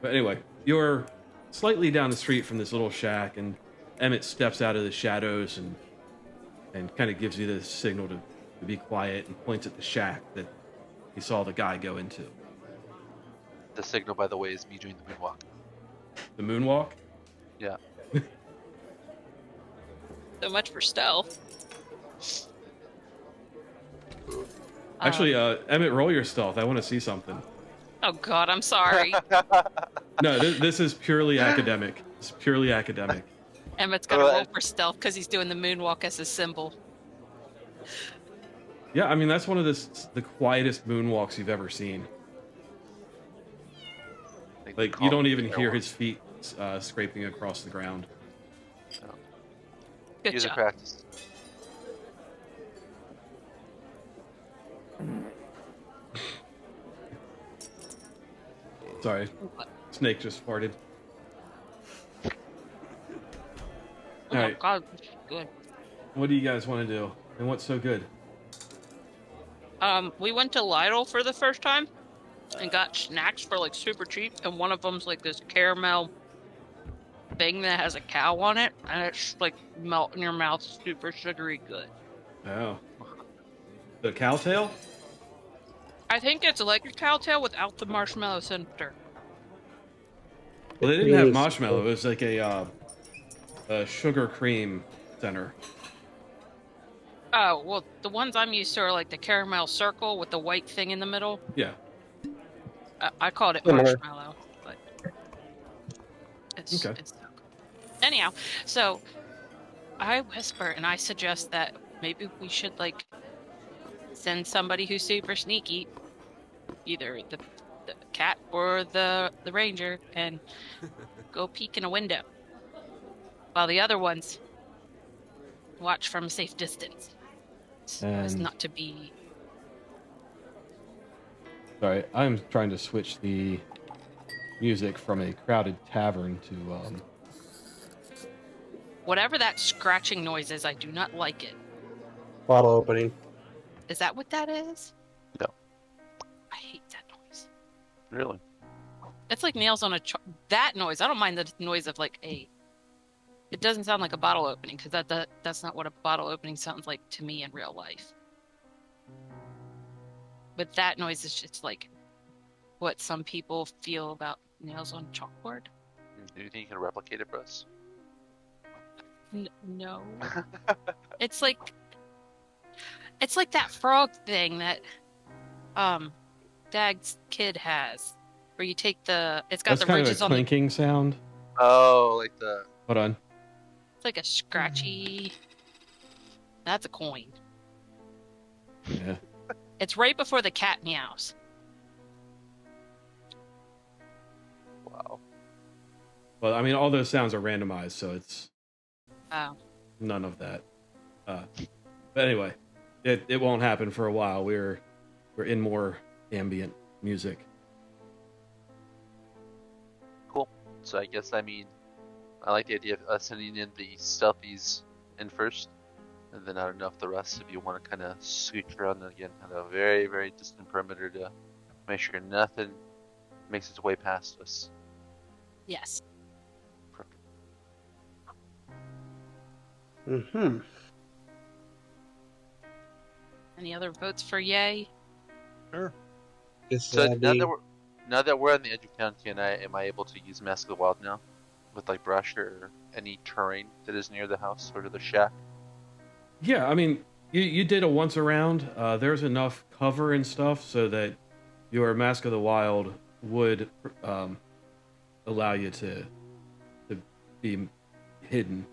But anyway, you're slightly down the street from this little shack, and Emmett steps out of the shadows and kind of gives you the signal to be quiet and points at the shack that he saw the guy go into. The signal, by the way, is me doing the moonwalk. The moonwalk? Yeah. So much for stealth. Actually, Emmett, roll your stealth. I want to see something. Oh God, I'm sorry. No, this is purely academic. It's purely academic. Emmett's got to roll for stealth because he's doing the moonwalk as a symbol. Yeah, I mean, that's one of the quietest moonwalks you've ever seen. Like, you don't even hear his feet scraping across the ground. Good User job. practice. Sorry, Snake just farted. Oh All right, God, good. what do you guys want to do? And what's so good? We went to Lidl for the first time and got snacks for like super cheap, and one of them's like this caramel thing that has a cow on it, and it's like melt in your mouth, super sugary good. Oh. The cow tail? I think it's like a cow tail without the marshmallow center. Well, they didn't have marshmallow. It was like a sugar cream center. Oh, well, the ones I'm used to are like the caramel circle with the white thing in the middle. Yeah. I called it Similar. marshmallow, but it's, Okay. it's anyhow. So I whisper and I suggest that maybe we should like send somebody who's super sneaky, either the cat or the ranger, and go peek in a window, while the other ones watch from a safe distance, as And- not to be. Sorry, I'm trying to switch the music from a crowded tavern to Whatever that scratching noise is, I do not like it. Bottle opening. Is that what that is? No. I hate that noise. Really? It's like nails on a that noise. I don't mind the noise of like a. It doesn't sound like a bottle opening because that's not what a bottle opening sounds like to me in real life. But that noise is just like what some people feel about nails on chalkboard. Do you think you can replicate it for us? No. It's like that frog thing that Dag's kid has, where you take it's got that's the kind of ridges a on the. clinking sound. Oh, like the. Hold on. It's like a scratchy. That's a coin. Yeah. It's right before the cat meows. Wow. Well, I mean, all those sounds are randomized, so it's Oh. none of that. But anyway, it won't happen for a while. We're in more ambient music. Cool. So I guess I I like the idea of us sending in the stealthies in first, and then I don't know if the rest of you want to kind of scooch around again at a very, very distant perimeter to make sure nothing makes its way past us. Yes. Perfect. Mm-hmm. Any other votes for yay? Sure. So now that we're on the edge of town, am I able to use Mask of the Wild now, with like brush or any terrain that is near the house or the shack? Yeah, I mean, you did a once around. There's enough cover and stuff so that your Mask of the Wild would allow you to be hidden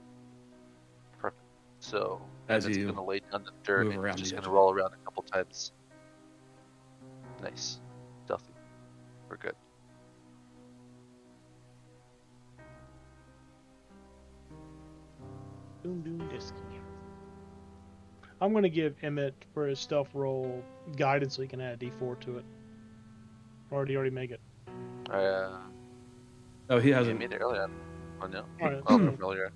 Perfect. So as it's you gonna lay down the dirt move and around just the gonna edge. roll around a couple times. Nice. Stealthy. We're good. Doom Doom Disky. I'm gonna give Emmett for his stealth roll guidance so he can add a D4 to it. Or did he already make it? Oh, he You hasn't. made it earlier. Oh no. Alright, Oh, so- from earlier.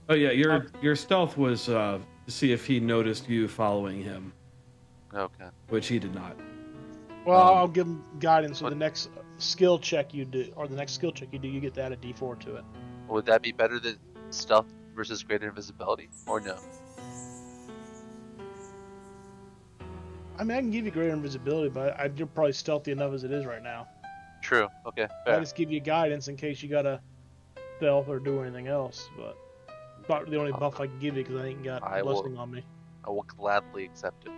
Oh yeah, your stealth was to see if he noticed you following him, Okay. which he did not. Well, Um, I'll give him guidance. So what- the next skill check you do, or the next skill check you do, you get to add a D4 to it. Would that be better than stealth versus greater invisibility, or no? I mean, I can give you greater invisibility, but you're probably stealthy enough as it is right now. True. Okay. I Fair. just give you guidance in case you gotta stealth or do anything else. But about the only buff I can give you because I ain't got I will- blessing on me. I will gladly accept it.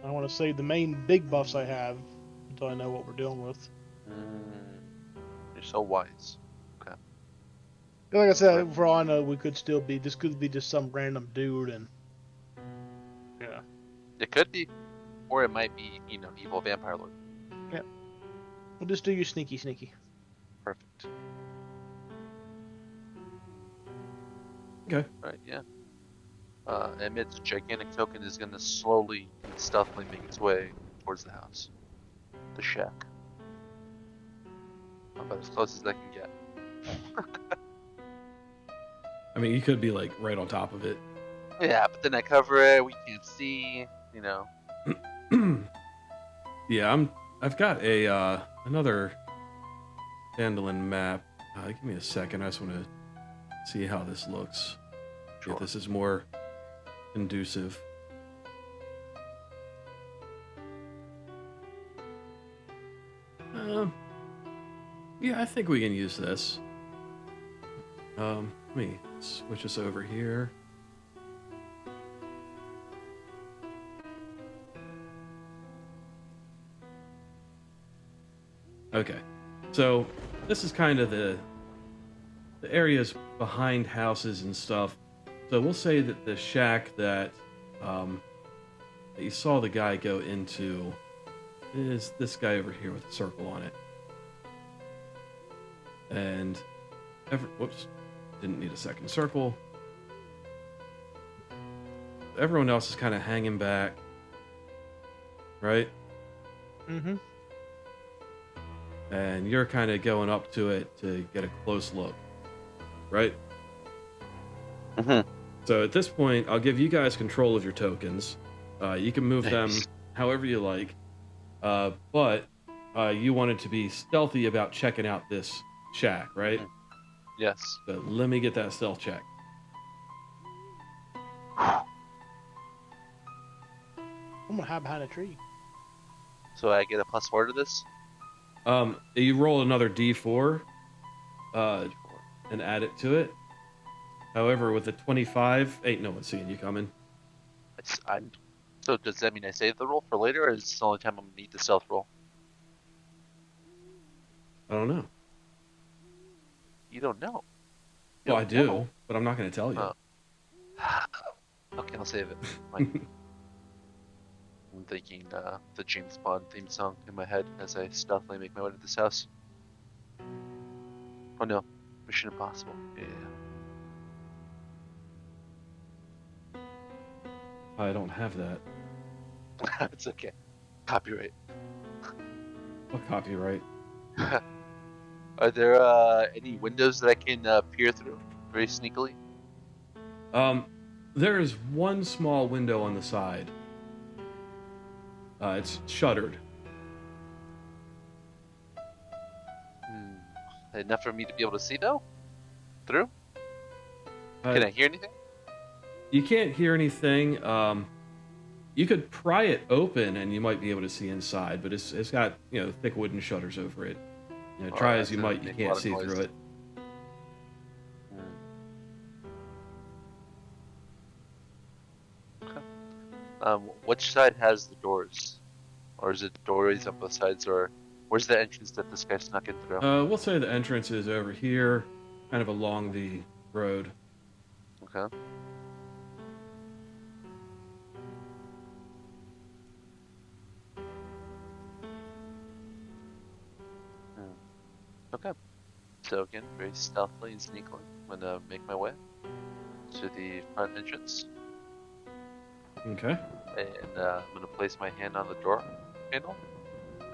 I want to save the main big buffs I have until I know what we're dealing with. You're so wise. Like I said, for all I know, we could still be. This could be just some random dude, and yeah. It could be, or it might be, evil vampire lord. We'll just do your sneaky. Perfect. Okay. Right. Yeah. Emmett's gigantic token is gonna slowly and stealthily make its way towards the house, the shack. About as close as I can get. I mean, you could be like right on top of it. Yeah, but then I cover it. We can't see. Yeah, I've got a another Phandalin map. Give me a second. I just want to see how this looks. Sure. If this is more conducive. Yeah, I think we can use this. Let me switch this over here. Okay, so this is kind of the areas behind houses and stuff. So we'll say that the shack that that you saw the guy go into is this guy over here with a circle on it. And whoops, didn't need a second circle. Everyone else is kind of hanging back, right? Mm-hmm. And you're kind of going up to it to get a close look, right? Mm-hmm. So at this point, I'll give you guys control of your tokens. You can move them Nice. however you like, but you wanted to be stealthy about checking out this shack, right? Yes. So let me get that stealth check. I'm gonna hide behind a tree. So I get a +4 to this. You roll another D4 and add it to it. However, with the 25, ain't no one seeing you coming. So does that mean I save the roll for later, or is this the only time I'm gonna need the stealth roll? I don't know. You don't know. Well, I don't do, know. but I'm not going to tell you. Oh. Okay, I'll save it. Fine. I'm thinking the James Bond theme song in my head as I stealthily make my way to this house. Oh no, Mission Impossible. Yeah. I don't have that. It's okay. Copyright. What copyright? Are there any windows that I can peer through very sneakily? There is one small window on the side. It's shuttered. Enough for me to be able to see though? Through? Uh, Can I hear anything? You can't hear anything. You could pry it open and you might be able to see inside, but it's got thick wooden shutters over it. Try as you that's might, gonna you make a can't lot of see noise. through it. Which side has the doors? Or is it doorways on both sides, or where's the entrance that this guy snuck in through? We'll say the entrance is over here, kind of along the road. Okay. Okay. So again, very stealthily and sneakily, I'm gonna make my way to the front entrance, Okay. and I'm gonna place my hand on the door handle.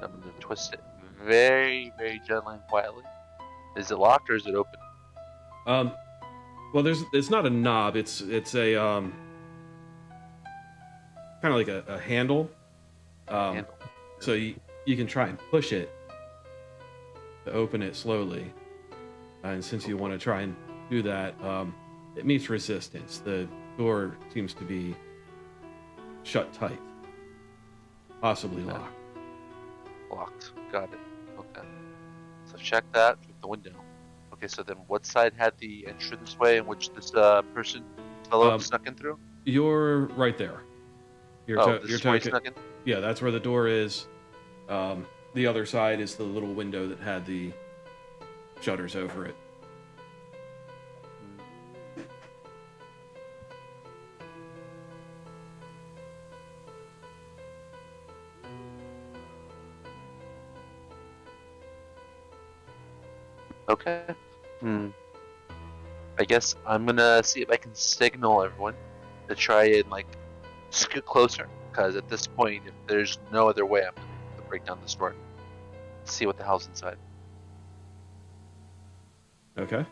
I'm gonna twist it very, very gently and quietly. Is it locked or is it open? Well, it's not a knob. It's a kind of like a handle. Handle. So you can try and push it to open it slowly. And since you want to try and do that, it meets resistance. The door seems to be shut tight, possibly Okay. locked. Locked. Got it. Okay. So check that with the window. Okay, so then what side had the entrance way in which this fellow snuck in through? You're right there. This is where he talking. snuck in? Yeah, that's where the door is. The other side is the little window that had the shutters over it. Okay. I guess I'm gonna see if I can signal everyone to try and like scoot closer. Because at this point, if there's no other way, I'm gonna break down this door. See what the hell's inside. Okay.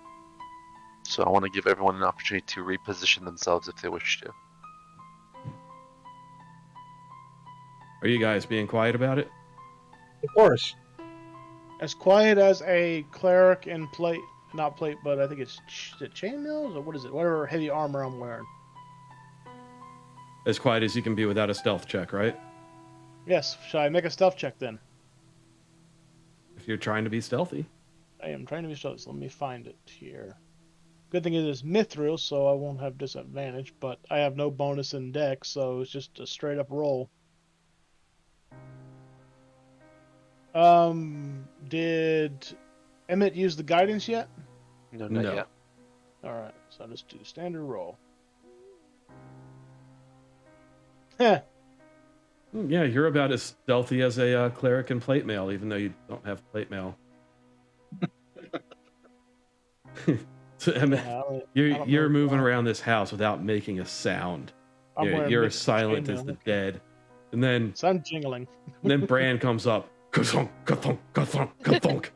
So I want to give everyone an opportunity to reposition themselves if they wish to. Are you guys being quiet about it? Of course. As quiet as a cleric in plate, not plate, but I think it's is it chainmails or what is it? Whatever heavy armor I'm wearing. As quiet as you can be without a stealth check, right? Yes. Shall I make a stealth check then? If you're trying to be stealthy. I am trying to be stealthy. So let me find it here. Good thing it is mithril, so I won't have disadvantage. But I have no bonus in dex, so it's just a straight up roll. Did Emmett use the guidance yet? No, not No. yet. Alright, so I'll just do standard roll. Heh. Yeah, you're about as stealthy as a cleric in plate mail, even though you don't have plate mail. So, Emmett, I don't you're know. moving around this house without making a sound. I'm wearing You're mixed silent as chainmail. the dead. And then So I'm jingling. Bran comes up. Ka-thunk, ka-thunk, ka-thunk, ka-thunk.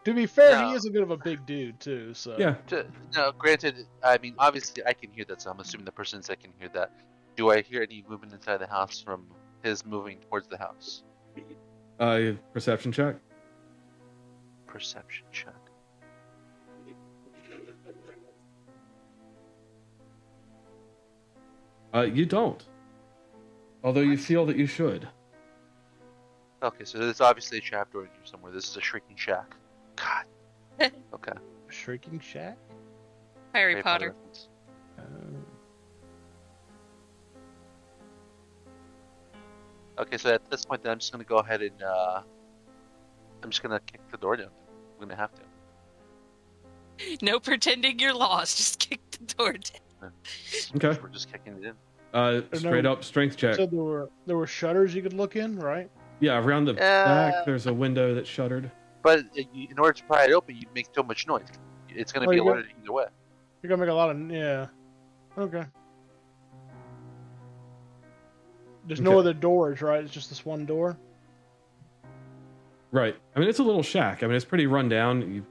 To be fair, No. he is a bit of a big dude too. So Yeah. No, granted, I mean, obviously I can hear that, so I'm assuming the person inside can hear that. Do I hear any movement inside the house from his moving towards the house? Perception check. Perception check. You don't. Although you feel that you should. Okay, so there's obviously a trapdoor in here somewhere. This is a shrieking shack. God. Okay. Shrieking Shack. Harry Potter. reference. Okay, so at this point, then I'm just gonna go ahead and I'm just gonna kick the door down. I'm gonna have to. No pretending you're lost. Just kick the door down. Okay. We're just kicking it in. Straight up strength check. So there were shutters you could look in, right? Yeah, around the back, there's a window that's shuttered. But in order to pry it open, you'd make so much noise. It's gonna Oh, be you got- alerted either way. You're gonna make a lot of Okay. There's no Okay. other doors, right? It's just this one door. Right. I mean, it's a little shack. I mean, it's pretty run down. You,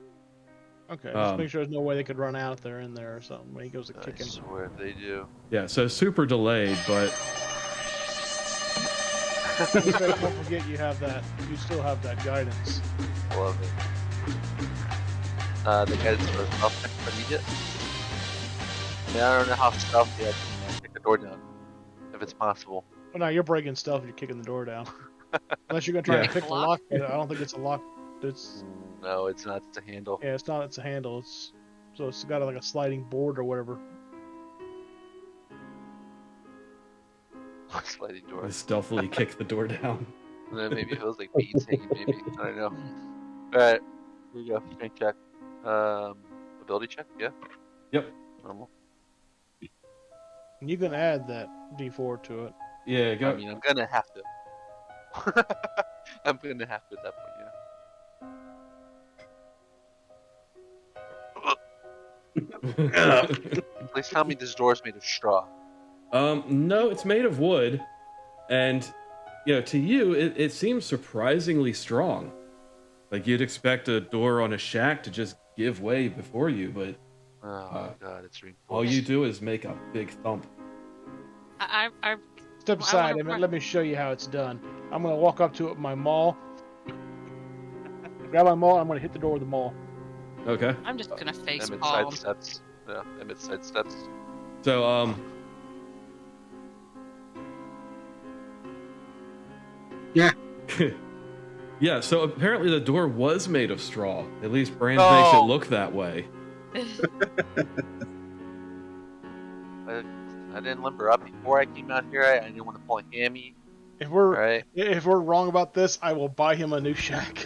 Okay. Just make sure there's no way they could run out if they're in there or something when he goes to I kick in. swear they do. yeah, so super delayed, but Don't forget you have that. You still have that guidance. Love it. The guys are stealth check if I need it. I mean, I don't know how stealthy I can kick the door down, if it's possible. Well, no, you're breaking stealth. You're kicking the door down. Unless you're gonna try Yeah. and pick the lock. I don't think it's a lock. It's No, it's not. It's a handle. yeah, it's not. It's a handle. It's got like a sliding board or whatever. Sliding door. I stealthily kick the door down. And then maybe if it was like beads hanging, maybe. I don't know. Alright. Here you go. Strength check. Ability check? Yeah. Yep. Normal. You can add that D4 to it. Yeah, go. I mean, I'm gonna have to. I'm gonna have to at that point, Please tell me this door is made of straw. No, it's made of wood, and to you, it seems surprisingly strong. Like you'd expect a door on a shack to just give way before you, but Oh god, it's reinforced. all you do is make a big thump. I Step I aside, wanna Emmett. run- Let me show you how it's done. I'm gonna walk up to it with my maul. Grab my maul. I'm gonna hit the door with the maul. Okay. I'm just gonna face Emmett palm. sidesteps. Yeah, Emmett sidesteps. So Yeah. yeah. So apparently the door was made of straw. At least Brand makes it Oh. look that way. I didn't limber up before I came out here. I didn't want to pull a hammy. If we're Right? if we're wrong about this, I will buy him a new shack.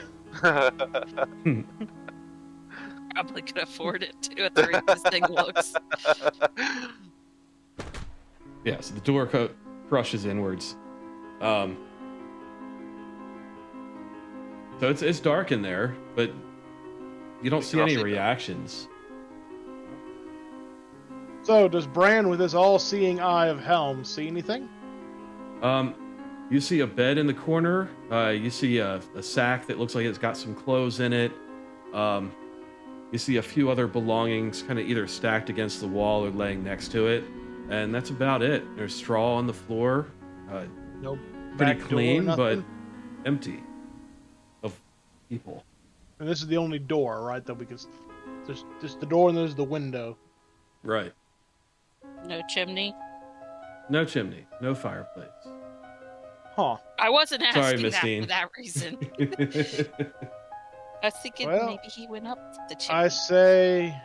Probably could afford it too at the rate this thing looks. Yeah. So the door crushes inwards. So it's dark in there, but you don't We see can all any see them. reactions. So, does Bran, with his all-seeing eye of Helm, see anything? You see a bed in the corner. You see a sack that looks like it's got some clothes in it. You see a few other belongings kind of either stacked against the wall or laying next to it. And that's about it. There's straw on the floor. No. Pretty back door, clean, but nothing? empty of people. And this is the only door, right? That we can. There's just the door and there's the window. Right. No chimney. No chimney. No fireplace. Huh. I wasn't Sorry, asking Miss that Dean. for that reason. I was thinking Well, maybe he went up the chimney. I say.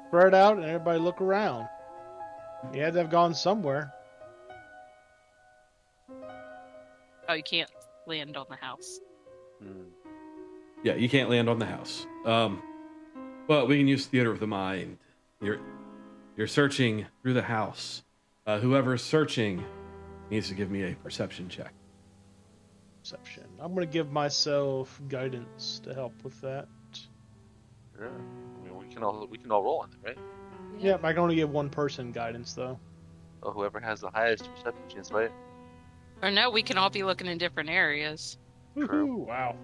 Spread out and everybody look around. He had to have gone somewhere. Oh, you can't land on the house. Hmm. Yeah, you can't land on the house. But we can use theater of the mind. You're searching through the house. Whoever's searching needs to give me a perception check. Perception. I'm gonna give myself guidance to help with that. Sure. I mean, we can all roll on it, right? Yep, I can only give one person guidance though. Well, whoever has the highest perception chance, right? Or no, we can all be looking in different areas. True. Woohoo! Wow.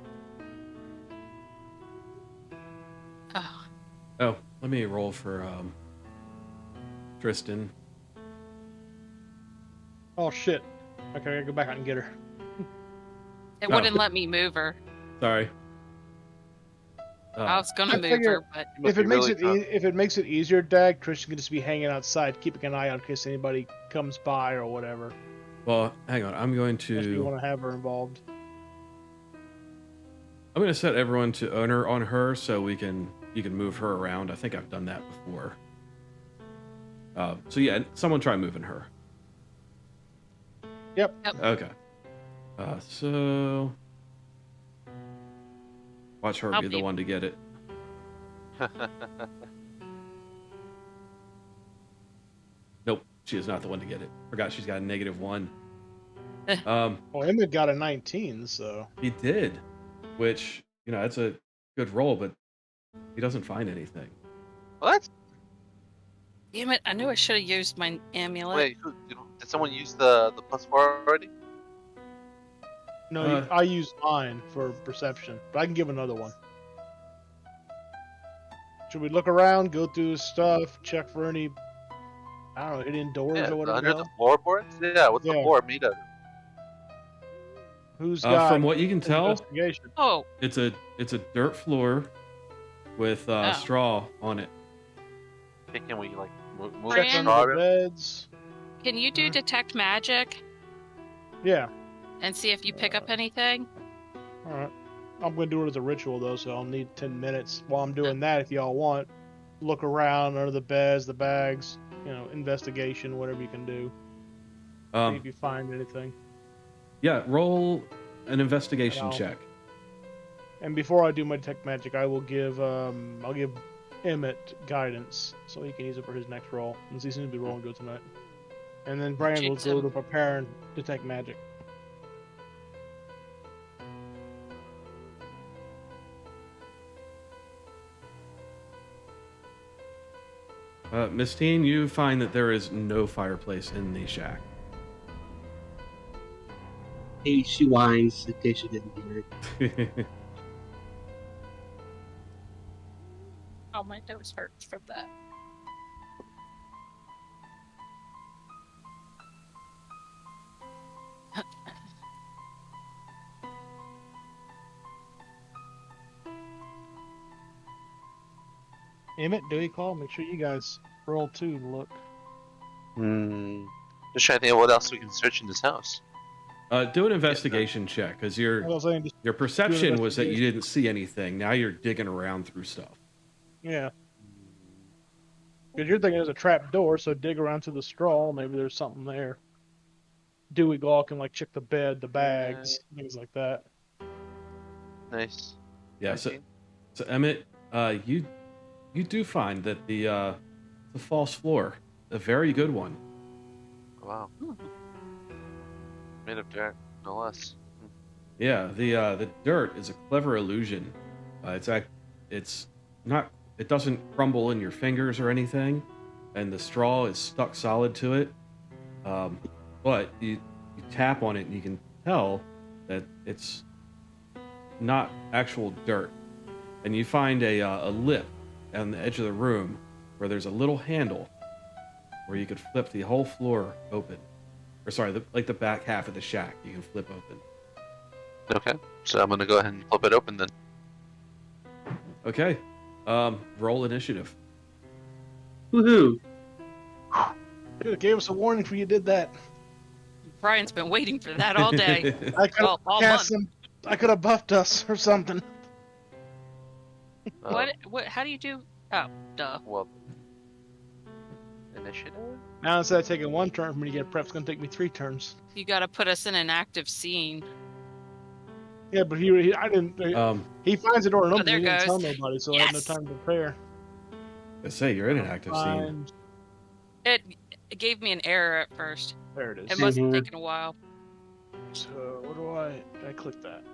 Oh, Oh, let me roll for Tristan. Oh shit. Okay, I gotta go back out and get her. it Oh. wouldn't let me move her. Sorry. I was gonna I move figure- her, but You must If it be makes really it tough. if it makes it easier, Dag, Christian can just be hanging outside, keeping an eye out in case anybody comes by or whatever. Well, hang on. I'm going If you to want to have her involved. set everyone to owner on her so you can move her around. I think I've done that before. So yeah, someone try moving her. Yep. Okay. So watch her I'll be the be- one to get it. Nope, she is not the one to get it. Forgot she's got a -1. Well, Emmett got a 19, so He did, which that's a good roll, but he doesn't find anything. What? damn it! I knew I should have used my amulet. Wait, did someone use the +4 already? no, I used mine for perception, but I can give another one. Should we look around, go through his stuff, check for any, I don't know, hidden doors Yeah, or whatever? under the the hell? floorboards? Yeah, what's the Yeah. floor made of? Who's got From what you can tell, investigation? Oh, it's a dirt floor with Oh. straw on it. Okay, can we like move Fran? the Check straw under the around? beds. can you do detect magic Yeah. and see if you pick up anything? All right. I'm going to do it as a ritual, though, so I'll need 10 minutes. While I'm doing that, if y'all want, look around under the beds, the bags, investigation, whatever you can do. See if you find anything. Yeah, roll an investigation I'll- check. And before I do my detect magic, I will give I'll give Emmett guidance so he can use it for his next roll, since he seems to be rolling good tonight. And then Brian will go Jason. to prepare and detect magic. Miss Teen, you find that there is no fireplace in the shack. Hey, she whines in case you didn't hear it. Oh, my nose hurts from that. Emmett, Dewey call. Make sure you guys roll 2 to look. Just trying to think of what else we can search in this house. Do an investigation check, because I was saying, just, your perception was that you investigation. didn't see anything. Now you're digging around through stuff. yeah. Because you're thinking there's a trap door, so dig around to the straw. Maybe there's something there. Dewey Gall can like check the bed, the bags, things like that. Nice. Yeah. So, 19. so Emmett, you do find that the false floor, a very good one. Wow. Made of dirt, no less. Yeah, the dirt is a clever illusion. It's not. It doesn't crumble in your fingers or anything, and the straw is stuck solid to it. But you tap on it and you can tell that it's not actual dirt. And you find a lip on the edge of the room where there's a little handle where you could flip the whole floor open. Or sorry, the back half of the shack you can flip open. Okay, so I'm gonna go ahead and flip it open then. Okay. Roll initiative. Woohoo! Should have gave us a warning before you did that. Brian's been waiting for that all day. I could Well, all have I could have buffed us or something. What? How do you do? Oh, duh. Well, initiative. Now instead of taking 1 turn for me to get prep, it's gonna take me 3 turns. You got to put us in an active scene. Yeah, but I didn't. He finds the door and opens there it. He didn't tell goes. nobody, so I had no Yes. time to prepare. I say you're in an active scene. Find- It gave me an error at first. There it is. It must have Mhm. taken a while. So what do I click that?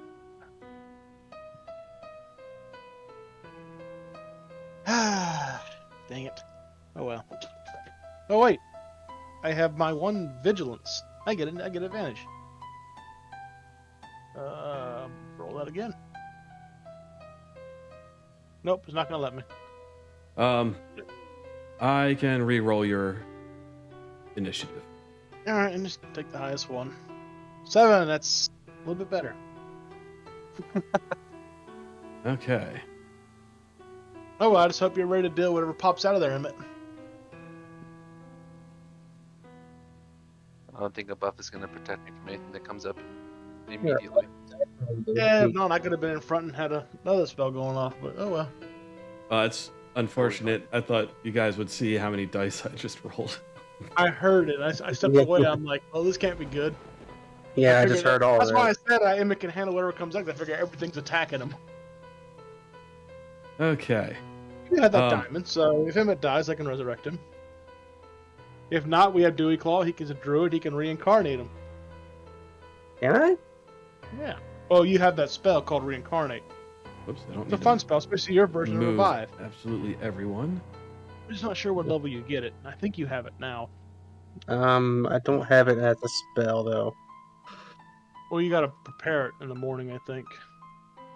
Ah, dang it. Oh well. Oh wait, I have my 1 vigilance. I get advantage. Roll that again. Nope, it's not gonna let me. I can re-roll your initiative. All right, and just take the highest one. 7. That's a little bit better. Okay. Oh, well, I just hope you're ready to deal with whatever pops out of there, Emmett. I don't think a buff is gonna protect me from anything that comes up immediately. Yeah, if not, I could have been in front and had another spell going off, but oh well. It's unfortunate. I thought you guys would see how many dice I just rolled. I heard it. I stepped Yeah. away. I'm like, well, this can't be good. Yeah, I figured just heard all of That's why I that. said Emmett can handle whatever comes out. 'Cause I figure everything's attacking him. Okay. We had that Um, diamond, so if Emmett dies, I can resurrect him. If not, we have Dewey Claw. He's a druid. He can reincarnate him. Can I? Yeah. Oh, you have that spell called reincarnate. Whoops, I don't It's a need fun to spell, especially your version of move revive. absolutely everyone. I'm just not sure what level you get it. I think you have it now. I don't have it as a spell though. Well, you got to prepare it in the morning, I think.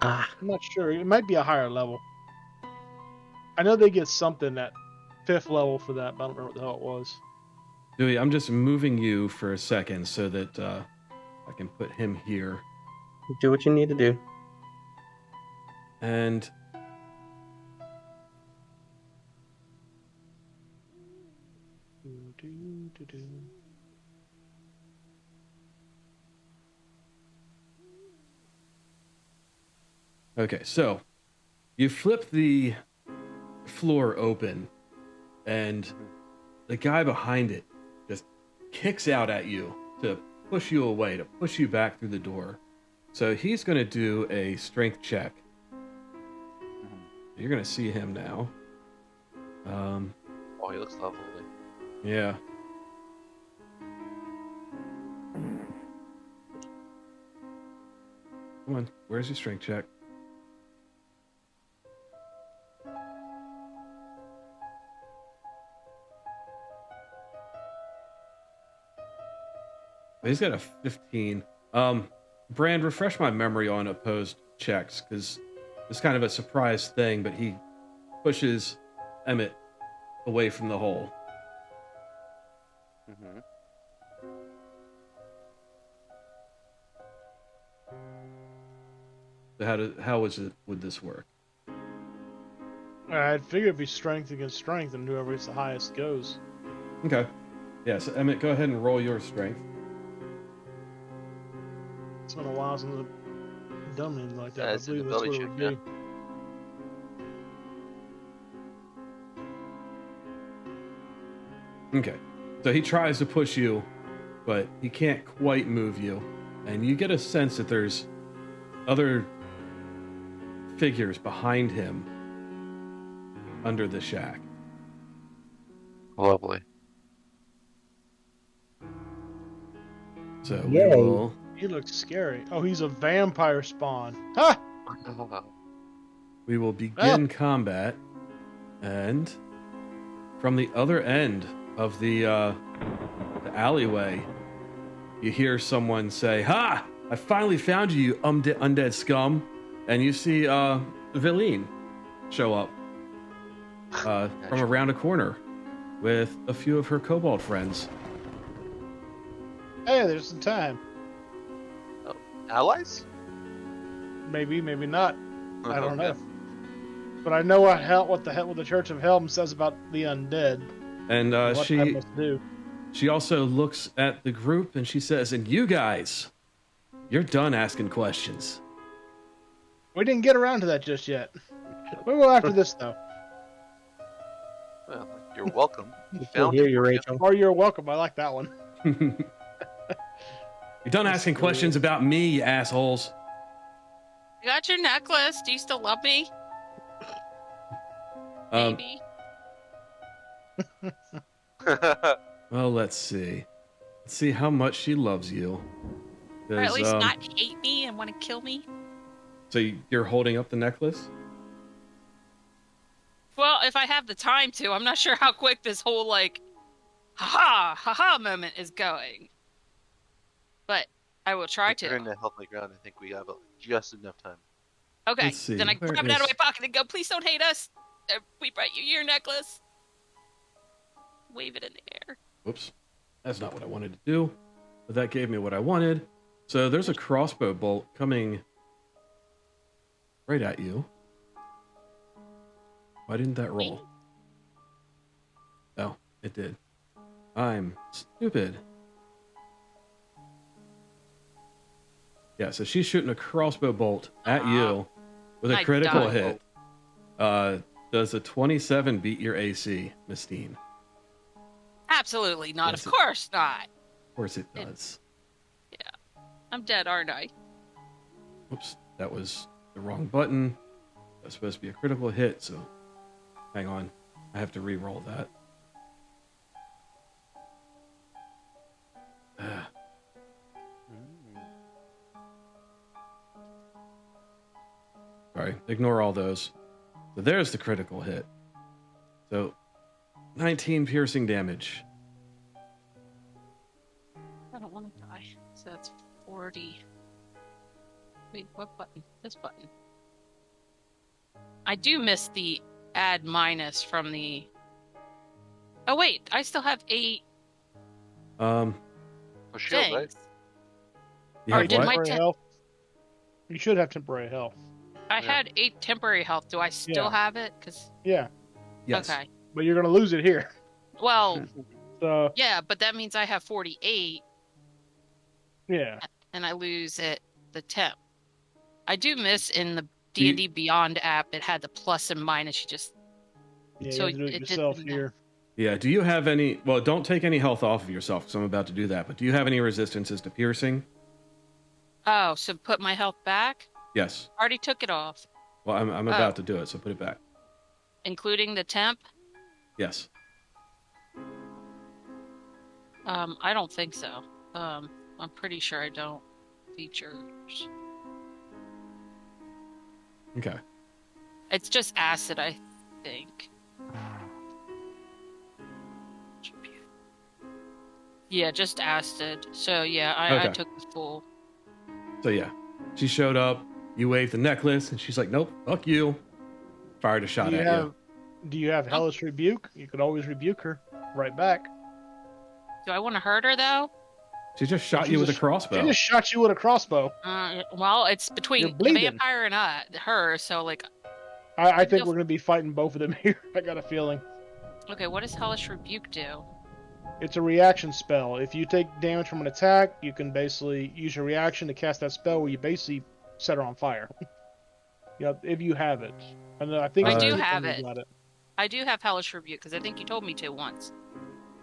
Ah, I'm not sure. It might be a higher level. I know they get something at 5th level for that, but I don't remember what the hell it was. Dewey, I'm just moving you for a second so that I can put him here. do what you need to do. And okay, so you flip the floor open, and the guy behind it just kicks out at you to push you away, to push you back through the door. So he's going to do a strength check. You're going to see him now. Oh, he looks lovely. Yeah. Come on, where's your strength check? He's got a 15. Brand, refresh my memory on opposed checks, because it's kind of a surprise thing, but he pushes Emmett away from the hole. Mm-hmm. So would this work? I'd figure it'd be strength against strength, and whoever gets the highest goes. Okay. Yeah, so Emmett, go ahead and roll your strength. It's been a while since I've done anything like that. Yeah, I it's an believe that's what ability it would check, be. Okay. So he tries to push you, but he can't quite move you. And you get a sense that there's other figures behind him under the shack. Lovely. So Yay. He looks scary. Oh, he's a vampire spawn. Ha! we will begin combat, and from the other end of the alleyway, you hear someone say, "Ha! I finally found you, undead scum!" And you see Veline show up from around a corner with a few of her kobold friends. Hey, there's some time. Allies? Maybe, maybe not. I don't know. But I know what the Church of Helm says about the undead. And What that must do. she also looks at the group and she says, "And you guys, you're done asking questions." We didn't get around to that just yet. We will after this, though. Well, you're welcome. I Found hear it you, for Rachel. Or you're welcome. I like that one. You're done asking questions about me, you assholes. You got your necklace. Do you still love me? Maybe. Well, let's see. Let's see how much she loves you. Or at 'Cause, least not hate me and want to kill me. So you're holding up the necklace? Well, if I have the time to, I'm not sure how quick this whole like, haha moment is going. But I will try to. Turn to help my ground. I think we have just enough time. Okay, Let's see, then I where grab it out of is- my pocket and go, "Please don't hate us. We brought you your necklace." Wave it in the air. Whoops. That's not what I wanted to do. But that gave me what I wanted. So there's a crossbow bolt coming right at you. Why didn't that roll? Oh, it did. I'm stupid. Yeah, so she's shooting a crossbow bolt at you with a I critical died. hit. Does a 27 beat your AC, Mistine? Absolutely not. Yes, Of course not. Of course it does. I'm dead, aren't I? Oops, that was the wrong button. That's supposed to be a critical hit, so hang on. I have to re-roll that. Sorry, ignore all those. So there's the critical hit. So 19 piercing damage. I don't want to die. So that's 40. Wait, what button? This button. I do miss the add minus from the... Oh wait, I still have 8 Um, For shield, things. right? you Or have did what? my Temporary te- health. You should have temporary health. I Yeah. had 8 temporary health. Do I still Yeah. have it? Cause Yeah, Yes. okay. but you're gonna lose it here. Well, So yeah, but that means I have 48 yeah, and I lose it the temp. I do miss in the Do you- D&D Beyond app. It had the plus and minus. You just yeah. So you have to do it it yourself didn't- here. Yeah. Do you have any? Well, don't take any health off of yourself because I'm about to do that. But do you have any resistances to piercing? Oh, so put my health back? Yes. Already took it off, Well, I'm about to do it, so put it back. including the temp. Yes. I don't think so. I'm pretty sure I don't. Features. Okay. It's just acid, I think. Yeah, just acid. So yeah, I Okay. took the full. So yeah, she showed up. You waved the necklace, and she's like, "Nope, fuck you." Fired a shot at you. Do you have hellish rebuke? You could always rebuke her right back. Do I want to hurt her though? She just shot She you with a just- crossbow. She just shot you with a crossbow. Well, it's You're between the bleeding. vampire and her. So like, I think You'll- we're gonna be fighting both of them here. I got a feeling. okay, what does hellish rebuke do? It's a reaction spell. If you take damage from an attack, you can basically use your reaction to cast that spell where you basically set her on fire. If you have it. And I think I it's do the have one who's it. got it. I do have hellish rebuke because I think you told me to once.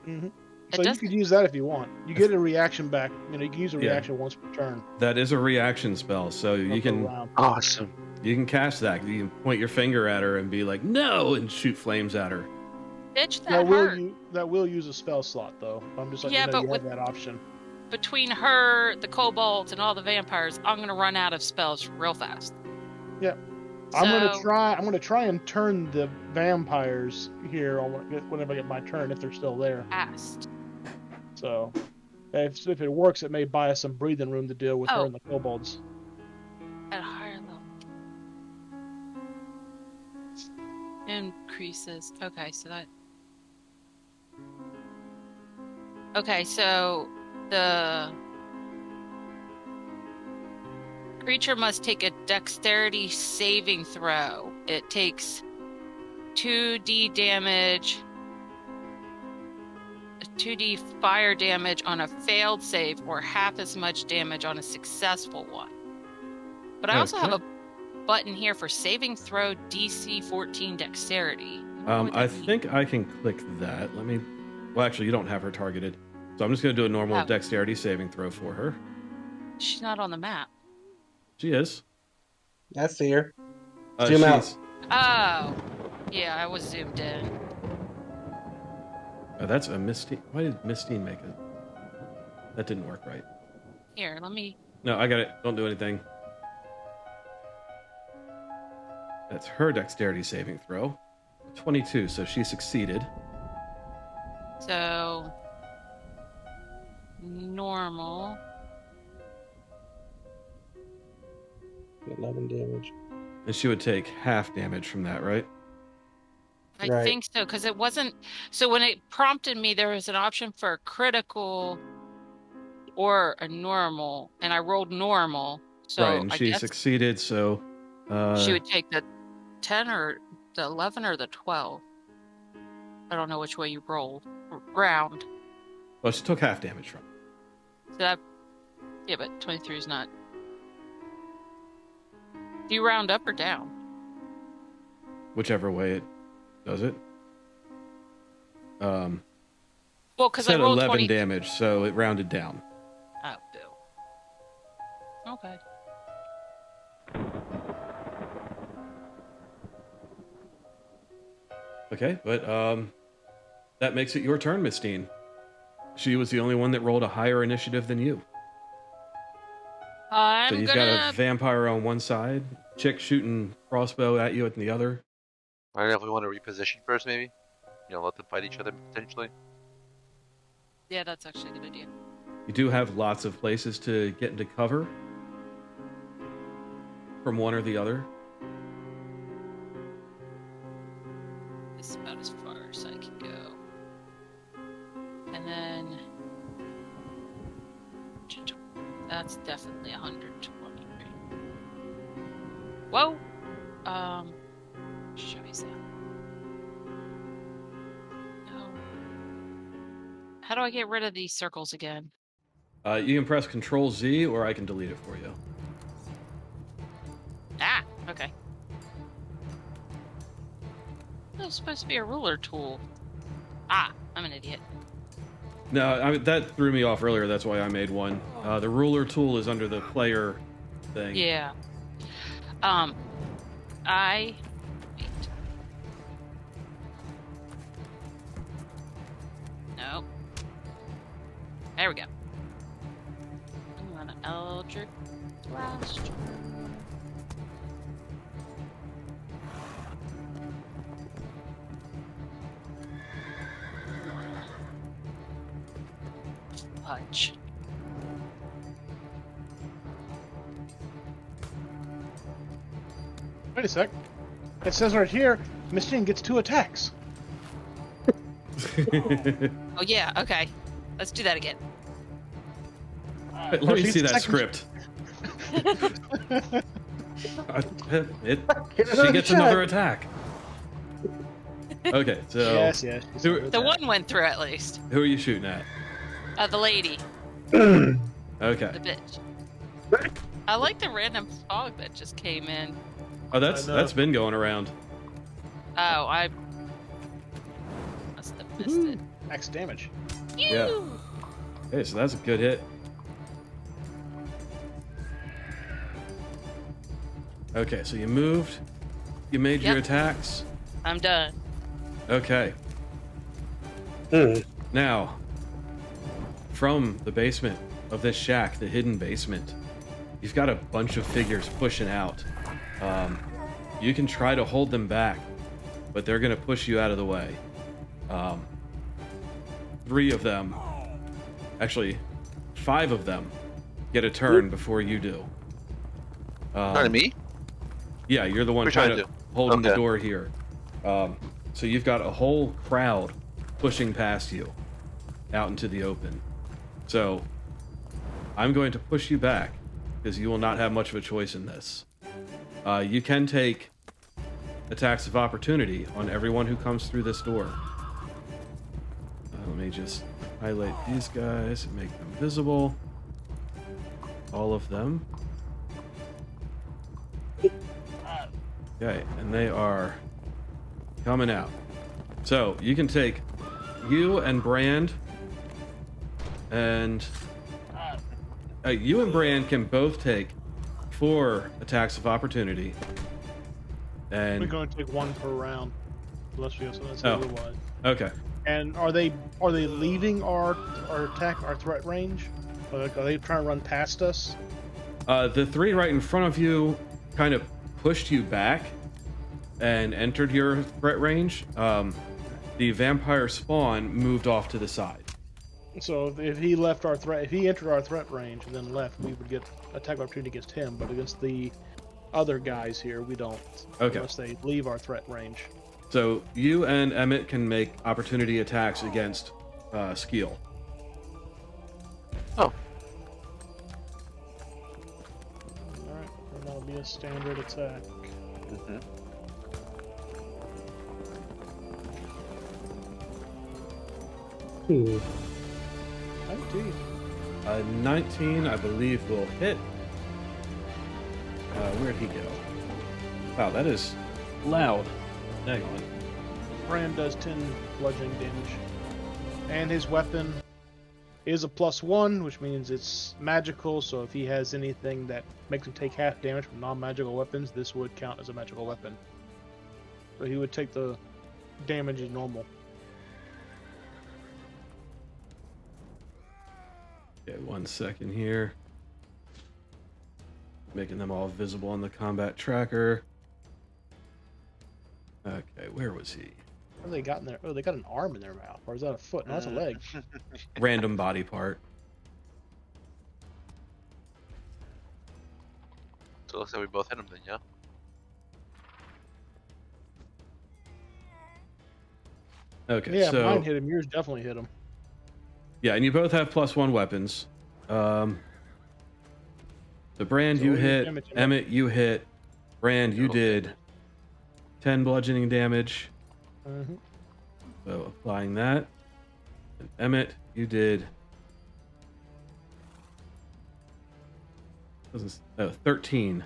hmm It So you doesn't- could use that if you want. You get a reaction back. You can use a Yeah. reaction once per turn. That is a reaction spell, so you per can round. Awesome. cast that. You can point your finger at her and be like, "No," and shoot flames at her. Bitch, that hurt. That will use a spell slot though. I'm just letting Yeah, you know but you with- have that option. Between her, the kobolds, and all the vampires, I'm gonna run out of spells real fast. Yeah. I'm So- gonna try and turn the vampires here whenever I get my turn if they're still there. Fast. So if it works, it may buy us some breathing room to deal with her Oh. and the kobolds. At a higher level. Increases. Okay, so that. Okay, so the creature must take a dexterity saving throw. It takes 2d damage, 2d fire damage on a failed save, or half as much damage on a successful one. But I also have Okay. a button here for saving throw DC 14 dexterity. I wonder what I that means. think I can click that. Let me. Well, actually, you don't have her targeted, so I'm just gonna do a normal Oh. dexterity saving throw for her. She's not on the map. She is. I see her. Zoom out. she's- Oh, yeah, I was zoomed in. Oh, that's a Misty. Why did Misty make it? That didn't work right. Here, let me. No, I got it. Don't do anything. That's her dexterity saving throw. 22, so she succeeded. So, normal. 11 damage. And she would take half damage from that, right? I Right. think so, because it wasn't. So when it prompted me, there was an option for a critical or a normal, and I rolled normal. So right, and I she guess succeeded, so she would take the 10 or the 11 or the 12. I don't know which way you rolled. Round. well, she took half damage from it. So that. Yeah, but 23 is not. Do you round up or down? Whichever way it does it. Well, because I Said rolled 11 20. damage, so it rounded down. Oh, boo. Okay. Okay, but that makes it your turn, Miss Dean. She was the only one that rolled a higher initiative than you. I'm So you've gonna. got a vampire on one side, chick shooting crossbow at you at the other. I don't know if we want to reposition first, maybe. Let them fight each other potentially. Yeah, that's actually a good idea. You do have lots of places to get into cover from one or the other. This is about as far as I can go. And then. That's definitely 120. Whoa! Shiza. No. How do I get rid of these circles again? You can press Control Z, or I can delete it for you. Ah, okay. That was supposed to be a ruler tool. Ah, I'm an idiot. No, that threw me off earlier. That's why I made one. The ruler tool is under the player thing. Yeah. I. Wait. No. There we go. I'm on an Eldritch Blast. Fudge. Wait a sec. It says right here, Miss Jean gets 2 attacks. Oh yeah. Okay. Let's do that again. Let me She's see that second- script. She gets another attack. Okay, so Yes. Who- The one went through at least. who are you shooting at? The lady, Okay. the bitch. I like the random fog that just came in. Oh, that's I know. that's been going around. Oh, I must have missed it. Max damage. Yeah. Ew. Okay, so that's a good hit. Okay, so you moved. You made your Yep. attacks. I'm done. Okay. Now, from the basement of this shack, the hidden basement, you've got a bunch of figures pushing out. You can try to hold them back, but they're going to push you out of the way. 3 of them, actually, 5 of them, get a turn before you do. Not me? Yeah, you're the one Which trying I to do. holding the Okay. door here. So you've got a whole crowd pushing past you out into the open. So I'm going to push you back because you will not have much of a choice in this. You can take attacks of opportunity on everyone who comes through this door. Let me just highlight these guys and make them visible. All of them. Okay, and they are coming out. So you can take you and Brand, and you and Brand can both take 4 attacks of opportunity. We're And going to take 1 per round, unless we have something that's Oh. otherwise. okay, And are they leaving our threat range? Like, are they trying to run past us? the 3 right in front of you kind of pushed you back and entered your threat range. The vampire spawn moved off to the side. So if he entered our threat range and then left, we would get attack opportunity against him. But against the other guys here, we don't. Okay. Unless they leave our threat range. So you and Emmett can make opportunity attacks against Skeel. Oh, All right, and that'll be a standard attack. Indeed. 19, I believe, will hit. Where'd he go? Wow, that is loud. Hang on. Brand does 10 bludgeoning damage, and his weapon is a +1, which means it's magical. So if he has anything that makes him take half damage from non-magical weapons, this would count as a magical weapon. So he would take the damage as normal. Okay, 1 second here. Making them all visible on the combat tracker. Okay, where was he? What have they got in there? Oh, they got an arm in their mouth, or is that a foot? No, that's a leg. Random body part. so it looks like we both hit him then, yeah? Okay, Yeah, so mine hit him. Yours definitely hit him. yeah, and you both have +1 weapons. The Brand, So you we hit. damage him. Emmett, you hit. Brand, you Oh. did 10 bludgeoning damage. Mm-hmm. So applying that. And Emmett, you did 13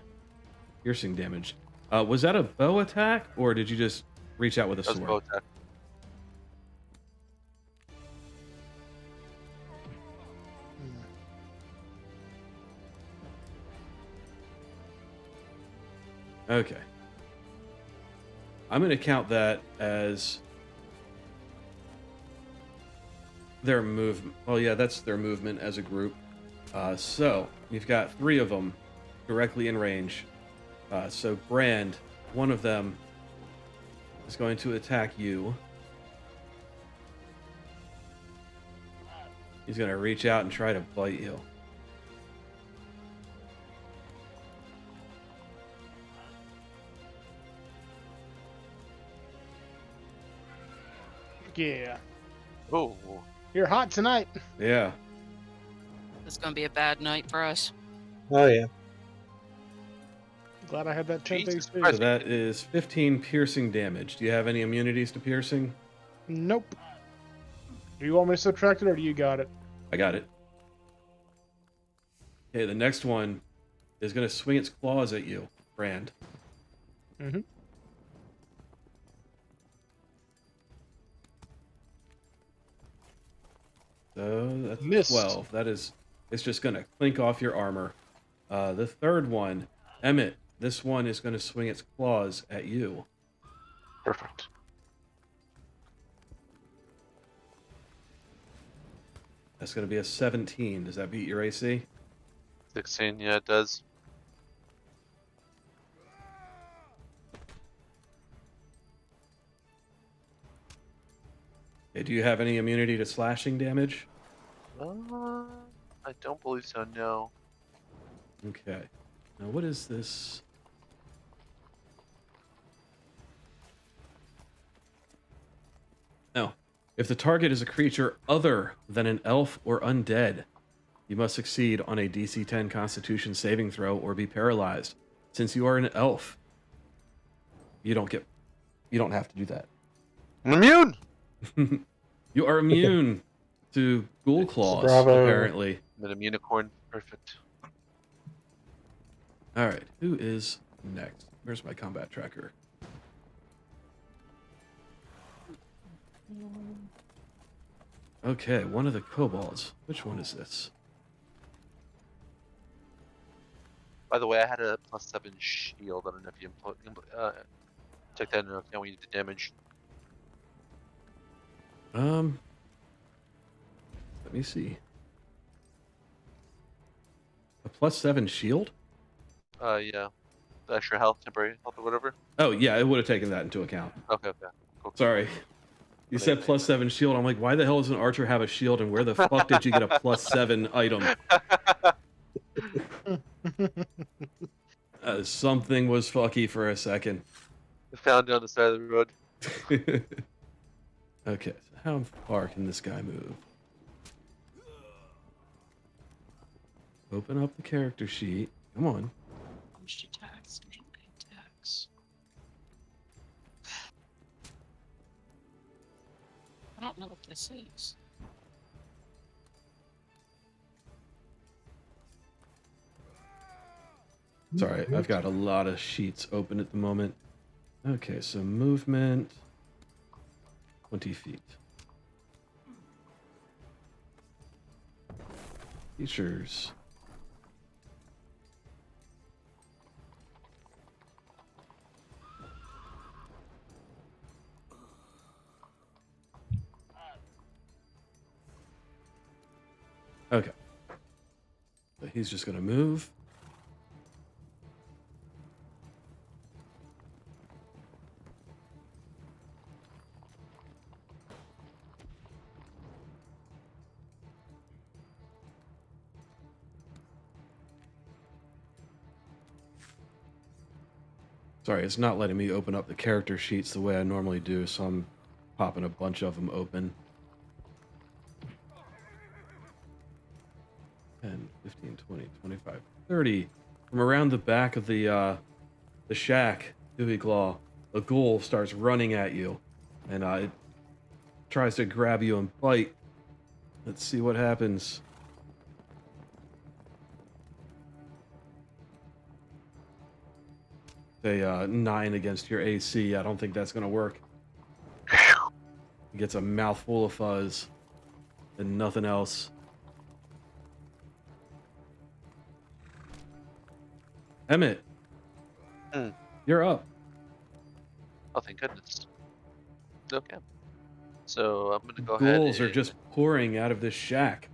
piercing damage. Was that a bow attack, or did you just reach out with a That was a sword? bow attack. Okay. I'm going to count that as their movement. Well, yeah, that's their movement as a group. So you've got 3 of them directly in range. So Brand, one of them is going to attack you. He's going to reach out and try to bite you. Yeah. Oh, You're hot tonight. Yeah. It's gonna be a bad night for us. Oh yeah. Glad I had that 10 Jesus days. So that is 15 piercing damage. Do you have any immunities to piercing? Nope. Do you want me to subtract it or do you got it? I got it. Okay, the next one is going to swing its claws at you, Brand. Mm-hmm. So that's Missed. 12. That is, it's just going to clink off your armor. The third one, Emmett, this one is going to swing its claws at you. perfect. That's going to be a 17. Does that beat your AC? 16, yeah, it does. Okay, do you have any immunity to slashing damage? I don't believe so, no. Okay. Now, what is this? No. If the target is a creature other than an elf or undead, you must succeed on a DC 10 Constitution saving throw or be paralyzed. Since you are an elf, you don't have to do that. I'm immune! You are immune to ghoul claws, Bravo. apparently. I'm an immunicorn, perfect. All right, who is next? Where's my combat tracker? Okay, one of the kobolds. Which one is this? By the way, I had a +7 shield. I don't know if you took that into account when you did damage. Let me see. A +7 shield? Yeah. The extra health, temporary health, or whatever. Oh, yeah, it would have taken that into account. Okay, okay. Cool. Sorry. You said +7 shield. I'm like, why the hell does an archer have a shield, and where the fuck did you get a +7 item? Something was fucky for a second. Found it on the side of the road. Okay, so how far can this guy move? Open up the character sheet. Come on. Ranged attacks, melee attacks. I don't know what this is. Sorry, I've got a lot of sheets open at the moment. Okay, so movement 20 feet. Features. Okay. So he's just going to move. Sorry, it's not letting me open up the character sheets the way I normally do, so I'm popping a bunch of them open. 10, 15, 20, 25, 30. From around the back of the shack, Dewey Claw, a ghoul starts running at you, and it tries to grab you and bite. Let's see what happens. A 9 against your AC. I don't think that's going to work. He gets a mouthful of fuzz and nothing else. Emmett, You're up. Oh, thank goodness. Okay. So I'm gonna go ahead. Ghouls are and- just pouring out of this shack.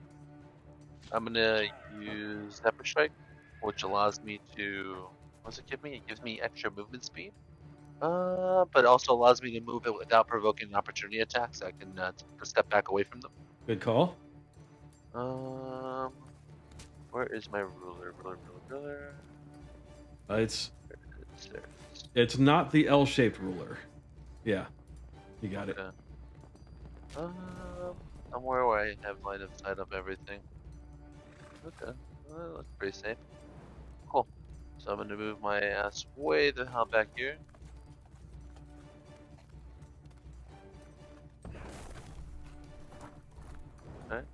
I'm gonna use Zephyr Strike, which allows me to. What does it give me? It gives me extra movement speed. But also allows me to move it without provoking an opportunity attack, so I can take a step back away from them. Good call. Where is my ruler? Ruler. It's There. it's not the L-shaped ruler. Yeah, you got it. Okay. Somewhere where I have line of sight of everything. Okay, that's pretty safe. Cool. So I'm gonna move my ass way the hell back here. Okay.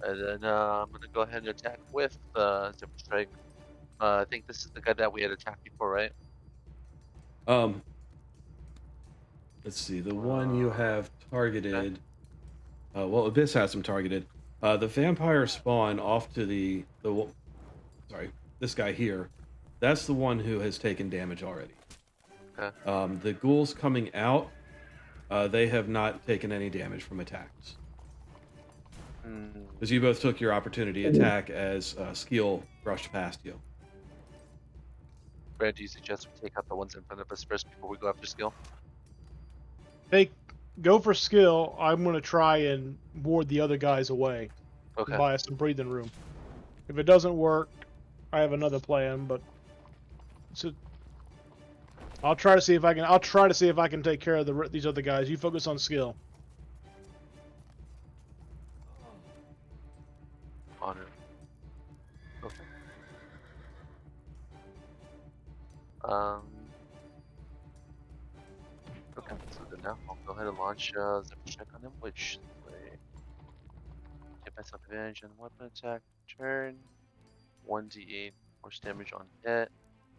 And then I'm gonna go ahead and attack with Zephyr Strike. I think this is the guy that we had attacked before, right? Let's see. The one you have targeted. Well, Abyss has them targeted. The vampire spawn off to sorry, this guy here. That's the one who has taken damage already. Okay. The ghouls coming out, they have not taken any damage from attacks. Because you both took your opportunity attack as Skeel brushed past you. Brad, do you suggest we take out the ones in front of us first before we go after Skill? Go for skill. I'm gonna try and ward the other guys away. Okay. Buy us some breathing room. If it doesn't work, I have another plan. But I'll try to see if I can. I'll try to see if I can take care of these other guys. You focus on skill. Honor. Okay. Okay, so then now I'll go ahead and launch Zephyr Strike on him, which give myself advantage on weapon attack, turn, 1d8 force damage on hit.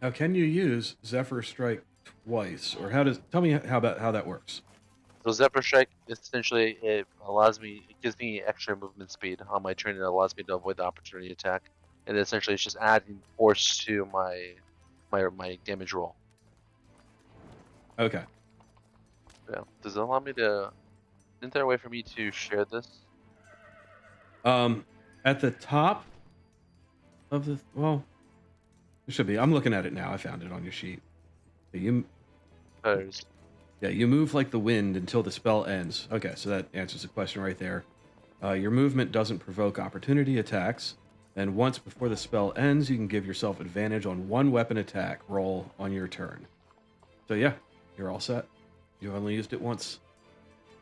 Now, can you use Zephyr Strike twice, or tell me how that works? So Zephyr Strike, essentially, it gives me extra movement speed on my turn, and it allows me to avoid the opportunity attack. And essentially, it's just adding force to my damage roll. Okay. Yeah. Does it allow me to? Isn't there a way for me to share this? At the top of the there should be. I'm looking at it now. I found it on your sheet. You move like the wind until the spell ends. Okay, so that answers the question right there. Your movement doesn't provoke opportunity attacks, and once before the spell ends, you can give yourself advantage on one weapon attack roll on your turn. So yeah, you're all set. You only used it once.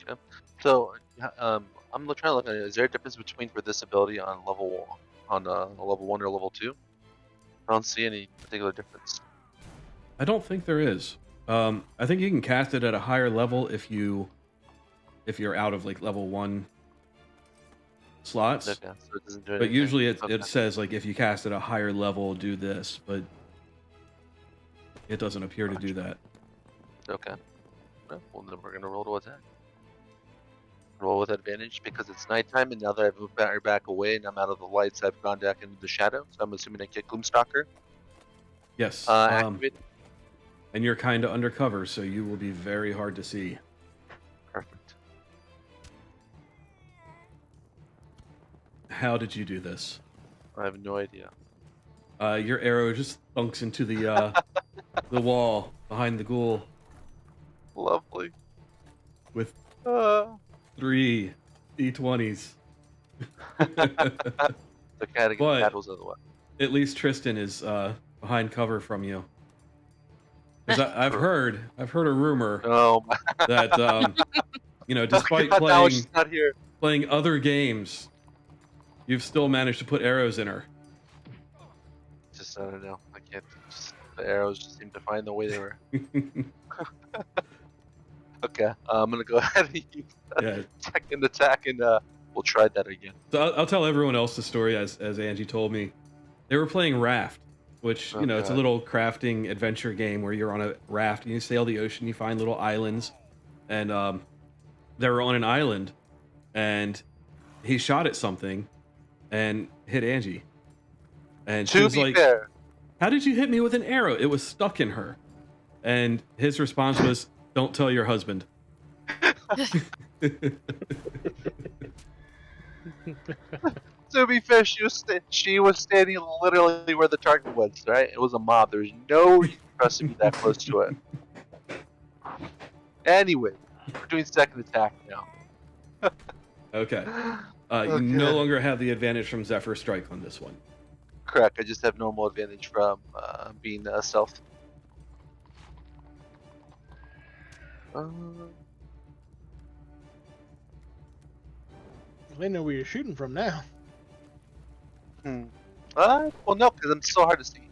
Okay. So I'm trying to look at it. Is there a difference between for this ability on a level 1 or level 2? I don't see any particular difference. I don't think there is. I think you can cast it at a higher level if you're out of like level 1 slots. Okay, so it doesn't do But anything. usually it Okay. says like if you cast at a higher level, do this, but it doesn't appear to do that. Okay. Well, then we're gonna roll to attack. Roll with advantage because it's nighttime, and now that I've moved back away and I'm out of the lights, I've gone back into the shadow. So I'm assuming I get Gloomstalker. Yes. Activate. And you're kind of undercover, so you will be very hard to see. Perfect. How did you do this? I have no idea. Your arrow just thunks into the the wall behind the ghoul Lovely. with Uh, 3 D20s. the cat But- battles of the way. At least Tristan is behind cover from you. 'Cause I've heard a rumor Oh my that despite God, now playing she's not here. other games, you've still managed to put arrows in her. Just I don't know. I can't. Just, the arrows just seem to find the way they were. Okay, I'm gonna go ahead and use Yeah. second attack, and we'll try that again. So I'll tell everyone else the story as Angie told me. They were playing Raft, which, it's a Okay. little crafting adventure game where you're on a raft and you sail the ocean, you find little islands. And they were on an island and he shot at something and hit Angie. And she To was be like, fair, "How did you hit me with an arrow?" It was stuck in her. And his response was, "Don't tell your husband." To be fair, she was standing literally where the target was, right? It was a mob. There was no reason for us to be that close to it. Anyway, we're doing second attack now. Okay. You no longer have the advantage from Zephyr Strike on this one. Correct. I just have normal advantage from being stealth. They know where you're shooting from now. Well, no, because I'm so hard to see.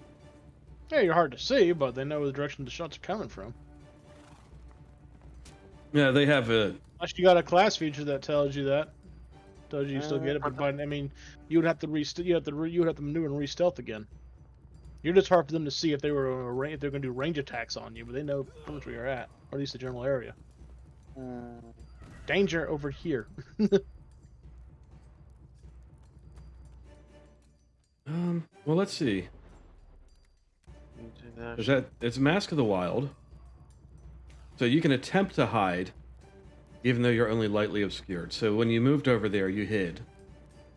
Yeah, you're hard to see, but they know the direction the shots are coming from. Yeah, they have a. Unless you got a class feature that tells you that. Tells you still get it, but I mean, you would have to you would have to maneuver and re-stealth again. You're just hard for them to see if they were if they're going to do range attacks on you, but they know pretty much where you're at, or at least the general area. Danger over here. Well, let's see. It's Mask of the Wild. So you can attempt to hide, even though you're only lightly obscured. So when you moved over there, you hid.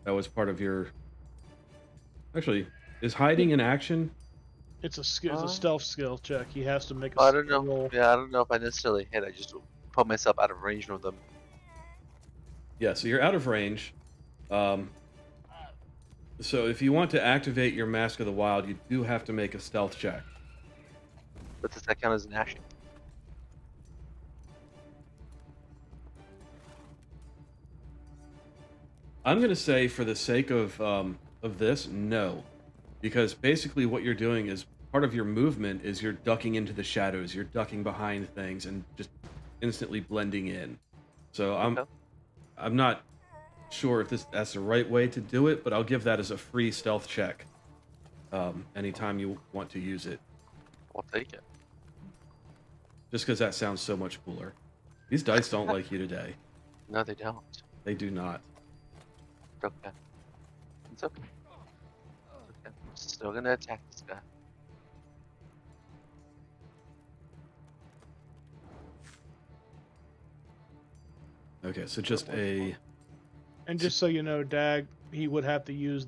That was part of your. Actually, is hiding an action? It's a skill. It's a stealth skill check. He has to make a I don't know. roll. Yeah, I don't know if I necessarily hit. I just put myself out of range from them. Yeah, so you're out of range. So if you want to activate your Mask of the Wild, you do have to make a stealth check. But does that count as an action? I'm gonna say, for the sake of this, no, because basically what you're doing is part of your movement is you're ducking into the shadows, you're ducking behind things, and just instantly blending in. So I'm not sure if that's the right way to do it, but I'll give that as a free stealth check anytime you want to use it. I'll take it. Just because that sounds so much cooler. These dice don't like you today. No, they don't. They do not. It's okay. It's okay. It's okay. I'm still gonna attack this guy. Okay, so just a. And just so you know, Dag, he would have to use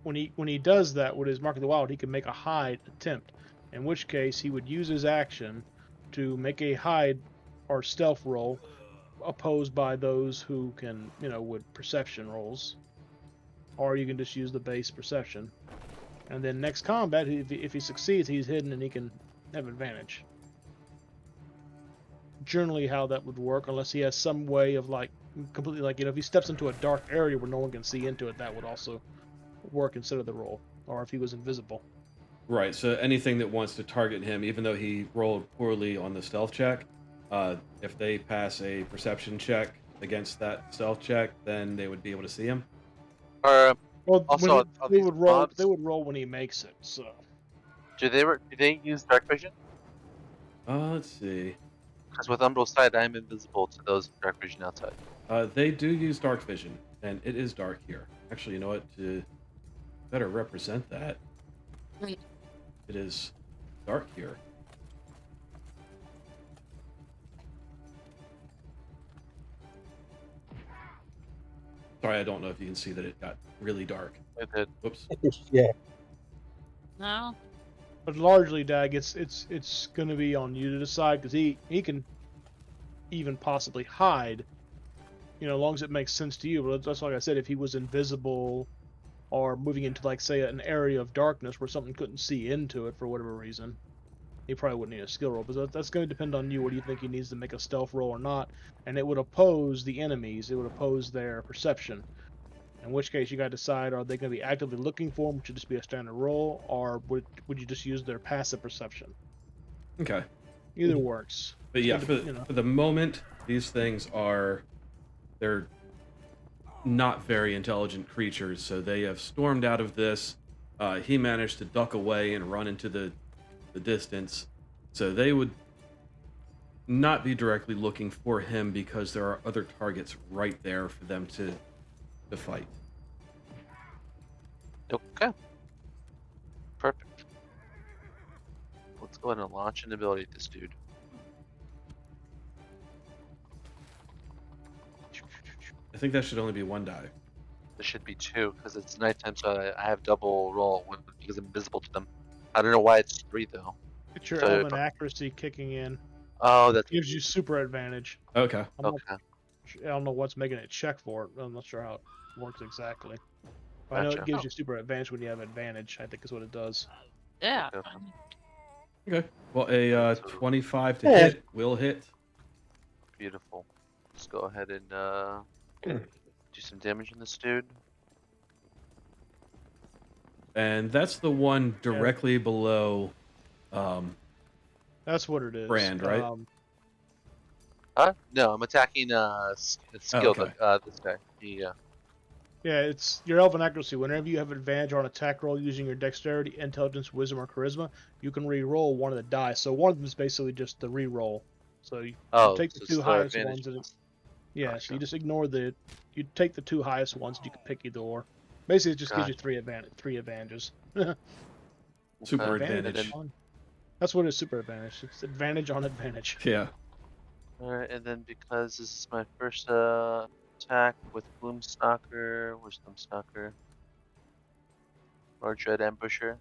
when he does that with his Mark of the Wild, he can make a hide attempt. In which case, he would use his action to make a hide or stealth roll, opposed by those who can, with perception rolls. Or you can just use the base perception. And then next combat, if he succeeds, he's hidden and he can have advantage. Generally how that would work, unless he has some way of completely if he steps into a dark area where no one can see into it, that would also work instead of the roll. Or if he was invisible. Right, so anything that wants to target him, even though he rolled poorly on the stealth check, if they pass a perception check against that stealth check, then they would be able to see him. Well, also, they would roll. mobs? They would roll when he makes it. So. Do they use dark vision? Let's see. Because with Umbral Sight, I'm invisible to those with dark vision outside. They do use dark vision, and it is dark here. Actually, you know what? To better represent that, Right. it is dark here. Sorry, I don't know if you can see that it got really dark. It did. Whoops. Yeah. No. But largely, Dag, it's going to be on you to decide, because he can even possibly hide, as long as it makes sense to you. But that's like I said, if he was invisible or moving into, say, an area of darkness where something couldn't see into it for whatever reason, he probably wouldn't need a skill roll. But that's going to depend on you. What do you think he needs to make a stealth roll or not? And it would oppose the enemies. It would oppose their perception. In which case, you got to decide: are they going to be actively looking for him, which would just be a standard roll, or would you just use their passive perception? Okay. Either works. But yeah, for the moment, these things they're not very intelligent creatures, so they have stormed out of this. He managed to duck away and run into the distance, so they would not be directly looking for him because there are other targets right there for them to fight. Okay. Perfect. Let's Go ahead and launch an ability at this dude. I think that should only be 1 die. There should be 2 because it's nighttime, so I have double roll because I'm invisible to them. I don't know why it's 3 though. It's your So- element accuracy kicking in. Oh, that's Gives you super advantage. Okay. I'm not- okay. I don't know what's making it check for it. I'm not sure how it works exactly. But I know it Gotcha. gives you super advantage when you have advantage. I think is what it does. Yeah. Okay. Okay. Well, a 25 to Yeah. hit will hit. Beautiful. Let's go ahead and do some damage on this dude. And that's the one directly below. That's what it is. Brand, right? Huh? No, I'm attacking skilled okay. this guy. He Yeah, it's your elven accuracy. Whenever you have advantage on attack roll using your dexterity, intelligence, wisdom, or charisma, you can re-roll one of the die. So one of them is basically just the re-roll. So you take the so 2 it's highest advantage. ones. Yeah, so Gotcha. you just ignore the. You take the 2 highest ones. And you can pick either or. Basically, it just gives you Gotcha. 3 advantages. Super Okay, and advantage. then- That's what is super advantage. It's advantage on advantage. Yeah. Alright, and then because this is my first attack with Gloomstalker, where's Gloomstalker? Or Dread Ambusher,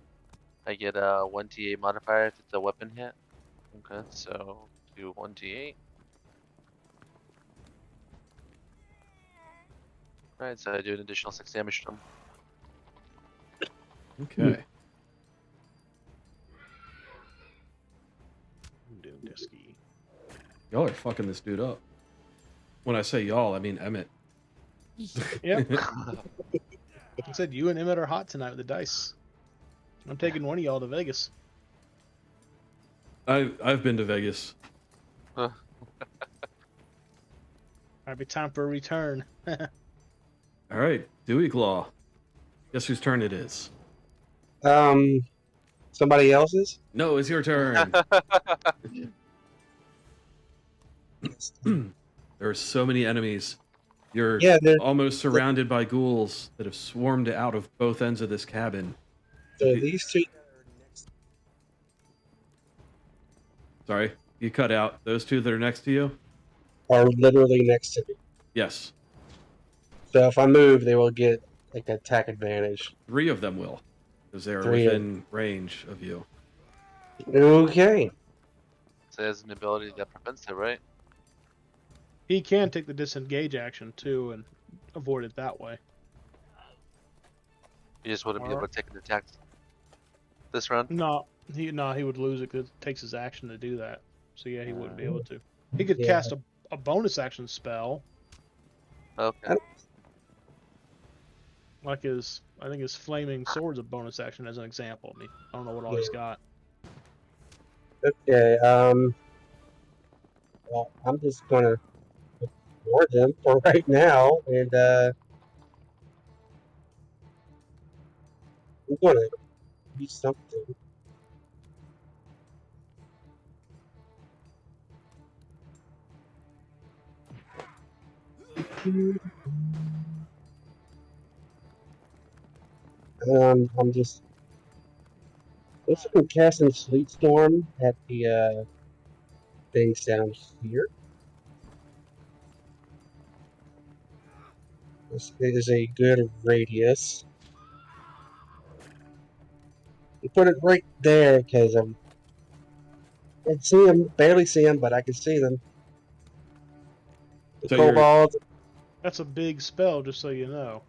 I get a 1d8 modifier if it's a weapon hit. Okay, so do 1d8. Alright, so I do an additional 6 damage to him. Okay. Doom Disky. Y'all are fucking this dude up. When I say y'all, I mean Emmett. Yep. I said you and Emmett are hot tonight with the dice. I'm taking one of y'all to Vegas. I've been to Vegas. Might be time for a return. All right, Dewey Claw. Guess whose turn it is? Somebody else's? No, it's your turn. There are so many enemies. You're Yeah, they're almost surrounded by ghouls that have swarmed out of both ends of this cabin. so these 2 Sorry, you cut out. Those 2 that are next to you? are literally next to me. Yes. So if I move, they will get like attack advantage. 3 of them will. Because they are 3 of- within range of you. Okay. So it has an ability that prevents it, right? He can take the disengage action too and avoid it that way. You just wouldn't be able to take an attack this round? No, he would lose it because it takes his action to do that. So yeah, he wouldn't be able to. He could Yeah. cast a bonus action spell, Okay. like I think his flaming sword's a bonus action as an example. I mean, I don't know what all he's got. Okay. Well, I'm just gonna ignore them for right now, and I'm gonna do something. I'm just casting Sleet Storm at the things down here. This is a good radius. You put it right there because I see them, barely see them, but I can see them. The So you're- kobolds. That's a big spell, just so you know.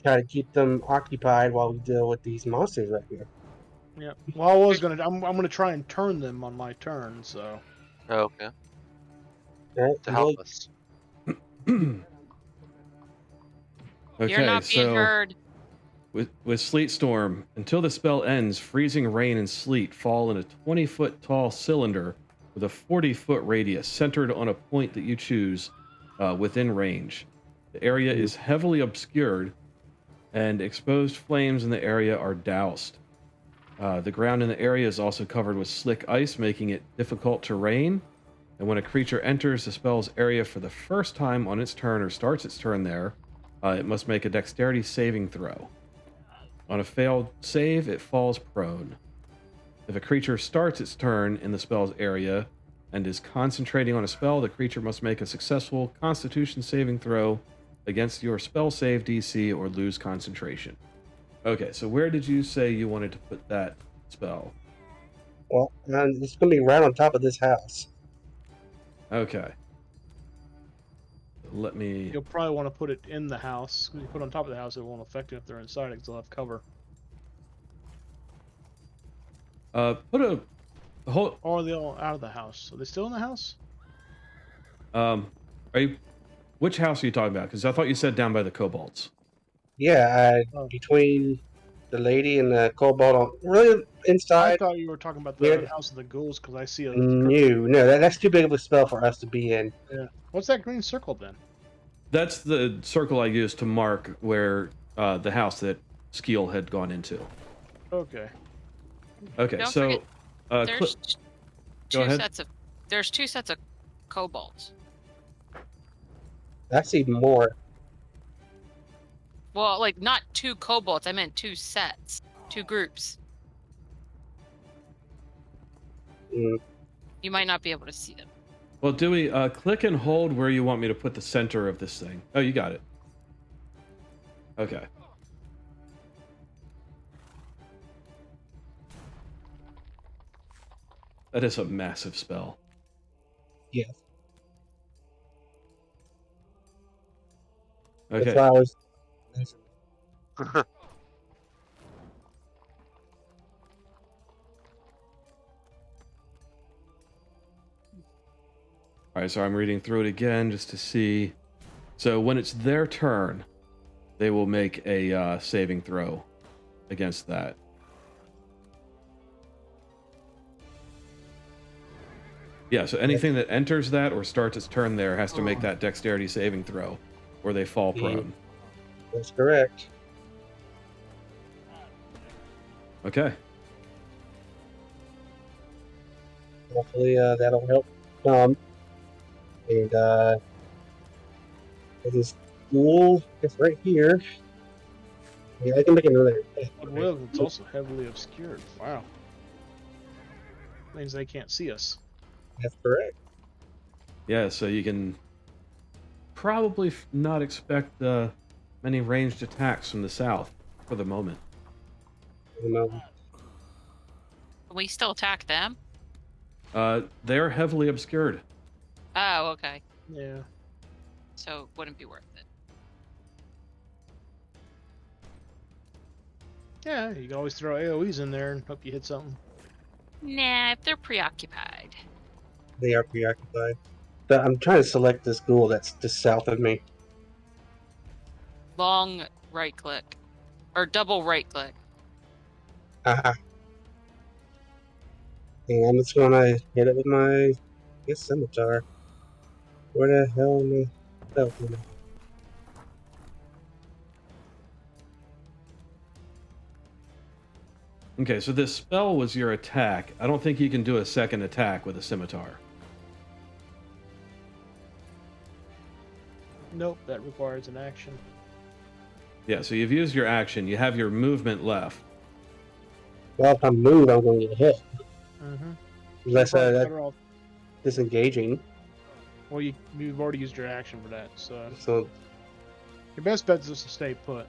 Try to keep them occupied while we deal with these monsters right here. Yeah. Well, I was gonna. I'm gonna try and turn them on my turn. So Oh, okay. Right? To help us. Okay, You're not being so heard. with Sleet Storm, until the spell ends, freezing rain and sleet fall in a 20-foot tall cylinder with a 40-foot radius centered on a point that you choose within range. The area is heavily obscured, and exposed flames in the area are doused. The ground in the area is also covered with slick ice, making it difficult terrain. And when a creature enters the spell's area for the first time on its turn or starts its turn there, it must make a dexterity saving throw. On a failed save, it falls prone. If a creature starts its turn in the spell's area and is concentrating on a spell, the creature must make a successful Constitution saving throw against your spell save DC or lose concentration. Okay, so where did you say you wanted to put that spell? Well, it's going to be right on top of this house. Okay. Let me. You'll probably want to put it in the house. When you put it on top of the house, it won't affect it if they're inside it because they'll have cover. Put a whole. Or are they all out of the house? Are they still in the house? Are you? Which house are you talking about? Because I thought you said down by the kobolds. Yeah, between the lady and the kobold, really I inside. thought you were talking about near the the- House of the Ghouls because I see a. No, that's too big of a spell for us to be in. Yeah. What's that green circle then? That's the circle I used to mark where the house that Skeel had gone into. Okay. Okay, Don't so forget, there's go ahead. There's two sets of kobolds. That's even more. Well, like not two kobolds. I meant two sets, two groups. Mm. You might not be able to see them. Well, Dewey, click and hold where you want me to put the center of this thing. Oh, you got it. Okay. That is a massive spell. Yes. Okay. That's why I was. All right, so I'm reading through it again just to see. So when it's their turn, they will make a saving throw against that. Yeah, so anything that enters that or starts its turn there has to make that dexterity saving throw, or they fall prone. That's correct. Okay. Hopefully that'll help some. And this ghoul is right here. Yeah, I can make another. But well, it's also heavily obscured. Wow. Means they can't see us. That's correct. Yeah, so you can probably not expect many ranged attacks from the south for the moment. Can we still attack them? They're heavily obscured. Oh, okay. Yeah. So it wouldn't be worth it. Yeah, you can always throw AoEs in there and hope you hit something. Nah, if they're preoccupied. They are preoccupied. But I'm trying to select this ghoul that's just south of me. Long right click. Or double right click. Haha. And I'm just gonna hit it with my scimitar. Where the hell am I? Oh, Okay, so this spell was your attack. I don't think you can do a second attack with a scimitar. Nope, that requires an action. Yeah, so you've used your action. You have your movement left. well, if I move, I'm gonna get hit. Mm-hmm. Unless that's Better off. disengaging. Well, you've already used your action for that, so So your best bet is just to stay put.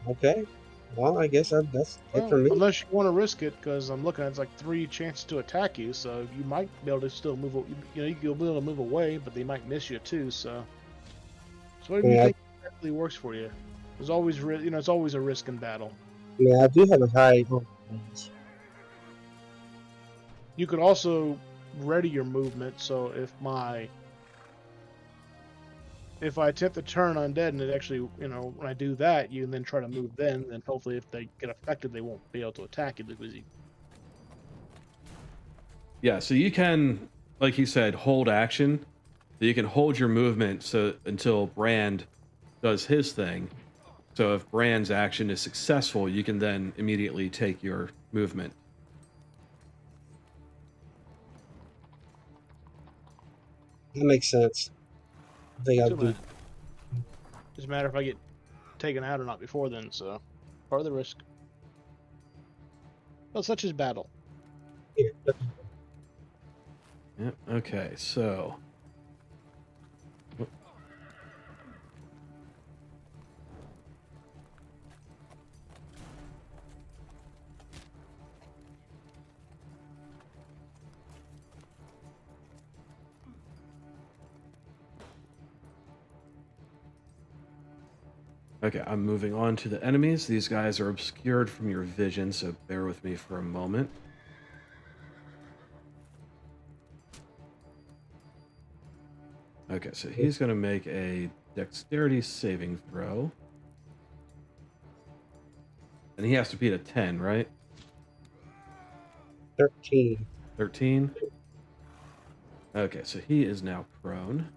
okay. Well, I guess that's it Well, for me. unless you want to risk it, because I'm looking at it's like 3 chances to attack you, so you might be able to still move. You'll be able to move away, but they might miss you too. So what do you Yeah. think actually works for you? There's always it's always a risk in battle. Yeah, I do have a high. You could also ready your movement, so if I attempt to turn undead and it actually, when I do that, you can then try to move then hopefully if they get affected, they won't be able to attack you because you. Yeah, so you can, like he said, hold action. So you can hold your movement until Brand does his thing. So if Brand's action is successful, you can then immediately take your movement. That makes sense. think I'll Too do. bad. Doesn't matter if I get taken out or not before then, so part of the risk. Well, such is battle. Here, Yep. Okay, so. Okay, I'm moving on to the enemies. These guys are obscured from your vision, so bear with me for a moment. Okay, so he's going to make a dexterity saving throw. And he has to beat a 10, right? 13. 13. Okay, so he is now prone.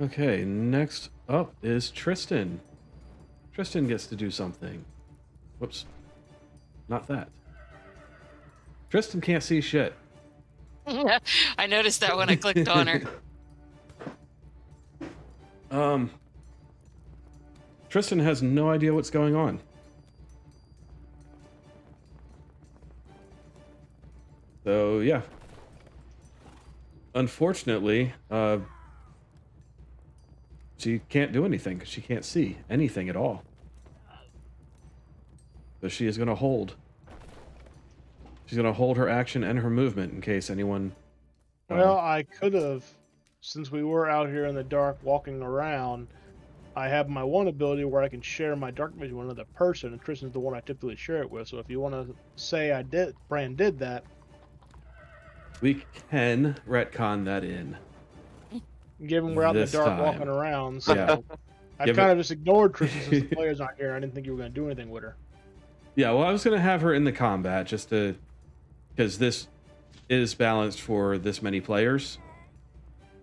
Okay, next up is Tristan. Tristan gets to do something. Whoops. Not that. Tristan can't see shit. I noticed that when I clicked on her. Tristan has no idea what's going on. So, yeah. Unfortunately, she can't do anything because she can't see anything at all. So she is going to hold. She's going to hold her action and her movement in case anyone... Well, I could have, since we were out here in the dark walking around, I have my one ability where I can share my dark vision with another person, and Tristan's the one I typically share it with. So if you want to say Bran did that, we can retcon that in. given we're out in the This dark time. walking around, so Yeah. I Give kind it- of just ignored Tristan since the players aren't here. I didn't think you were going to do anything with her. Yeah, well, I was going to have her in the combat just to... Because this is balanced for this many players.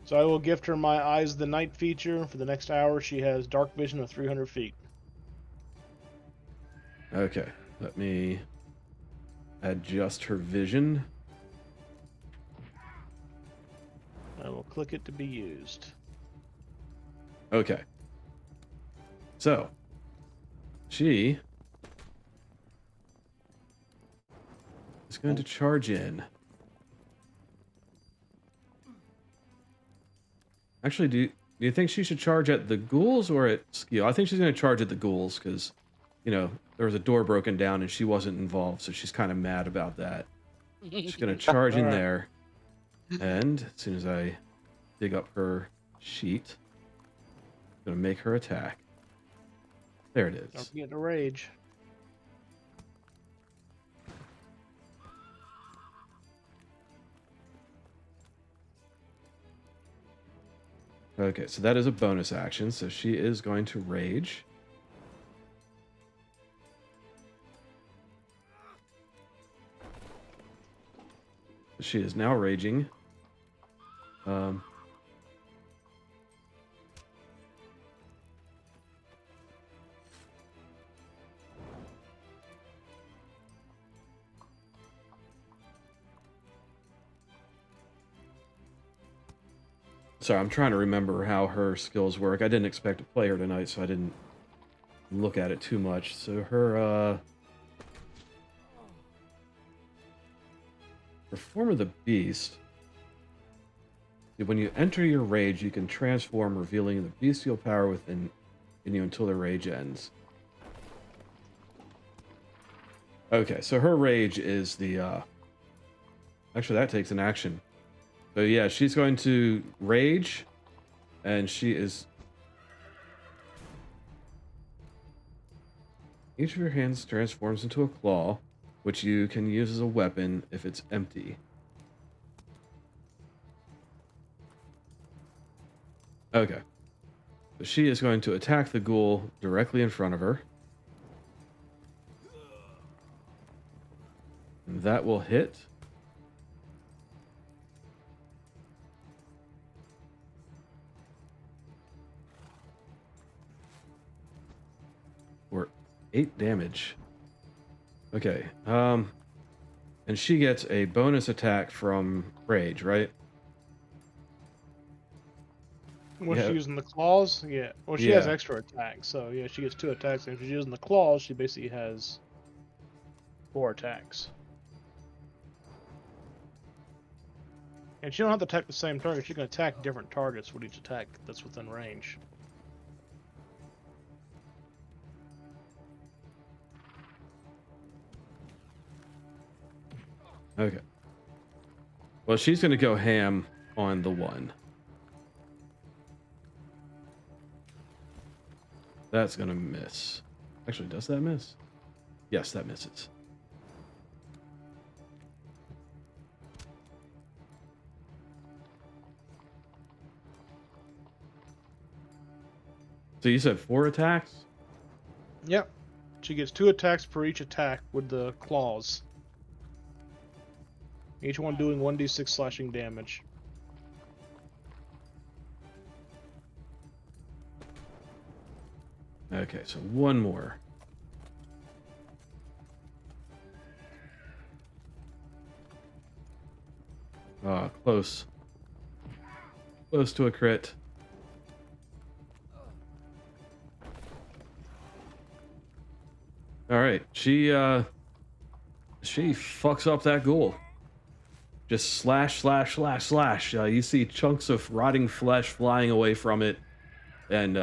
So I will gift her my Eyes of the Night feature. For the next hour, she has dark vision of 300 feet. Okay, let me adjust her vision. I will click it to be used. Okay. So, she is going to charge in. Actually, do you think she should charge at the ghouls or at Skeel? I think she's going to charge at the ghouls because, you know, there was a door broken down and she wasn't involved, so she's kind of mad about that. She's going to charge in Alright. there. And as soon as I dig up her sheet, I'm going to make her attack. There it Don't is. forget to rage. Okay, so that is a bonus action, so she is going to rage. She is now raging. Sorry, I'm trying to remember how her skills work. I didn't expect to play her tonight, so I didn't look at it too much. So her form of the beast. When you enter your rage, you can transform, revealing the bestial power within you until the rage ends. Okay, so her rage is the actually that takes an action. So yeah, she's going to rage, and she is... Each of your hands transforms into a claw, which you can use as a weapon if it's empty. Okay. So she is going to attack the ghoul directly in front of her. And that will hit. 8 damage. Okay. And she gets a bonus attack from Rage, right? Was Yeah. she using the claws? Yeah. Well, she has extra attacks, so yeah, she gets 2 attacks. And if she's using the claws, she basically has 4 attacks. And she don't have to attack the same target. She can attack different targets with each attack that's within range. Okay. Well, she's going to go ham on the 1. That's going to miss. Actually, does that miss? Yes, that misses. So you said 4 attacks? Yep. She gets 2 attacks per each attack with the claws. Each one doing 1d6 slashing damage. Okay, so 1 more. Close. Close to a crit. All right, she fucks up that ghoul. Just slash, slash, slash, slash. You see chunks of rotting flesh flying away from it, and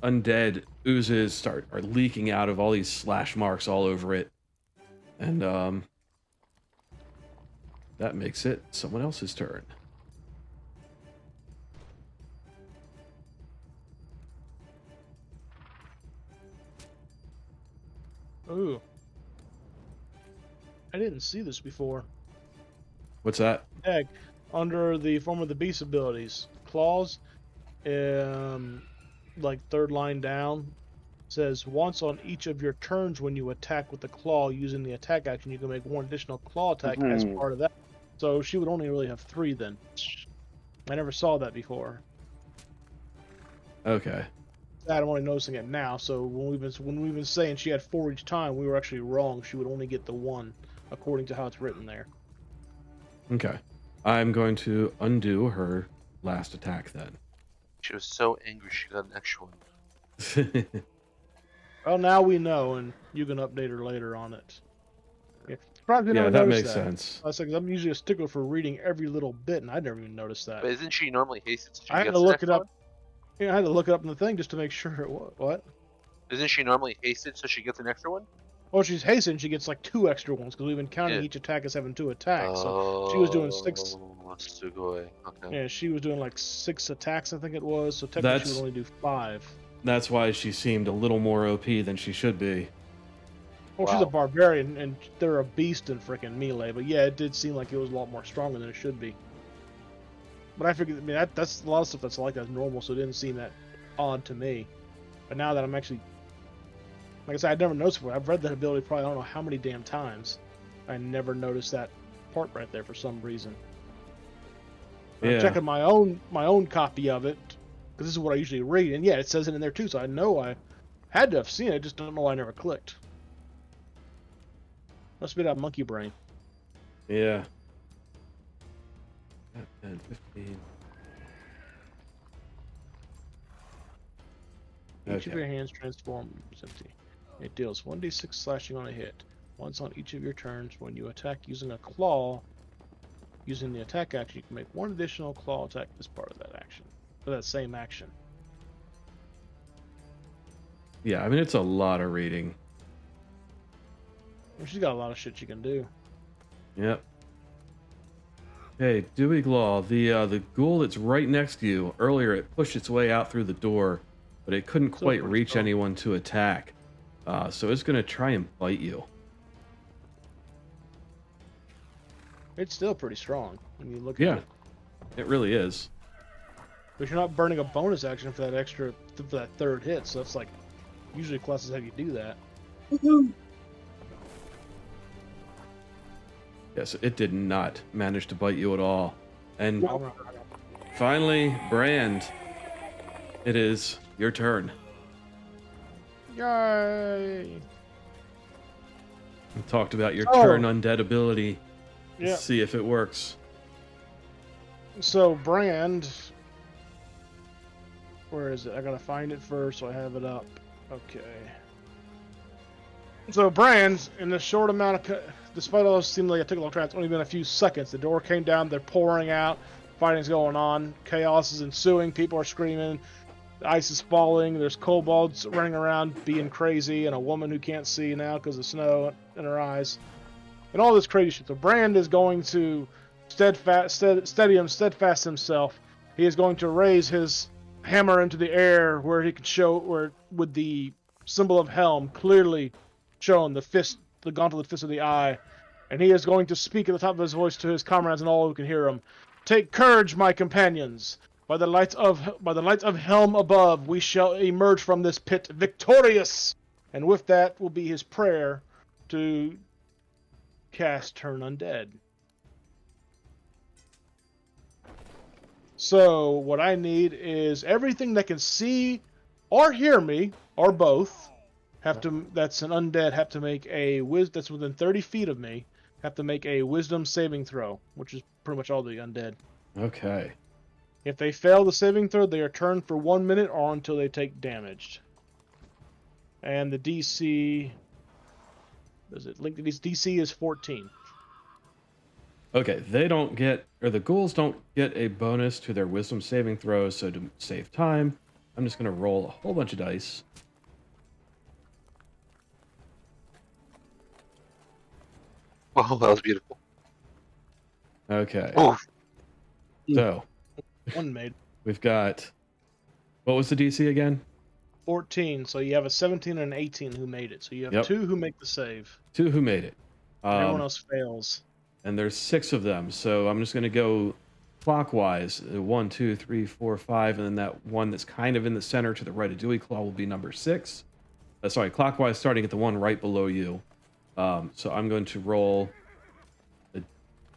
undead oozes are leaking out of all these slash marks all over it, and that makes it someone else's turn. Ooh. I didn't see this before. What's that? Heck, under the Form of the Beast abilities, claws, like 3rd line down, says once on each of your turns when you attack with the claw using the attack action, you can make 1 additional claw attack as part of that. So she would only really have 3 then. I never saw that before. Okay. I'm only noticing it now. So when we've been saying she had 4 each time, we were actually wrong. She would only get the 1, according to how it's written there. Okay. I'm going to undo her last attack then. She was so angry she got an extra one. Well, now we know, and you can update her later on it. Yeah, probably Yeah, never that noticed makes sense. I was like, I'm usually a stickler for reading every little bit, and I never even noticed that. But isn't she normally hasted? So she I had gets to an look extra it up. one? Yeah, I had to look it up in the thing just to make sure it was what. Isn't she normally hasted so she gets an extra one? Well, she's hastened. She gets like 2 extra ones because we've been counting Yeah. each attack as having 2 attacks. So she was doing 6. Sugoi. Okay. Yeah, she was doing like 6 attacks, I think it was. So technically, she would only do 5. That's why she seemed a little more OP than she should be. Well, she's a Wow. barbarian, and they're a beast in freaking melee. But yeah, it did seem like it was a lot more stronger than it should be. But I figured, I mean, that's a lot of stuff that's like that's normal, so it didn't seem that odd to me. But now that I'm actually, like I said, I'd never noticed before. I've read that ability probably I don't know how many damn times. I never noticed that part right there for some reason. Yeah. I'm checking my own copy of it because this is what I usually read, and yeah, it says it in there too. So I know I had to have seen it, just don't know why I never clicked. Must be that monkey brain. Yeah. 10, 15. Each of Okay. your hands transforms empty. It deals 1d6 slashing on a hit. Once on each of your turns when you attack using a claw. Using the attack action, you can make 1 additional claw attack as part of that action. For that same action. Yeah, I mean, it's a lot of reading. Well, she's got a lot of shit she can do. Yep. Hey, Dewey Glaw, the ghoul that's right next to you, earlier it pushed its way out through the door, but it couldn't Still quite pretty reach strong. anyone to attack. So it's going to try and bite you. It's still pretty strong when you look Yeah. at it. It really is. But you're not burning a bonus action for that extra, for that 3rd hit, so it's like, usually classes have you do that. Yes, it did not manage to bite you at all. And Wow. finally, Brand, it is your turn. Yay! We talked about your Oh. turn undead ability. Let's Yeah. see if it works. So Brand, where is it? I gotta find it first, so I have it up. Okay. So Brand, in this short amount of, despite all this seemed like it took a long time, it's only been a few seconds. The door came down. They're pouring out. Fighting's going on. Chaos is ensuing. People are screaming. The ice is falling. There's kobolds running around being crazy, and a woman who can't see now because of snow in her eyes, and all this crazy shit. So Brand is going to steadfast himself. He is going to raise his hammer into the air where he could show, where with the symbol of Helm clearly shown, the gauntlet fist of the eye, and he is going to speak at the top of his voice to his comrades and all who can hear him. Take courage, my companions. By the lights of Helm above, we shall emerge from this pit victorious. And with that will be his prayer to cast Turn Undead. So what I need is everything that can see or hear me, or both, that's an undead, have to make a that's within 30 feet of me, have to make a wisdom saving throw, which is pretty much all the undead. Okay. If they fail the saving throw, they are turned for 1 minute or until they take damage. And the DC, does it link to these? DC is 14. Okay, they don't get, or the ghouls don't get a bonus to their wisdom saving throws, so to save time, I'm just going to roll a whole bunch of dice. Wow, that was beautiful. Okay. Oh, So, One made. we've got, what was the DC again? 14, so you have a 17 and an 18 who made it. So you have Yep. 2 who make the save. 2 who made it. Everyone else fails. And there's 6 of them, so I'm just going to go clockwise. 1, 2, 3, 4, 5, and then that one that's kind of in the center to the right of Dewey Claw will be number 6. Sorry, clockwise, starting at the one right below you. So I'm going to roll the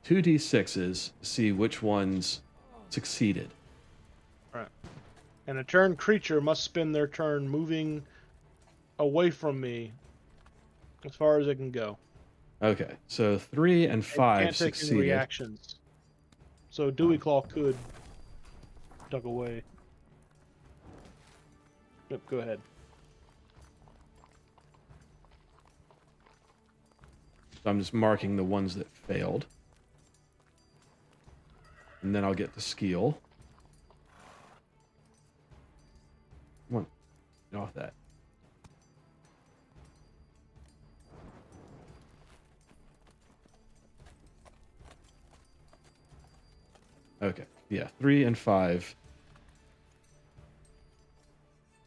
2d6s to see which ones succeeded. Right. And a turn creature must spend their turn moving away from me as far as it can go. Okay, so 3 and 5 Can't take any succeeded. reactions. So Dewey Claw could duck away. Yep, go ahead. So I'm just marking the ones that failed. And then I'll get the skill. Come on, get off that. Okay, yeah, 3 and 5.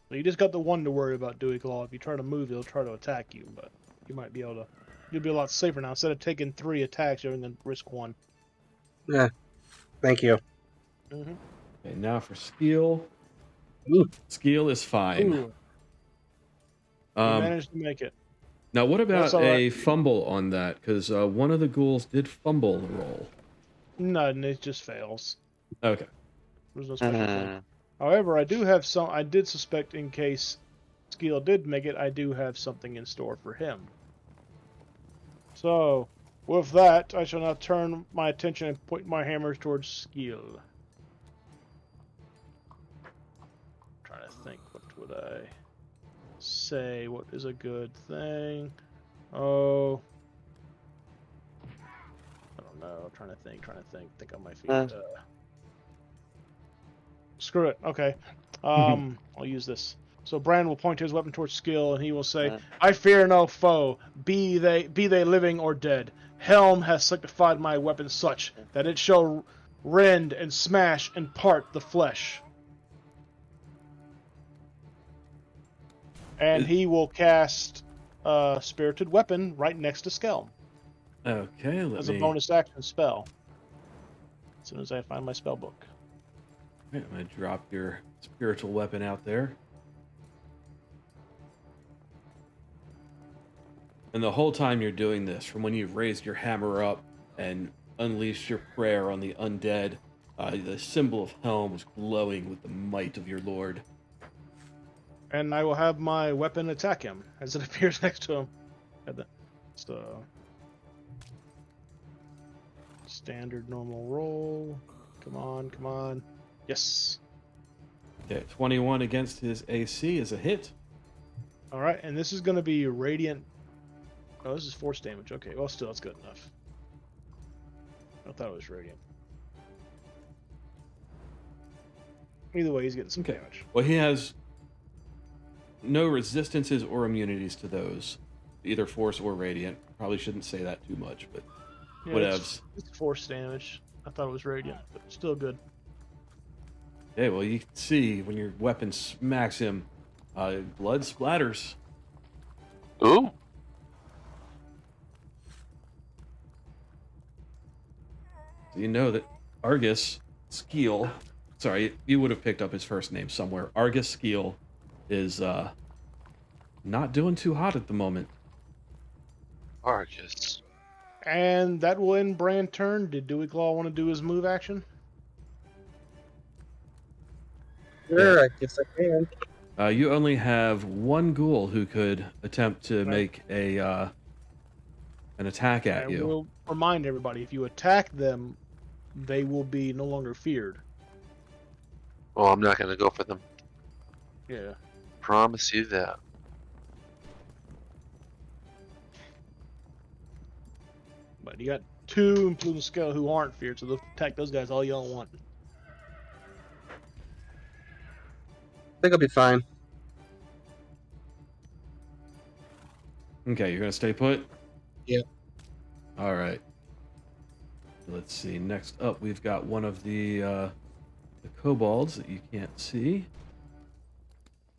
So you just got the one to worry about, Dewey Claw. If you try to move, he'll try to attack you, but you might be able to. You'll be a lot safer now. Instead of taking 3 attacks, you're going to risk 1. Yeah. Thank you. Mm-hmm. Okay, now for skill. Ooh. Skill is fine. Ooh, you managed to make it. Now, what about That's all a right. fumble on that? Because one of the ghouls did fumble the roll. No, it just fails. Okay. There's no special thing. However, I did suspect in case Skill did make it, I do have something in store for him. So, with that, I shall now turn my attention and point my hammer towards Skill. Trying to think, what would I say? What is a good thing? Oh, I don't know. Trying to think on my feet. Screw it. Okay. I'll use this. So Bran will point his weapon towards Skill, and he will say, "I fear no foe, be they living or dead. Helm has sanctified my weapon such that it shall rend and smash and part the flesh." And he will cast Spirited Weapon right next to Skelm Okay, as a bonus action spell. As soon as I find my spell book. I'm going to drop your spiritual weapon out there. And the whole time you're doing this, from when you've raised your hammer up and unleashed your prayer on the undead, the symbol of Helm was glowing with the might of your lord. And I will have my weapon attack him as it appears next to him. So, standard normal roll. Come on, come on. Yes. Okay, 21 against his AC is a hit. All right, and this is going to be radiant. Oh, this is force damage. Okay, well, still, that's good enough. I thought it was radiant. Either way, he's getting some Okay. damage. Well, he has no resistances or immunities to those, either force or radiant. Probably shouldn't say that too much, but Yeah, whatevs. it's force damage. I thought it was radiant, but still good. Okay, well, you can see when your weapon smacks him, blood splatters. Ooh. So you know that Argus Skeel, sorry, you would have picked up his first name somewhere. Argus Skeel is not doing too hot at the moment. Argus. And that will end Brand turn. Did Dewey Claw want to do his move action? Sure, I guess I can. You only have one ghoul who could attempt to Right. make a an attack at And you. we'll remind everybody, if you attack them, they will be no longer feared. Oh, I'm not gonna go for them. Yeah. Promise you that. But you got two, including Skell, who aren't feared, so they'll attack those guys all y'all want. I think I'll be fine. Okay, you're gonna stay put? Yep. All right. Let's see. Next up, we've got one of the kobolds that you can't see.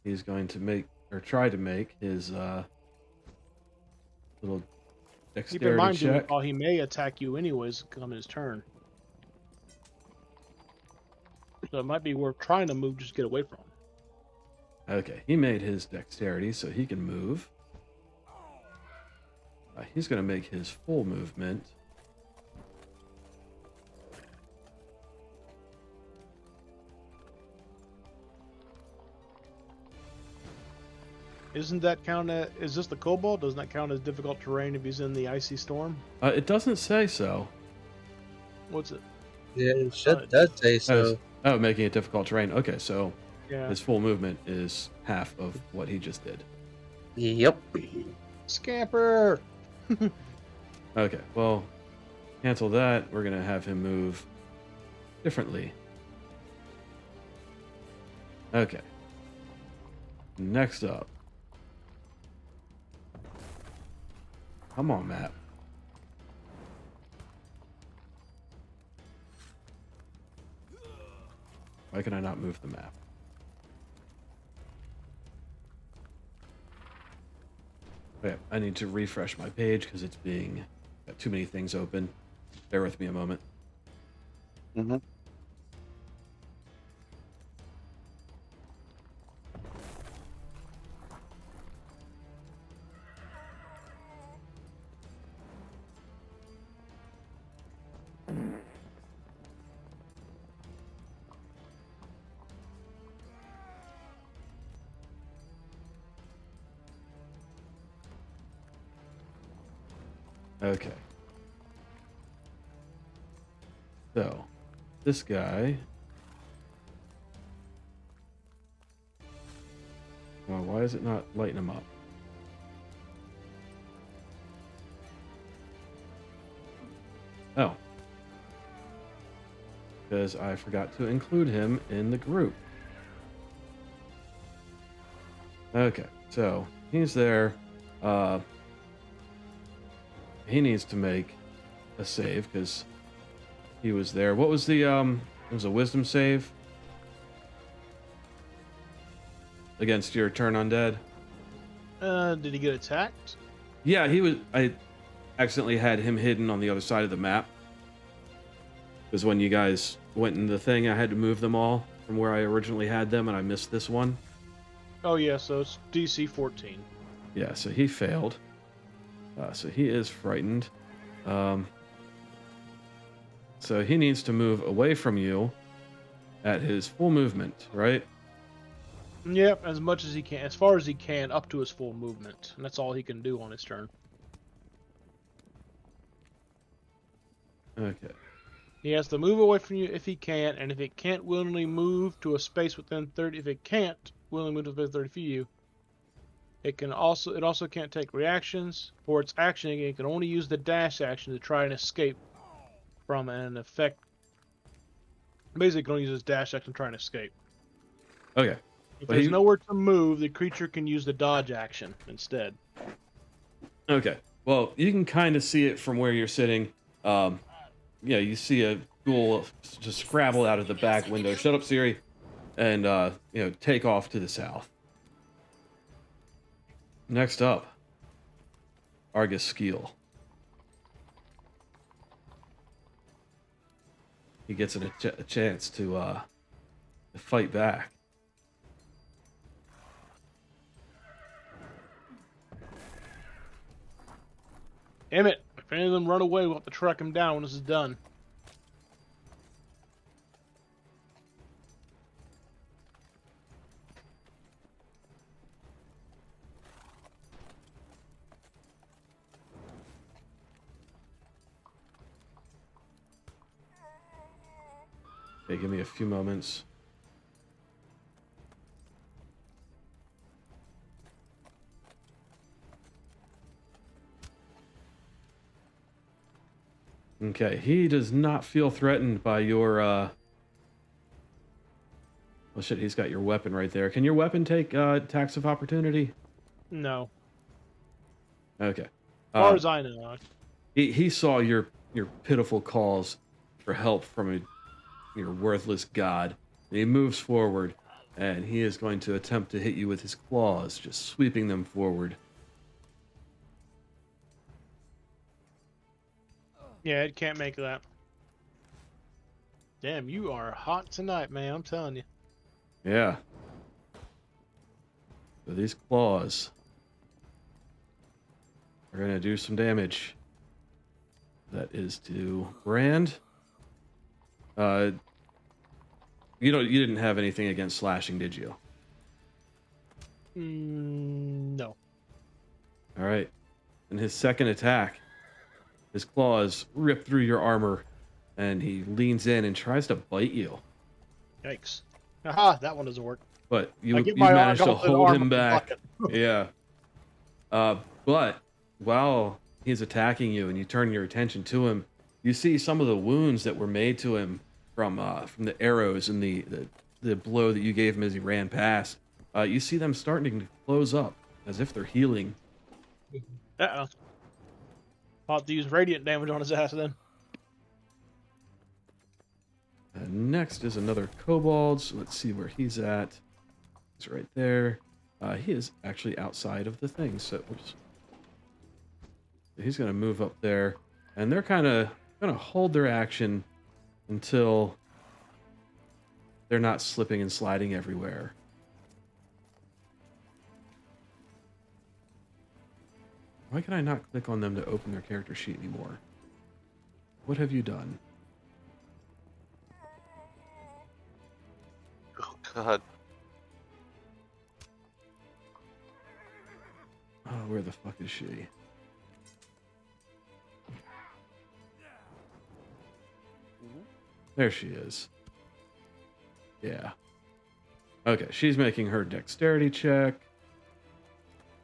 He's going to make, or try to make, his little Keep in dexterity mind, Dewey check. Claw, he may attack you anyways come his turn. So it might be worth trying to move, just get away from him. Okay, he made his dexterity, so he can move. He's going to make his full movement. Isn't that count as, is this the Kobold? Doesn't that count as difficult terrain if he's in the icy storm? It doesn't say so. What's it? Yeah, it should, does say so. Oh, making it difficult terrain. Okay, so Yeah. his full movement is half of what he just did. Yep. Scamper! Okay, well, cancel that. We're going to have him move differently. Okay. Next up. Come on, map. Why can I not move the map? Okay, I need to refresh my page because it's got too many things open. Bear with me a moment. Mm-hmm. Okay. So, this guy. Well, why is it not lighting him up? Oh. Because I forgot to include him in the group. Okay, so he's there. He needs to make a save because he was there. What was the it was a wisdom save against your turn undead? Did he get attacked? Yeah, he was. I accidentally had him hidden on the other side of the map. Because when you guys went in the thing, I had to move them all from where I originally had them, and I missed this one. Oh yeah, so it's DC 14. Yeah, so he failed. So he is frightened. So he needs to move away from you at his full movement, right? Yep, as much as he can, as far as he can, up to his full movement, and that's all he can do on his turn. Okay. He has to move away from you if he can, and if it can't willingly move to a space within 30, if it can't willingly move to a space 30 feet of you, it also can't take reactions. For its action, it can only use the dash action to try and escape from an effect. Basically, it can only use its dash action to try and escape. Okay. If But there's he- nowhere to move, the creature can use the dodge action instead. Okay. Well, you can kind of see it from where you're sitting. Yeah, you see a ghoul just scrabble out of the back window. Shut up, Siri, and take off to the south. Next up, Argus Skeel. He gets a chance to fight back. Damn it! If any of them run away, we'll have to track him down when this is done. Okay, give me a few moments. Okay, he does not feel threatened by your, well, shit, he's got your weapon right there. Can your weapon take, attacks of opportunity? No. Okay. As far as I know. He saw your pitiful calls for help from your worthless god. And he moves forward, and he is going to attempt to hit you with his claws, just sweeping them forward. Yeah, it can't make that. Damn, you are hot tonight, man. I'm telling you. Yeah. So these claws are going to do some damage. That is to Brand. You didn't have anything against slashing, did you? No. All right. And his second attack, his claws rip through your armor, and he leans in and tries to bite you. Yikes. Aha, that one doesn't work. But you I get you my managed to gauntlet hold armor him back. bucket. Yeah. But while he's attacking you and you turn your attention to him, you see some of the wounds that were made to him from the arrows and the blow that you gave him as he ran past. You see them starting to close up as if they're healing. Uh-oh. I'll have to use radiant damage on his ass then. Next is another kobold. So let's see where he's at. He's right there. He is actually outside of the thing. So he's going to move up there. And they're kind of going to hold their action until they're not slipping and sliding everywhere. Why can I not click on them to open their character sheet anymore? What have you done? Oh god. Oh, where the fuck is she? There she is. Yeah. Okay, she's making her dexterity check.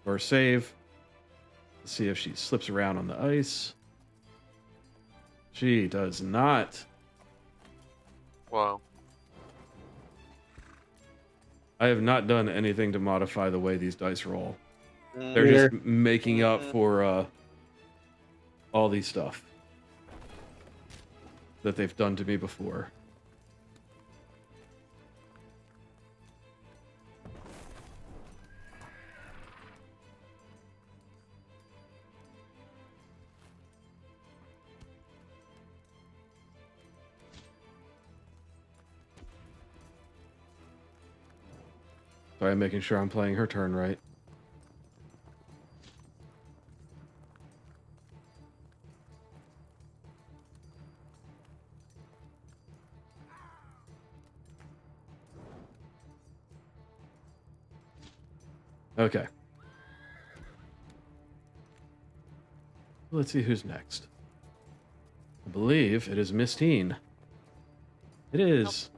Or save. Let's see if she slips around on the ice. She does not. Wow. I have not done anything to modify the way these dice roll. Mm, They're Neither. just making up for all these stuff that they've done to me before. Sorry, I'm making sure I'm playing her turn right. Okay. Let's see who's next. I believe it is Miss Teen. It is.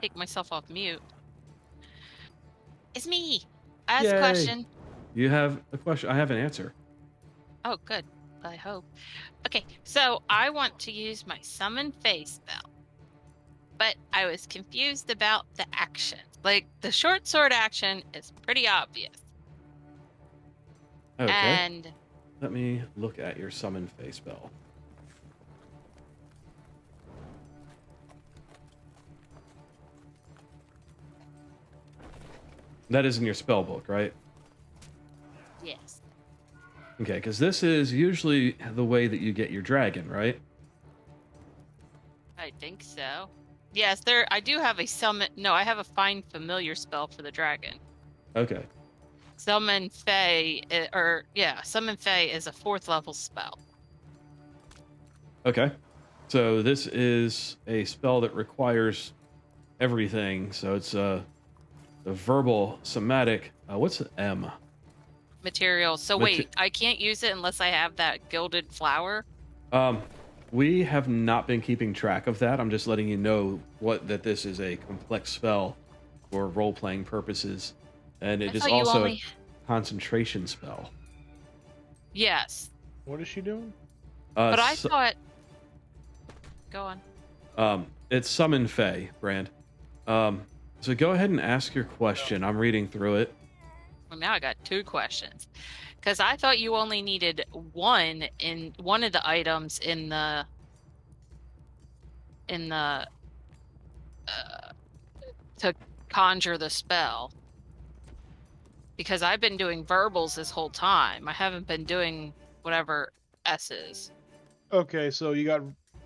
Take myself off mute. It's me. I asked a Yay. question. You have a question. I have an answer. Oh, good. I hope. Okay, so I want to use my summon phase spell, but I was confused about the action. Like, the short sword action is pretty obvious. Okay. And Let me look at your summon phase spell. That is in your spell book, right? yes. Okay, because this is usually the way that you get your dragon, right? I think so. Yes, I do have a summon. No, I have a find familiar spell for the dragon. Okay. Summon Fae, Summon Fae is a 4th level spell. Okay. So this is a spell that requires everything. So it's the verbal, somatic. What's the M? Material. So wait, I can't use it unless I have that gilded flower? We have not been keeping track of that. I'm just letting you know that this is a complex spell for role-playing purposes. And it is thought you also only- a concentration spell. Yes. What is she doing? But I thought... Go on. It's Summon Fae, Brand. So go ahead and ask your question. I'm reading through it. Well, now I got 2 questions. Because I thought you only needed one of the items in the to conjure the spell. Because I've been doing verbals this whole time. I haven't been doing whatever S is. Okay, so you got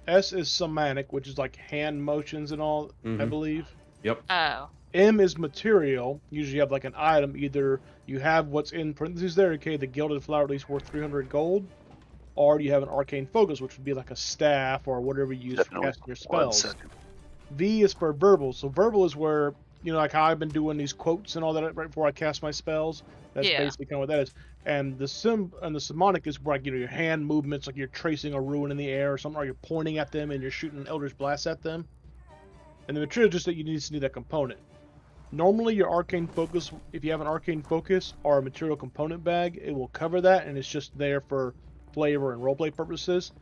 S is somatic, which is like hand motions and all, I Mhm. believe. Yep. Oh. M is material. Usually you have like an item. Either you have what's in parentheses there, okay, the gilded flower at least worth 300 gold, or you have an arcane focus, which would be like a staff or whatever you use for Definitely. casting your 1 spells. second. V is for verbal. So verbal is where, like how I've been doing these quotes and all that right before I cast my spells. That's Yeah. basically kind of what that is. And the somatic is where, like, your hand movements, like you're tracing a rune in the air or something, or you're pointing at them and you're shooting Eldritch Blast at them. And the material is just that you need that component. Normally, your arcane focus, if you have an arcane focus or a material component bag, it will cover that, and it's just there for flavor and roleplay purposes.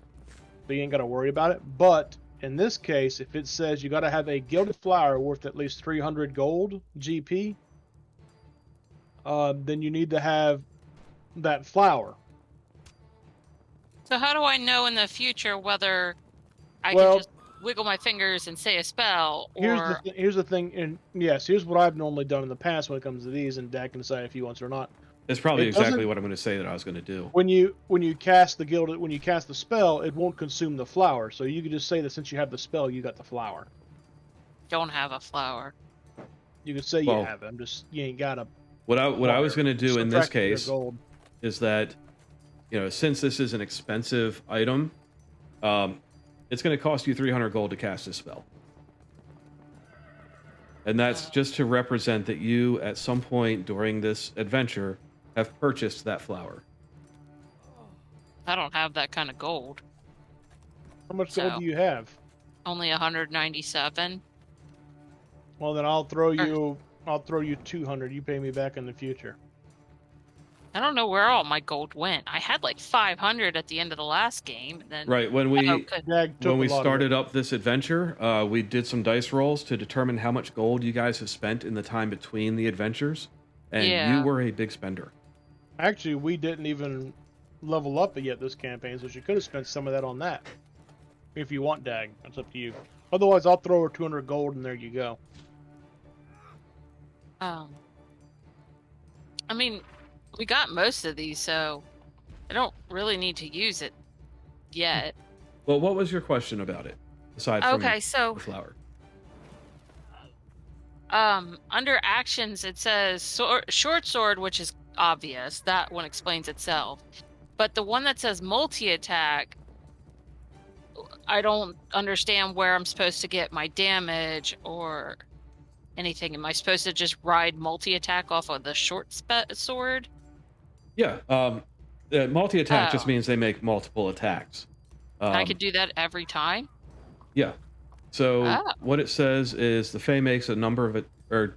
So you ain't got to worry about it. But in this case, if it says you got to have a gilded flower worth at least 300 gold GP, then you need to have that flower. So how do I know in the future whether I Well- can just wiggle my fingers and say a spell, or Here's the thing, and yes, here's what I've normally done in the past when it comes to these, and Dak can decide if he wants or not. It's probably It exactly doesn't- what I'm going to say that I was going to do. When you cast the spell, it won't consume the flower. So you can just say that since you have the spell, you got the flower. don't have a flower? You could say Well- you have it. You ain't gotta. What I was going to do in this subtract your case gold. is that, since this is an expensive item, it's going to cost you 300 gold to cast this spell. And that's just to represent that you, at some point during this adventure, have purchased that flower. I don't have that kind of gold. How much So- gold do you have? Only 197. Well, then I'll throw you 200. You pay me back in the future. I don't know where all my gold went. I had like 500 at the end of the last game, and then Right, when we Oh, good. Dak took when we a lot of started it. up this adventure, we did some dice rolls to determine how much gold you guys have spent in the time between the adventures, and Yeah. you were a big spender. Actually, we didn't even level up yet this campaign, so you could have spent some of that on that. If you want, Dag, that's up to you. Otherwise, I'll throw her 200 gold, and there you go. I mean, we got most of these, so I don't really need to use it yet. Well, what was your question about it, aside from Okay, so the flower? under actions it says short sword, which is obvious. That one explains itself. But the one that says multi-attack, I don't understand where I'm supposed to get my damage or anything. Am I supposed to just ride multi-attack off of the short sword? Yeah. Multi-attack just Oh. means they make multiple attacks. I could do that every time? Yeah. So Oh. what it says is the Fae makes a number of it, or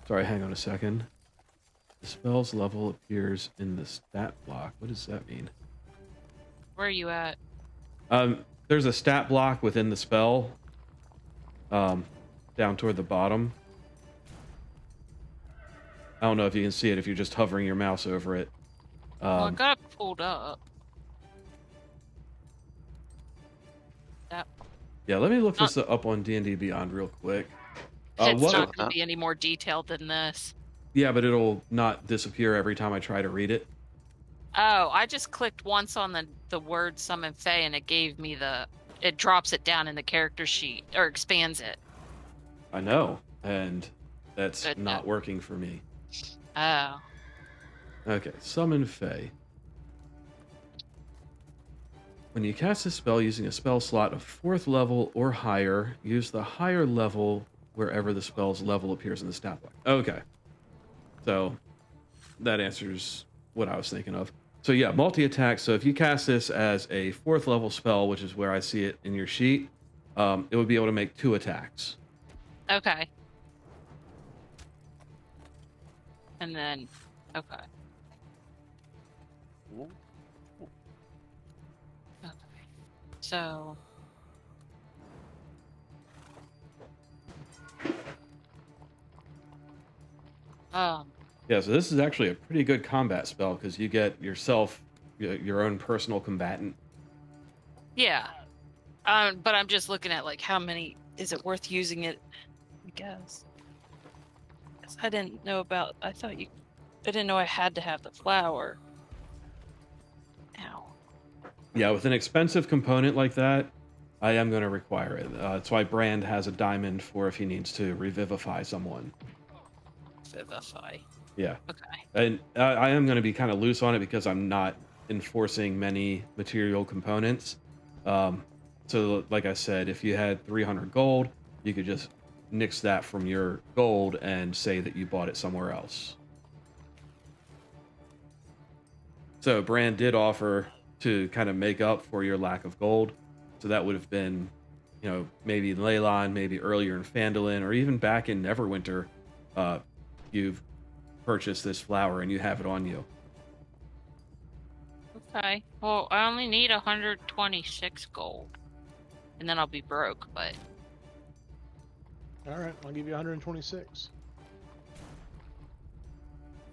sorry, hang on a second. The spell's level appears in the stat block. What does that mean? Where are you at? There's a stat block within the spell, down toward the bottom. I don't know if you can see it if you're just hovering your mouse over it. Well, I got it pulled up. That Yeah, let me look this up on D&D Beyond real quick. it's what? not going to be any more detailed than this. Yeah, but it'll not disappear every time I try to read it. Oh, I just clicked once on the word summon Fae and it gave me it drops it down in the character sheet, or expands it. I know, and that's Good not enough. working for me. Oh. Okay, summon Fae. When you cast a spell using a spell slot of 4th level or higher, use the higher level wherever the spell's level appears in the stat block. Okay. So that answers what I was thinking of. So yeah, multi-attack. So if you cast this as a 4th level spell, which is where I see it in your sheet, it would be able to make 2 attacks. Okay. And then, okay. Okay. So. Yeah, so this is actually a pretty good combat spell because you get yourself your own personal combatant. Yeah. But I'm just looking at like how many is it worth using it? I guess. 'Cause I didn't know about. I didn't know I had to have the flower. Ow. Yeah, with an expensive component like that, I am going to require it. That's why Brand has a diamond for if he needs to revivify someone. Vivify. Yeah. Okay. And I am going to be kind of loose on it because I'm not enforcing many material components. So, like I said, if you had 300 gold, you could just nix that from your gold and say that you bought it somewhere else. So, Brand did offer to kind of make up for your lack of gold. So, that would have been, maybe in Leyline, maybe earlier in Phandalin, or even back in Neverwinter, you've purchased this flower and you have it on you. Okay. Well, I only need 126 gold. And then I'll be broke, but. All right, I'll give you 126.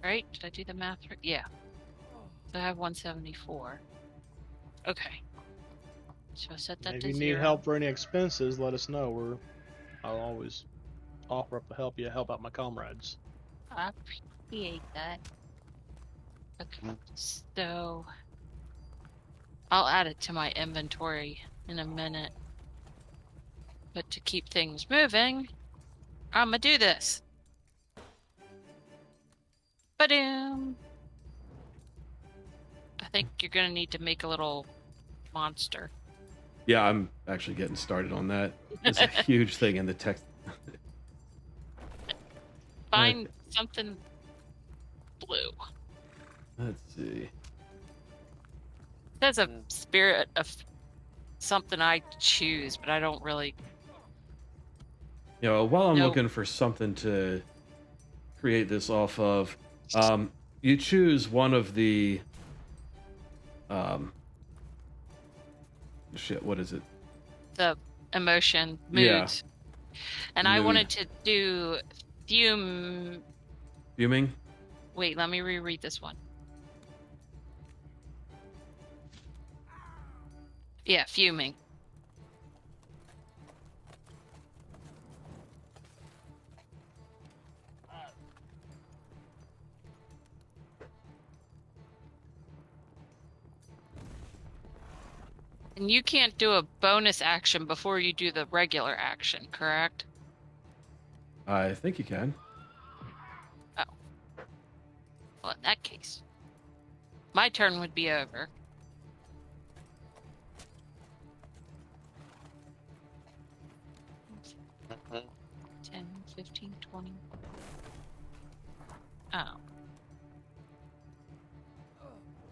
Right? Did I do the math right? Yeah. So I have 174. Okay. So I set that If to you 0. need help for any expenses, let us know. I'll always offer up to help out my comrades. I appreciate that. Okay. So I'll add it to my inventory in a minute. But to keep things moving, I'm gonna do this. Ba-doom! I think you're gonna need to make a little monster. Yeah, I'm actually getting started on that. It's a huge thing in the text. Find something blue. Let's see. There's a spirit of something I choose, but I don't really. While I'm Nope. looking for something to create this off of, you choose one of the what is it? The emotion Yeah. moods. And I Mood. wanted to do fume. Fuming? Wait, let me reread this one. Yeah, fuming. And you can't do a bonus action before you do the regular action, correct? I think you can. Well, in that case, my turn would be over. Mhm. 10, 15, 20. Oh.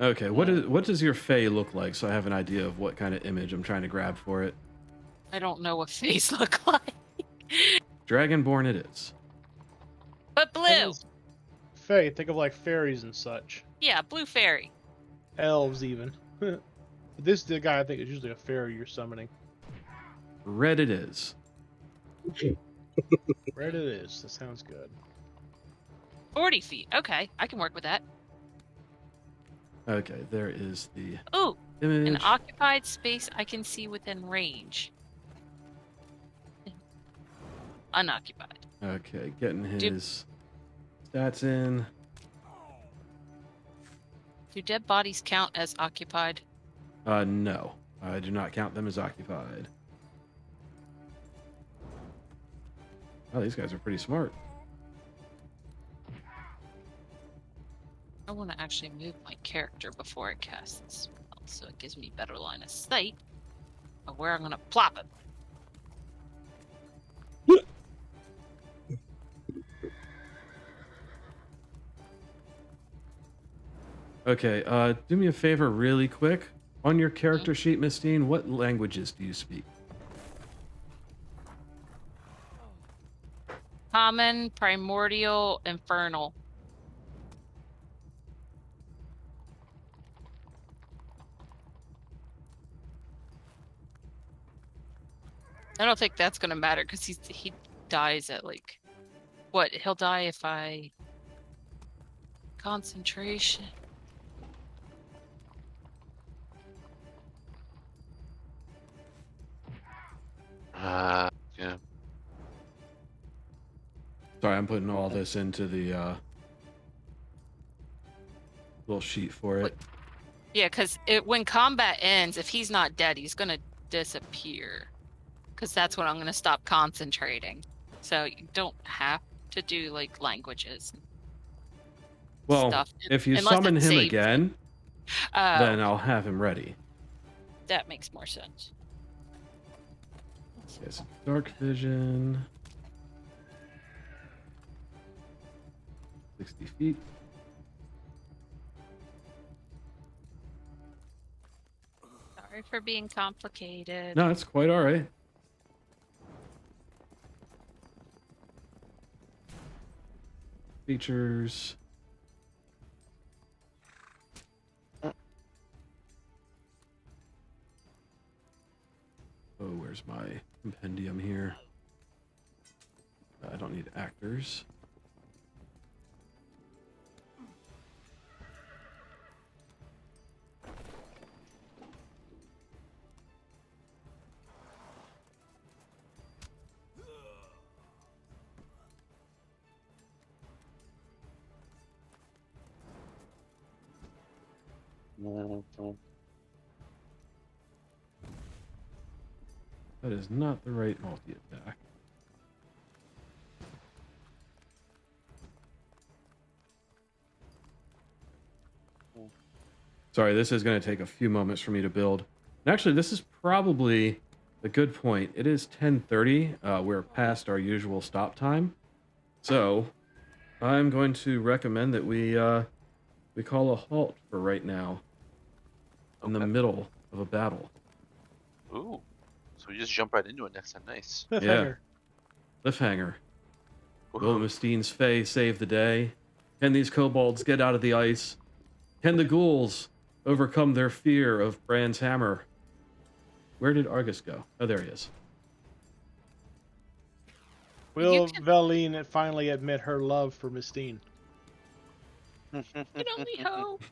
Okay, what does your Fae look like so I have an idea of what kind of image I'm trying to grab for it? I don't know what face look like. Dragonborn it is. But blue. Fae, think of like fairies and such. Yeah, blue fairy. Elves, even. This the guy I think is usually a fairy you're summoning. Red it is. Red it is. That sounds good. 40 feet. Okay, I can work with that. Okay, there is the Ooh, an image. occupied space I can see within range. Unoccupied. Okay, getting his stats in. Do dead bodies count as occupied? No, I do not count them as occupied. Oh, these guys are pretty smart. I want to actually move my character before I cast this spell, so it gives me better line of sight of where I'm going to plop it. Okay, do me a favor really quick. On your character sheet, Miss Dean, what languages do you speak? Common, primordial, infernal. I don't think that's gonna matter because he dies at like what? He'll die if I concentration. Yeah. Sorry, I'm putting all this into the little sheet for it. Yeah, because when combat ends, if he's not dead, he's gonna disappear. Because that's when I'm gonna stop concentrating. So you don't have to do like languages. And Well, stuff, if you unless summon it him saves. again, Oh, then I'll have him ready. that makes more sense. Okay, so dark vision. 60 feet. Sorry for being complicated. No, it's quite all right. Features. Oh, where's my compendium here? I don't need actors. That is not the right multi-attack. Sorry, this is going to take a few moments for me to build. And actually, this is probably a good point. It is 10:30. We're past our usual stop time. So, I'm going to recommend that we call a halt for right now. In the Okay. middle of a battle. Ooh. So we just jump right into it next time. Nice. Cliffhanger. Cliffhanger. Will Ooh. Mistine's Fae save the day? Can these kobolds get out of the ice? Can the ghouls overcome their fear of Bran's hammer? Where did Argus go? Oh, there he is. Will You can- Veline finally admit her love for Mistine? Can only hope.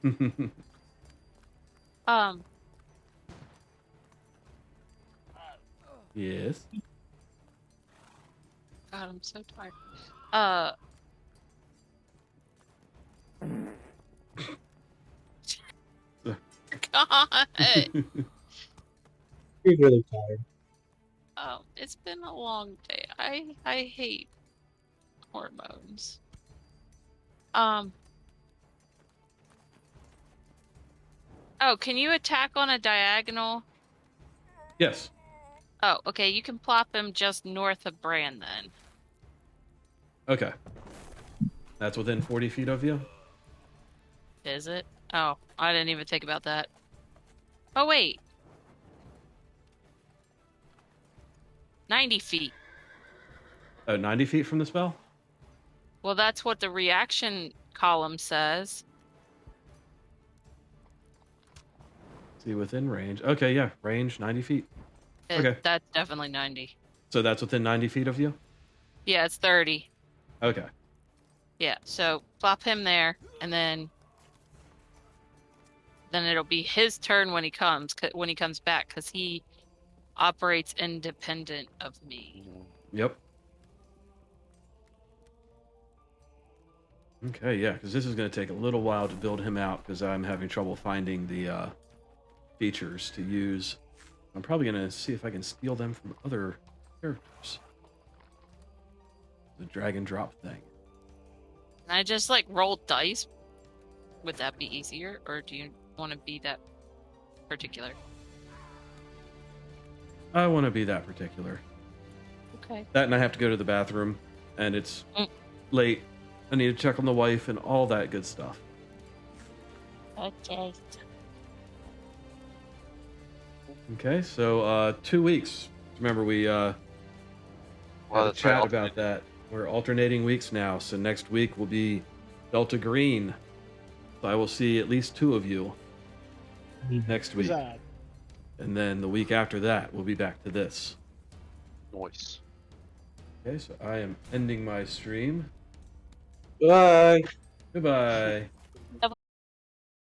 Okay. Yes. God, I'm so tired. God. He's really tired. It's been a long day. I hate hormones. Oh, can you attack on a diagonal? Yes. Oh, okay. You can plop him just north of Bran then. Okay. That's within 40 feet of you? Is it? Oh, I didn't even think about that. Oh, wait. 90 feet. Oh, 90 feet from the spell? Well, that's what the reaction column says. See, within range. Okay, yeah, range 90 feet. Okay. That's definitely 90. So that's within 90 feet of you? Yeah, it's 30. Okay. Yeah, so plop him there, and then it'll be his turn when he comes back, because he operates independent of me. Yep. Okay, yeah, because this is going to take a little while to build him out, because I'm having trouble finding the features to use. I'm probably going to see if I can steal them from other characters. The drag and drop thing. Can I just like roll dice? Would that be easier, or do you want to be that particular? I want to be that particular. Okay. That, and I have to go to the bathroom, and it's late. I need to check on the wife and all that good stuff. Okay. Okay, so 2 weeks. Remember, we had a that's chat right, about that. We're alternating weeks now, so next week will be Delta Green. So I will see at least 2 of you next week. Sad. And then the week after that, we'll be back to this. Noise. Okay, so I am ending my stream. Bye. Goodbye.